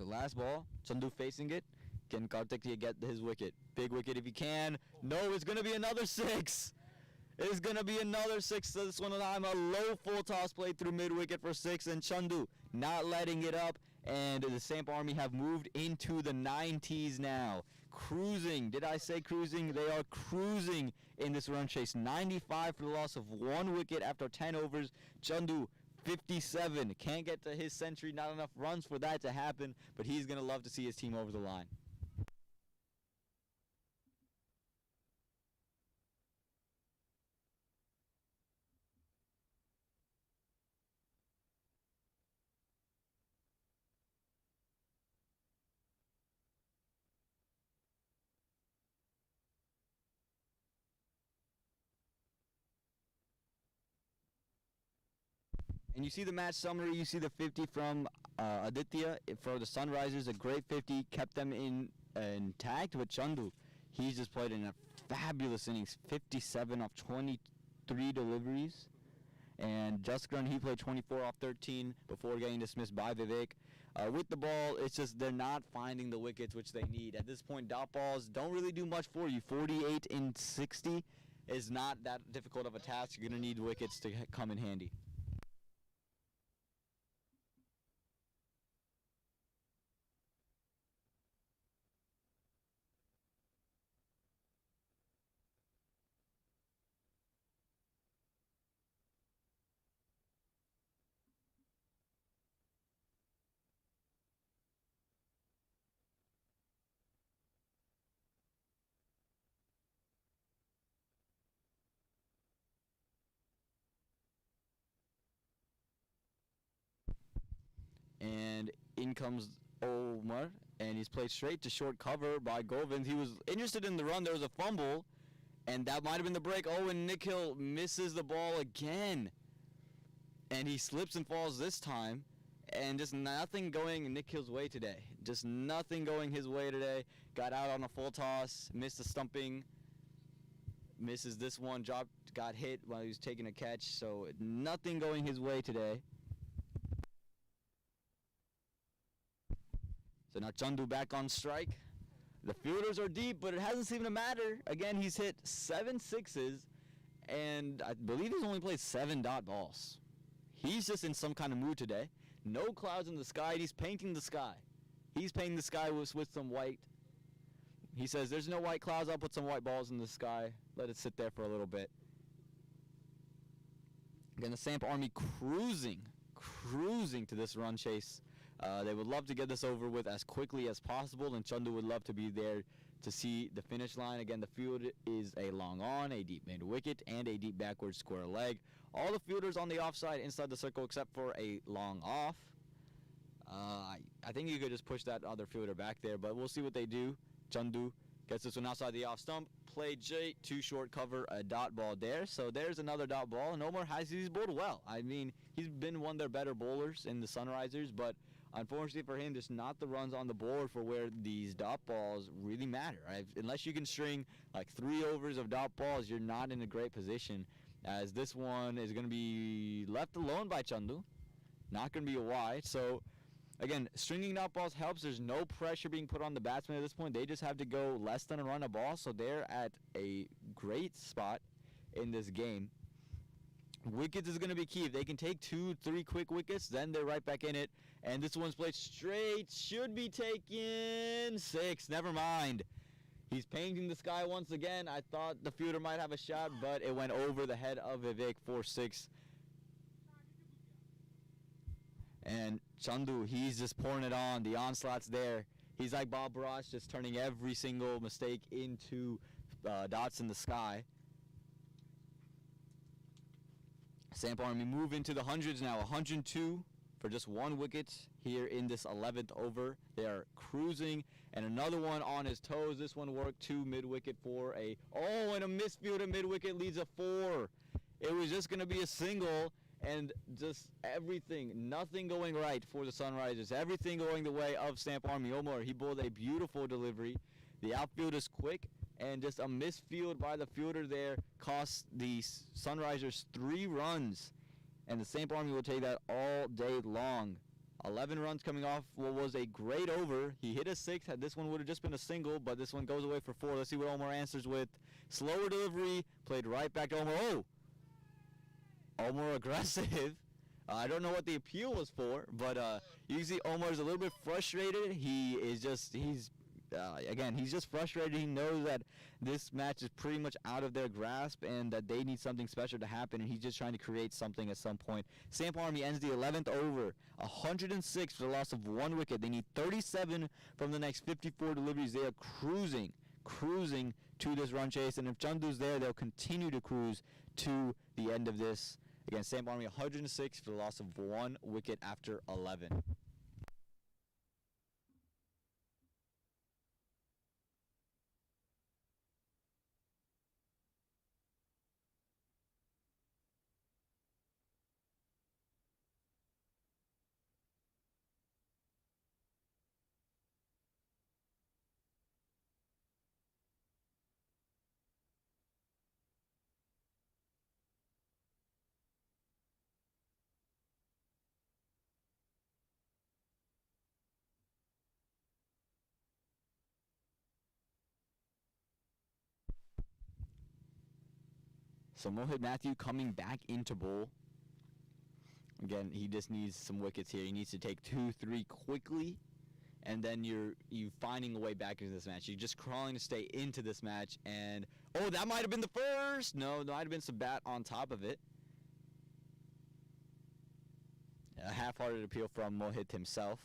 So last ball, Chandu facing it. Can Kartik get his wicket? Big wicket if he can. No, it's going to be another 6. It's going to be another 6 this one time. A low full toss play through mid-wicket for 6. And Chandu not letting it up. And the Samp Army have moved into the 90s now. Cruising. Did I say cruising? They are cruising in this run chase. 95 for the loss of 1 wicket after 10 overs. Chandu 57. Can't get to his century. Not enough runs for that to happen. But he's going to love to see his team over the line. And you see the match summary, you see the 50 from ADDA for the Sunrisers, a great 50, kept them intact. But Chandu, he's just played in a fabulous innings, 57 off 23 deliveries. And Jaskaran, he played 24 off 13 before getting dismissed by Vivek. With the ball, it's just they're not finding the wickets which they need. At this point, dot balls don't really do much for you. 48 in 60 is not that difficult of a task. You're going to need wickets to come in handy. And in comes Omar, and he's played straight to short cover by Govind. He was interested in the run. There was a fumble, and that might have been the break. Oh, and Nikhil misses the ball again. And he slips and falls this time. And just nothing going Nikhil's way today. Just nothing going his way today. Got out on a full toss, missed a stumping. Misses this one, got hit while he was taking a catch. So nothing going his way today. So now Chandu back on strike. The fielders are deep, but it hasn't seemed to matter. Again, he's hit 7 sixes, and I believe he's only played 7 dot balls. He's just in some kind of mood today. No clouds in the sky, and he's painting the sky. He's painting the sky with some white. He says, there's no white clouds, I'll put some white balls in the sky. Let it sit there for a little bit. Again, the Samp Army cruising to this run chase. They would love to get this over with as quickly as possible, and Chandu would love to be there to see the finish line. Again, the field is a long on, a deep mid wicket, and a deep backward square leg. All the fielders on the offside inside the circle except for a long off. I think you could just push that other fielder back there, but we'll see what they do. Chandu gets this one outside the off stump. Play J, 2 short cover, a dot ball there. So there's another dot ball, and Omar he's bowled well. I mean, he's been one of their better bowlers in the Sunrisers, but unfortunately for him, just not the runs on the board for where these dot balls really matter. Right? Unless you can string like 3 overs of dot balls, you're not in a great position, as this one is going to be left alone by Chandu. Not going to be a wide. So, again, stringing dot balls helps. There's no pressure being put on the batsman at this point. They just have to go less than a run a ball, so they're at a great spot in this game. Wickets is going to be key. If they can take 2-3 quick wickets, then they're right back in it. And this one's played straight. Should be taken 6. Never mind. He's painting the sky once again. I thought the fielder might have a shot, but it went over the head of Vivek for 6. And Chandu, he's just pouring it on. The onslaught's there. He's like Bob Ross, just turning every single mistake into dots in the sky. Samp Army move into the hundreds now. 102 for just 1 wicket here in this 11th over. They are cruising, and another one on his toes. This one worked 2 mid-wicket for a... Oh, and a misfield at mid-wicket leads a 4. It was just going to be a single, and just everything, nothing going right for the Sunrisers. Everything going the way of Samp Army. Omar, he bowled a beautiful delivery. The outfield is quick, and just a misfield by the fielder there cost the Sunrisers 3 runs. And the Samp Army will take that all day long. 11 runs coming off what was a great over. He hit a 6. This one would have just been a single, but this one goes away for 4. Let's see what Omar answers with. Slower delivery, played right back to Omar. Oh! Omar aggressive. I don't know what the appeal was for, but you can see Omar's a little bit frustrated. He's just frustrated. He knows that this match is pretty much out of their grasp and that they need something special to happen, and he's just trying to create something at some point. Samp Army ends the 11th over, 106 for the loss of 1 wicket. They need 37 from the next 54 deliveries. They are cruising to this run chase, and if Chandu's there, they'll continue to cruise to the end of this. Again, Samp Army 106 for the loss of 1 wicket after 11. So Mohit Matthew coming back into bowl. Again, he just needs some wickets here. He needs to take 2-3 quickly, and then you finding a way back into this match. You're just crawling to stay into this match, and oh, that might have been the first. No, there might have been some bat on top of it. A half-hearted appeal from Mohit himself.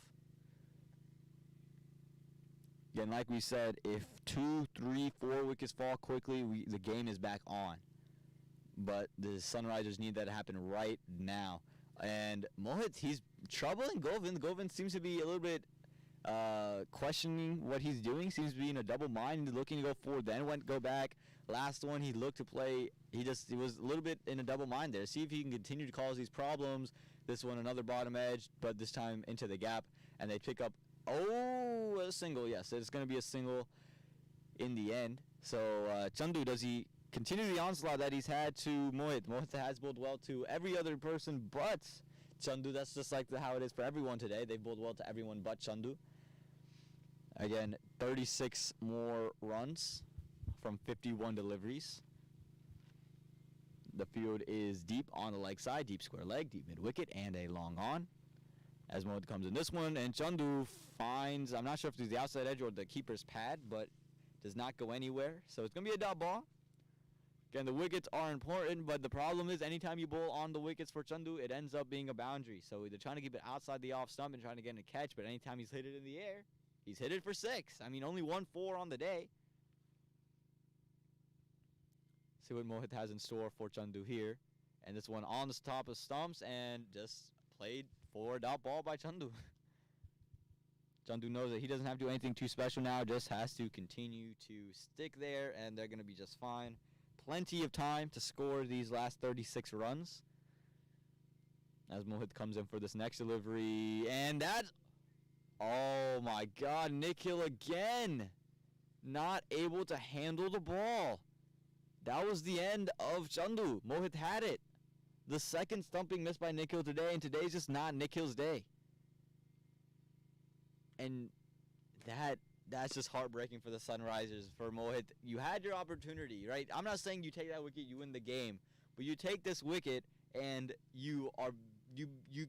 Again, like we said, if 2, 3, 4 wickets fall quickly, the game is back on. But the Sunrisers need that to happen right now. And Mohit, he's troubling Govind. Govind seems to be a little bit questioning what he's doing. Seems to be in a double mind. He's looking to go forward, then go back. Last one, he looked to play. He was a little bit in a double mind there. See if he can continue to cause these problems. This one, another bottom edge, but this time into the gap. And they pick up, a single. Yes, it's going to be a single in the end. So Chandu, does he continue the onslaught that he's had to Mohit? Mohit has bowled well to every other person but Chandu. That's just like how it is for everyone today. They've bowled well to everyone but Chandu. Again, 36 more runs from 51 deliveries. The field is deep on the leg side, deep square leg, deep mid wicket, and a long on. As Mohit comes in this one, and Chandu finds, I'm not sure if it's the outside edge or the keeper's pad, but does not go anywhere. So it's going to be a dot ball. Again, the wickets are important, but the problem is anytime you bowl on the wickets for Chandu, it ends up being a boundary. So they're trying to keep it outside the off stump and trying to get a catch, but anytime he's hit it in the air, he's hit it for 6. I mean, only 1-4 on the day. See what Mohit has in store for Chandu here. And this one on the top of stumps and just played for a dot ball by Chandu. Chandu knows that he doesn't have to do anything too special now, just has to continue to stick there, and they're going to be just fine. Plenty of time to score these last 36 runs. As Mohit comes in for this next delivery, and that, oh my God, Nick Hill again. Not able to handle the ball. That was the end of Chandu. Mohit had it. The second stumping missed by Nick Hill today, and today's just not Nick Hill's day. And that's just heartbreaking for the Sunrisers, for Mohit. You had your opportunity, right? I'm not saying you take that wicket, you win the game, but you take this wicket and you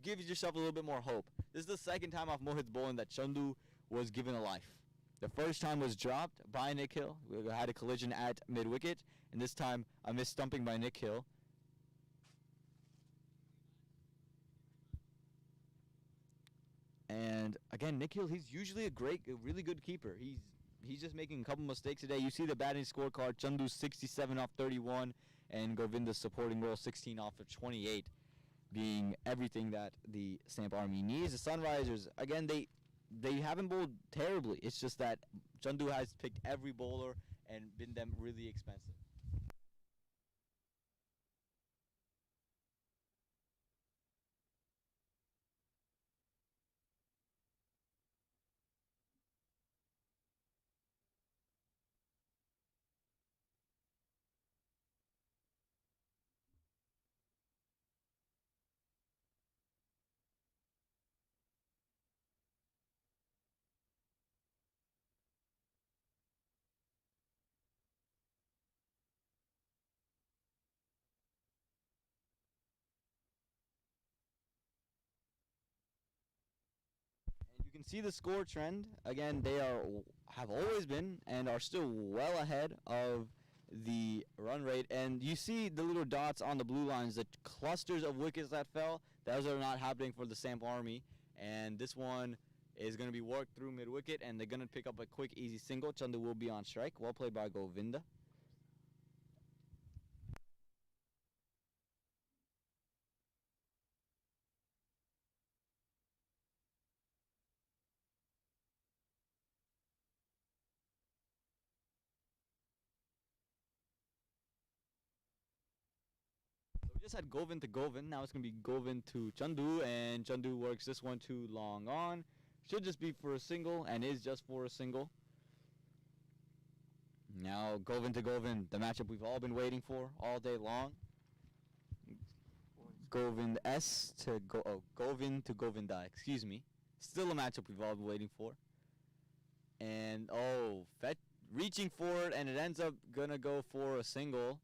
give yourself a little bit more hope. This is the second time off Mohit's bowling that Chandu was given a life. The first time was dropped by Nick Hill. We had a collision at mid-wicket, and this time a missed stumping by Nick Hill. And again, Nick Hill, he's usually a really good keeper. He's just making a couple mistakes today. You see the batting scorecard: Chandu 67 off 31, and Govinda's supporting role 16 off of 28, being everything that the Samp Army needs. The Sunrisers, again, they haven't bowled terribly. It's just that Chandu has picked every bowler and been them really expensive. can see the score trend. Again, they have always been and are still well ahead of the run rate. And you see the little dots on the blue lines, the clusters of wickets that fell. Those are not happening for the Samp Army. And this one is going to be worked through mid-wicket, and they're going to pick up a quick, easy single. Chandu will be on strike. Well played by Govinda. So we just had Govind to Govind. Now it's going to be Govind to Chandu, and Chandu works this one too long on. Should just be for a single, and is just for a single. Now Govind to Govind, the matchup we've all been waiting for all day long. Govind S to Govind to Govinda, excuse me. Still a matchup we've all been waiting for. And reaching for it, and it ends up gonna go for a single.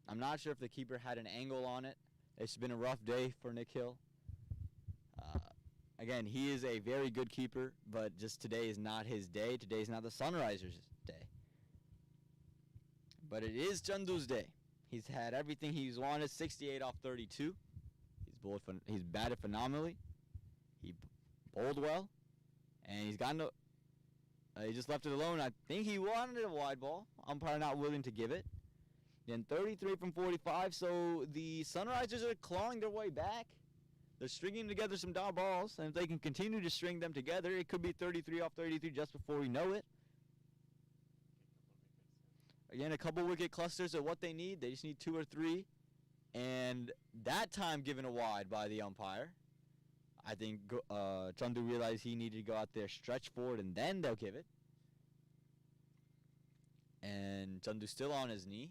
I'm not sure if the keeper had an angle on it. It's been a rough day for Nikhil. Again, he is a very good keeper, but just today is not his day. Today is not the Sunrisers' day. But it is Chandu's day. He's had everything he's wanted. 68 off 32. He's batted phenomenally. He bowled well, and he's gotten. He just left it alone. I think he wanted a wide ball. Umpire not willing to give it. Then 33 from 45. So the Sunrisers are clawing their way back. They're stringing together some dot balls, and if they can continue to string them together, it could be 33 off 33 just before we know it. Again, a couple wicket clusters are what they need. They just need 2 or 3. And that time given a wide by the umpire. I think Chandu realized he needed to go out there, stretch forward, and then they'll give it. And Chandu's still on his knee.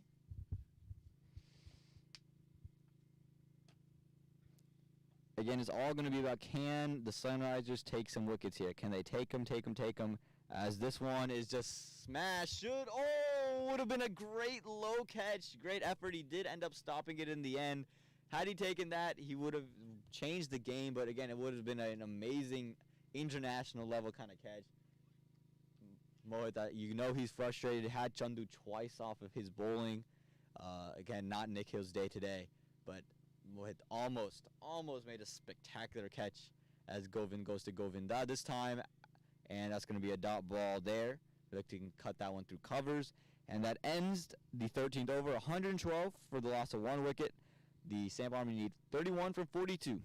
Again, it's all going to be about, can the Sunrisers take some wickets here? Can they take them, as this one is just smashed. Would have been a great low catch, great effort. He did end up stopping it in the end. Had he taken that, he would have changed the game, but again, it would have been an amazing international level kind of catch. Mohit, you know he's frustrated. Had Chandu twice off of his bowling. Again, not Nikhil's day today, but Mohit almost made a spectacular catch as Govind goes to Govinda this time, and that's going to be a dot ball there. Look, you can cut that one through covers, and that ends the 13th over. 112 for the loss of 1 wicket. The Samp Army need 31 from 42.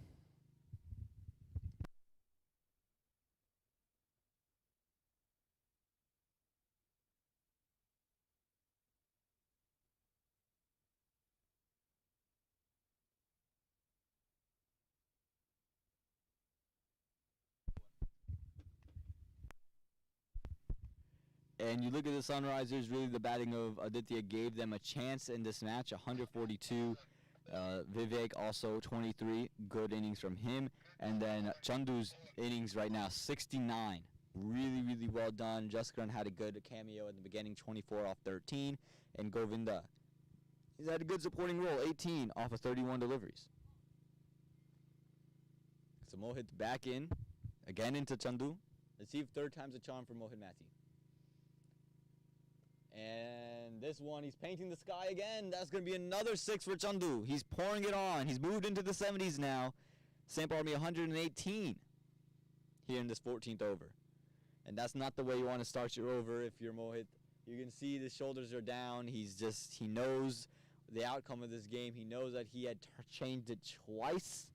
And you look at the Sunrisers, really the batting of ADDA gave them a chance in this match, 142. Vivek also 23, good innings from him. And then Chandu's innings right now, 69. Really, really well done. Jaskaran had a good cameo in the beginning, 24 off 13. And Govinda, he's had a good supporting role, 18 off of 31 deliveries. So Mohit back in, again into Chandu. Let's see if third time's a charm for Mohit Mati. And this one, he's painting the sky again. That's going to be another 6 for Chandu. He's pouring it on. He's moved into the 70s now. Samp Army 118 here in this 14th over. And that's not the way you want to start your over if you're Mohit. You can see the shoulders are down. He knows the outcome of this game. He knows that he had changed it twice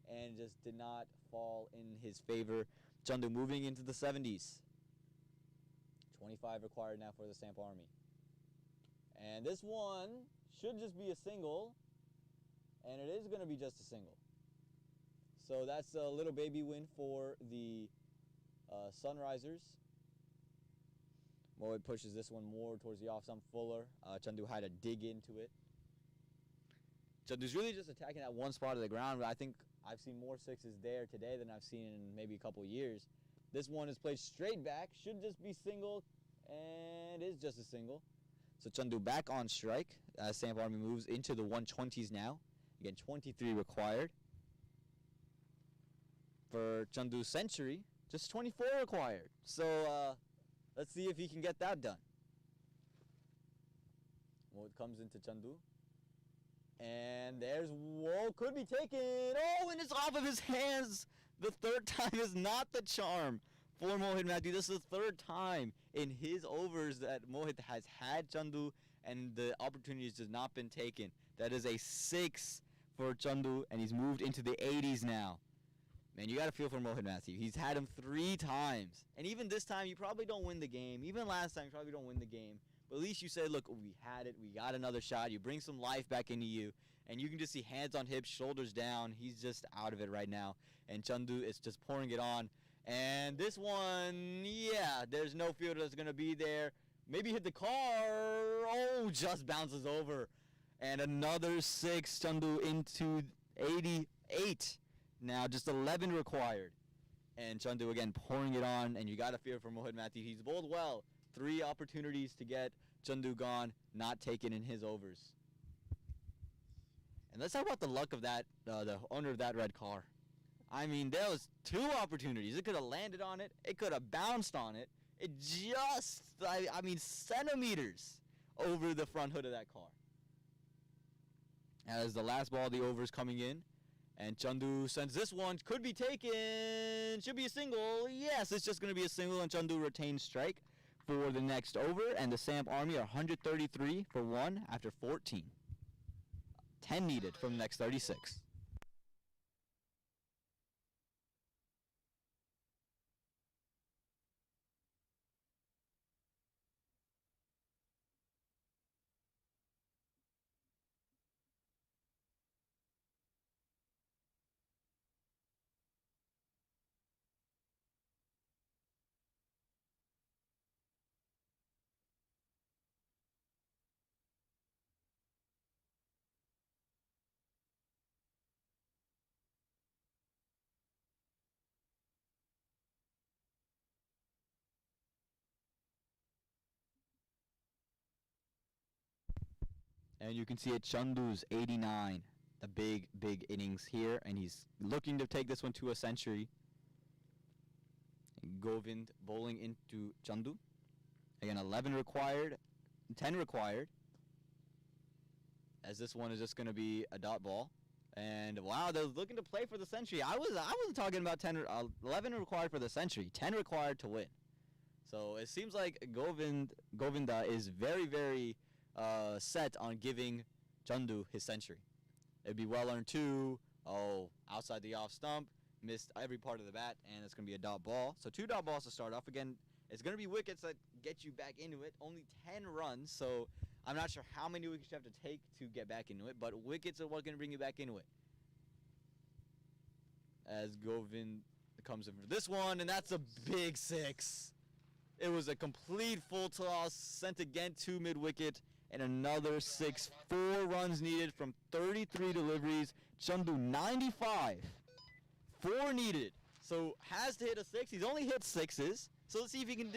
and just did not fall in his favor. Chandu moving into the 70s. 25 required now for the Samp Army. And this one should just be a single, and it is going to be just a single. So that's a little baby win for the Sunrisers. Mohit pushes this one more towards the off-stump fuller. Chandu had to dig into it. Chandu's really just attacking that one spot of the ground, but I think I've seen more 6s there today than I've seen in maybe a couple years. This one is played straight back, should just be single, and is just a single. So Chandu back on strike as Samp Army moves into the 120s now. Again, 23 required. For Chandu's century, Just 24 required. So let's see if he can get that done. Mohit comes into Chandu. And there's, whoa, could be taken. Oh, and it's off of his hands. The third time is not the charm for Mohit Matthew. This is the third time in his overs that Mohit has had Chandu and the opportunity has just not been taken. That is a 6 for Chandu, and he's moved into the 80s now. Man, you got to feel for Mohit Matthew. He's had him 3 times. And even this time, you probably don't win the game. Even last time, you probably don't win the game. But at least you say, look, we had it. We got another shot. You bring some life back into you. And you can just see hands on hips, shoulders down. He's just out of it right now. And Chandu is just pouring it on. And this one, yeah, there's no fielder that's going to be there. Maybe hit the car. Oh, just bounces over. And another 6, Chandu into 88. Now just 11 required. And Chandu again pouring it on. And you got to fear for Mohit Matthew. He's bowled well. 3 opportunities to get Chandu gone, not taken in his overs. And let's talk about the luck of that, the owner of that red car. I mean, there was 2 opportunities. It could have landed on it. It could have bounced on it. It just, I mean, centimeters over the front hood of that car. As the last ball of the over is coming in. And Chandu sends this one. Could be taken. Should be a single. Yes, it's just going to be a single, and Chandu retains strike for the next over. And the Samp Army are 133 for 1 after 14. 10 needed from the next 36. And you can see it, Chandu's 89, the big innings here, and he's looking to take this one to a century. Govind bowling into Chandu. Again, 11 required, 10 required, as this one is just going to be a dot ball. And wow, they're looking to play for the century. I wasn't talking about 11 required for the century, 10 required to win. So it seems like Govinda is very set on giving Chandu his century. It'd be well earned 2. Oh, outside the off stump, missed every part of the bat, and it's going to be a dot ball. So 2 dot balls to start off. Again, it's going to be wickets that get you back into it. Only 10 runs, so I'm not sure how many wickets you have to take to get back into it, but wickets are what's going to bring you back into it. As Govind comes in for this one, and that's a big 6. It was a complete full toss, sent again to mid-wicket, and another 6. 4 runs needed from 33 deliveries. Chandu 95. 4 needed. So has to hit a 6. He's only hit 6s. So let's see if he can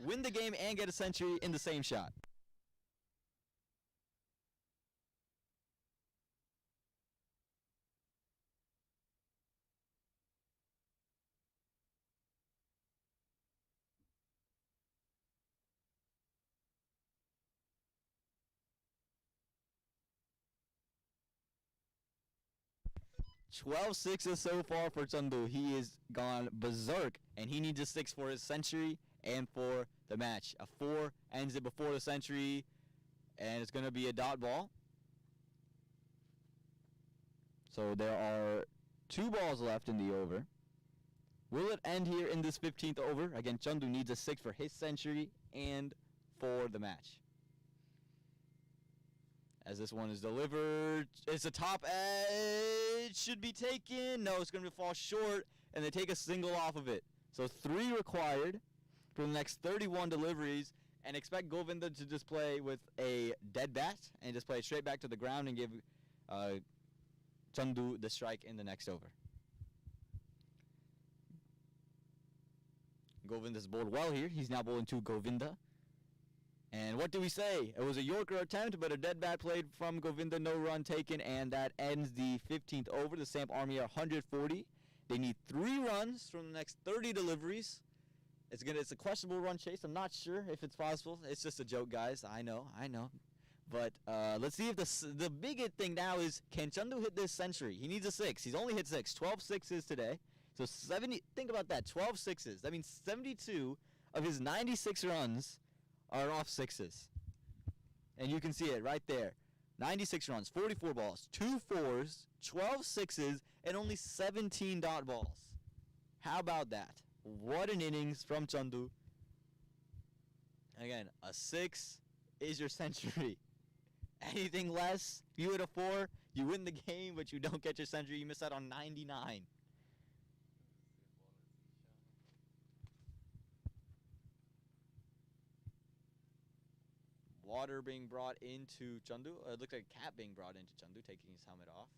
win the game and get a century in the same shot. Twelve sixes so far for Chandu. He is gone berserk, and he needs a 6 for his century and for the match. A 4 ends it before the century, and it's going to be a dot ball. So there are 2 balls left in the over. Will it end here in this 15th over? Again, Chandu needs a 6 for his century and for the match. As this one is delivered, it's a top edge, should be taken. No, it's going to fall short, and they take a single off of it. So 3 required for the next 31 deliveries, and expect Govinda to just play with a dead bat and just play it straight back to the ground and give Chandu the strike in the next over. Govinda's bowled well here. He's now bowling to Govinda. And what do we say? It was a Yorker attempt, but a dead bat played from Govinda, no run taken, and that ends the 15th over. The Samp Army are 140. They need 3 runs from the next 30 deliveries. It's a questionable run chase. I'm not sure if it's possible. It's just a joke, guys. I know. But let's see if the big thing now is, can Chandu hit this century? He needs a 6. He's only hit 6. 12 sixes today. So 70. Think about that. 12 sixes. That means 72 of his 96 runs are off 6s. And you can see it right there. 96 runs, 44 balls, 2 4s, 12 6s, and only 17 dot balls. How about that? What an innings from Chandu. Again, a 6 is your century. Anything less, you hit a 4, you win the game, but you don't get your century. You miss out on 99. Water being brought into Chandu. It looks like a cap being brought into Chandu, taking his helmet off.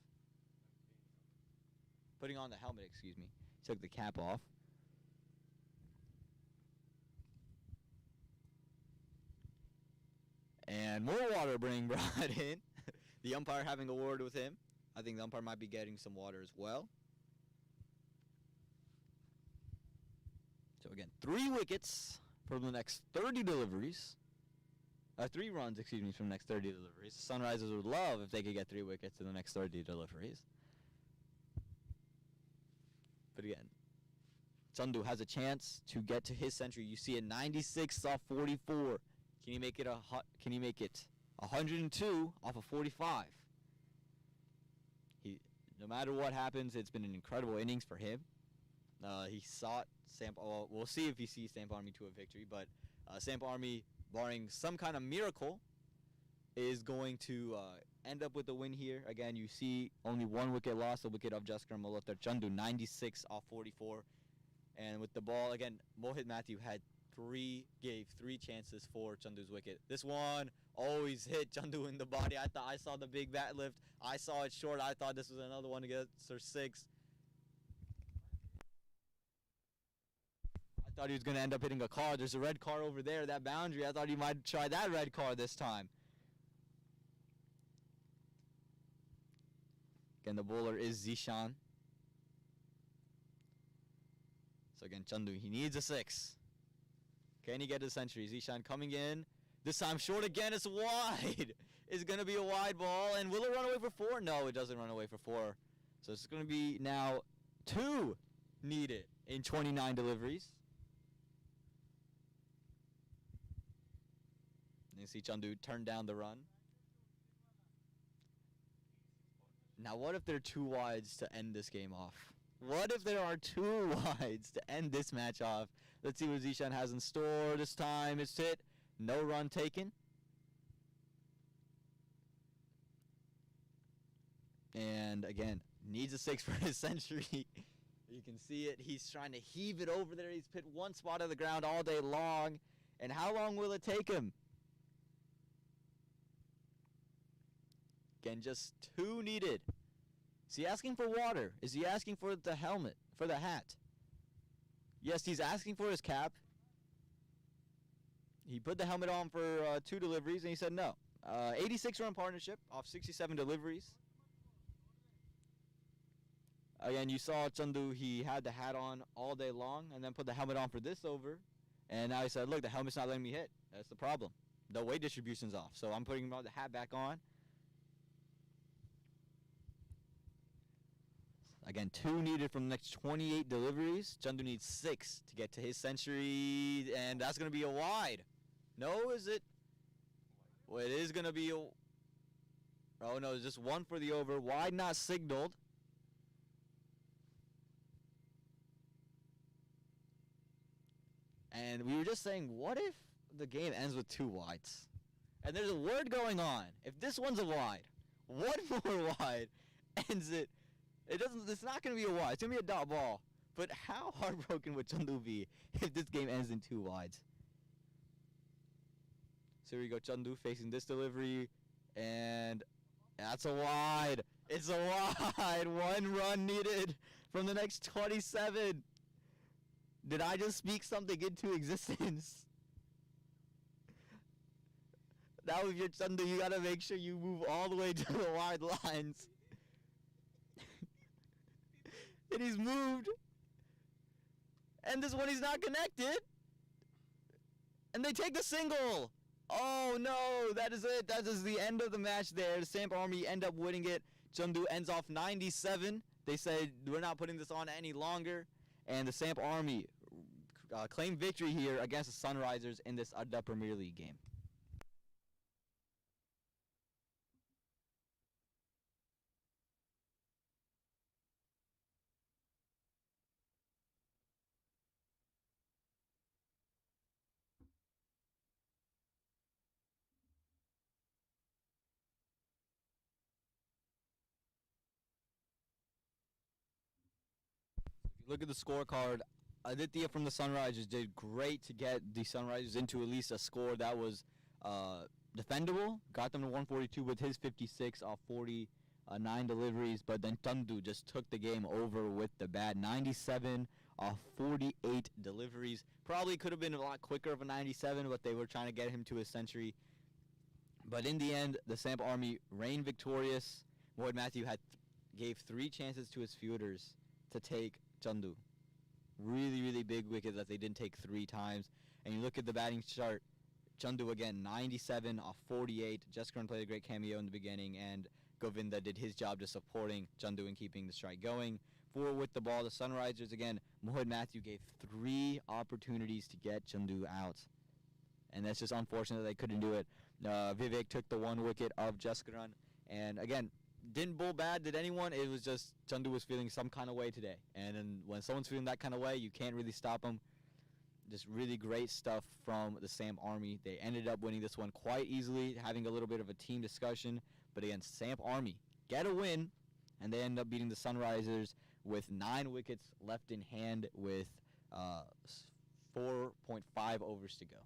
Putting on the helmet, excuse me. Took the cap off. And more water being brought in. The umpire having a word with him. I think the umpire might be getting some water as well. So again, 3 wickets from the next 30 deliveries. 3 runs, excuse me, from the next 30 deliveries. Sunrisers would love if they could get 3 wickets in the next 30 deliveries. But again, Chandu has a chance to get to his century. You see a 96 off 44. Can he make it 102 off of 45? No matter what happens, it's been an incredible innings for him. He sought Samp. Well, we'll see if he sees Samp Army to a victory. But Samp Army, barring some kind of miracle, is going to end up with the win here. Again, you see only 1 wicket lost, the wicket of Jaskar Malhotra. Chandu 96 off 44. And with the ball, again, Mohit Matthew gave 3 chances for Chandu's wicket. This one always hit Chandu in the body. I saw the big bat lift. I saw it short. I thought this was another one against Sir 6. I thought he was going to end up hitting a car. There's a red car over there, that boundary. I thought he might try that red car this time. Again, the bowler is Zishan. So again, Chandu, he needs a 6. Can he get a century? Zishan coming in. This time short again. It's wide. It's going to be a wide ball. And will it run away for 4? No, it doesn't run away for 4. So it's going to be now 2 needed in 29 deliveries. You see Chandu turn down the run. Now what if there are 2 wides to end this game off? What if there are 2 wides to end this match off? Let's see what Zishan has in store this time. It's hit. No run taken. And again, needs a 6 for his century. You can see it. He's trying to heave it over there. He's hit 1 spot of the ground all day long. And how long will it take him? Again, just 2 needed. Is he asking for water? Is he asking for the helmet, for the hat? Yes, he's asking for his cap. He put the helmet on for 2 deliveries, and he said no. 86-run partnership off 67 deliveries. Again, you saw Chandu, he had the hat on all day long, and then put the helmet on for this over. And now he said, look, the helmet's not letting me hit. That's the problem. The weight distribution's off, so I'm putting the hat back on. Again, 2 needed from the next 28 deliveries. Chandu needs 6 to get to his century, and that's going to be a wide. No, is it? Well, it is going to be a... Oh, no, it's just 1 for the over. Wide not signaled. And we were just saying, what if the game ends with 2 wides? And there's a word going on. If this one's a wide, 1 more wide ends it. It's not going to be a wide. It's going to be a dot ball. But how heartbroken would Chandu be if this game ends in 2 wides? So here we go. Chandu facing this delivery. And that's a wide. It's a wide. 1 run needed from the next 27. Did I just speak something into existence? Now if you're Chandu, you got to make sure you move all the way to the wide lines. And he's moved. And this one he's not connected. And they take the single. Oh no, that is it. That is the end of the match there. The Samp Army end up winning it. Chengdu ends off 97. They said, we're not putting this on any longer. And the Samp Army claim victory here against the Sunrisers in this ADDA Premier League game. If you look at the scorecard, ADDA from the Sunrisers did great to get the Sunrisers into at least a score that was defendable. Got them to 142 with his 56 off 49 deliveries, but then Chengdu just took the game over with the bat. 97 off 48 deliveries. Probably could have been a lot quicker of a 97, but they were trying to get him to a century. But in the end, the Samp Army reigned victorious. Mohamed Matthew gave 3 chances to his fielders to take Chengdu. Really, really big wicket that they didn't take 3 times. And you look at the batting chart, Chengdu again, 97 off 48. Jessica played a great cameo in the beginning, and Govinda did his job just supporting Chengdu and keeping the strike going. 4 with the ball. The Sunrisers, again, Mohamed Matthew gave 3 opportunities to get Chengdu out. And that's just unfortunate that they couldn't do it. Vivek took the 1 wicket of Jessica, and again, didn't bowl bad, did anyone? It was just Chengdu was feeling some kind of way today. And then when someone's feeling that kind of way, you can't really stop them. Just really great stuff from the Samp Army. They ended up winning this one quite easily, having a little bit of a team discussion. But again, Samp Army get a win, and they end up beating the Sunrisers with 9 wickets left in hand with 4.5 overs to go.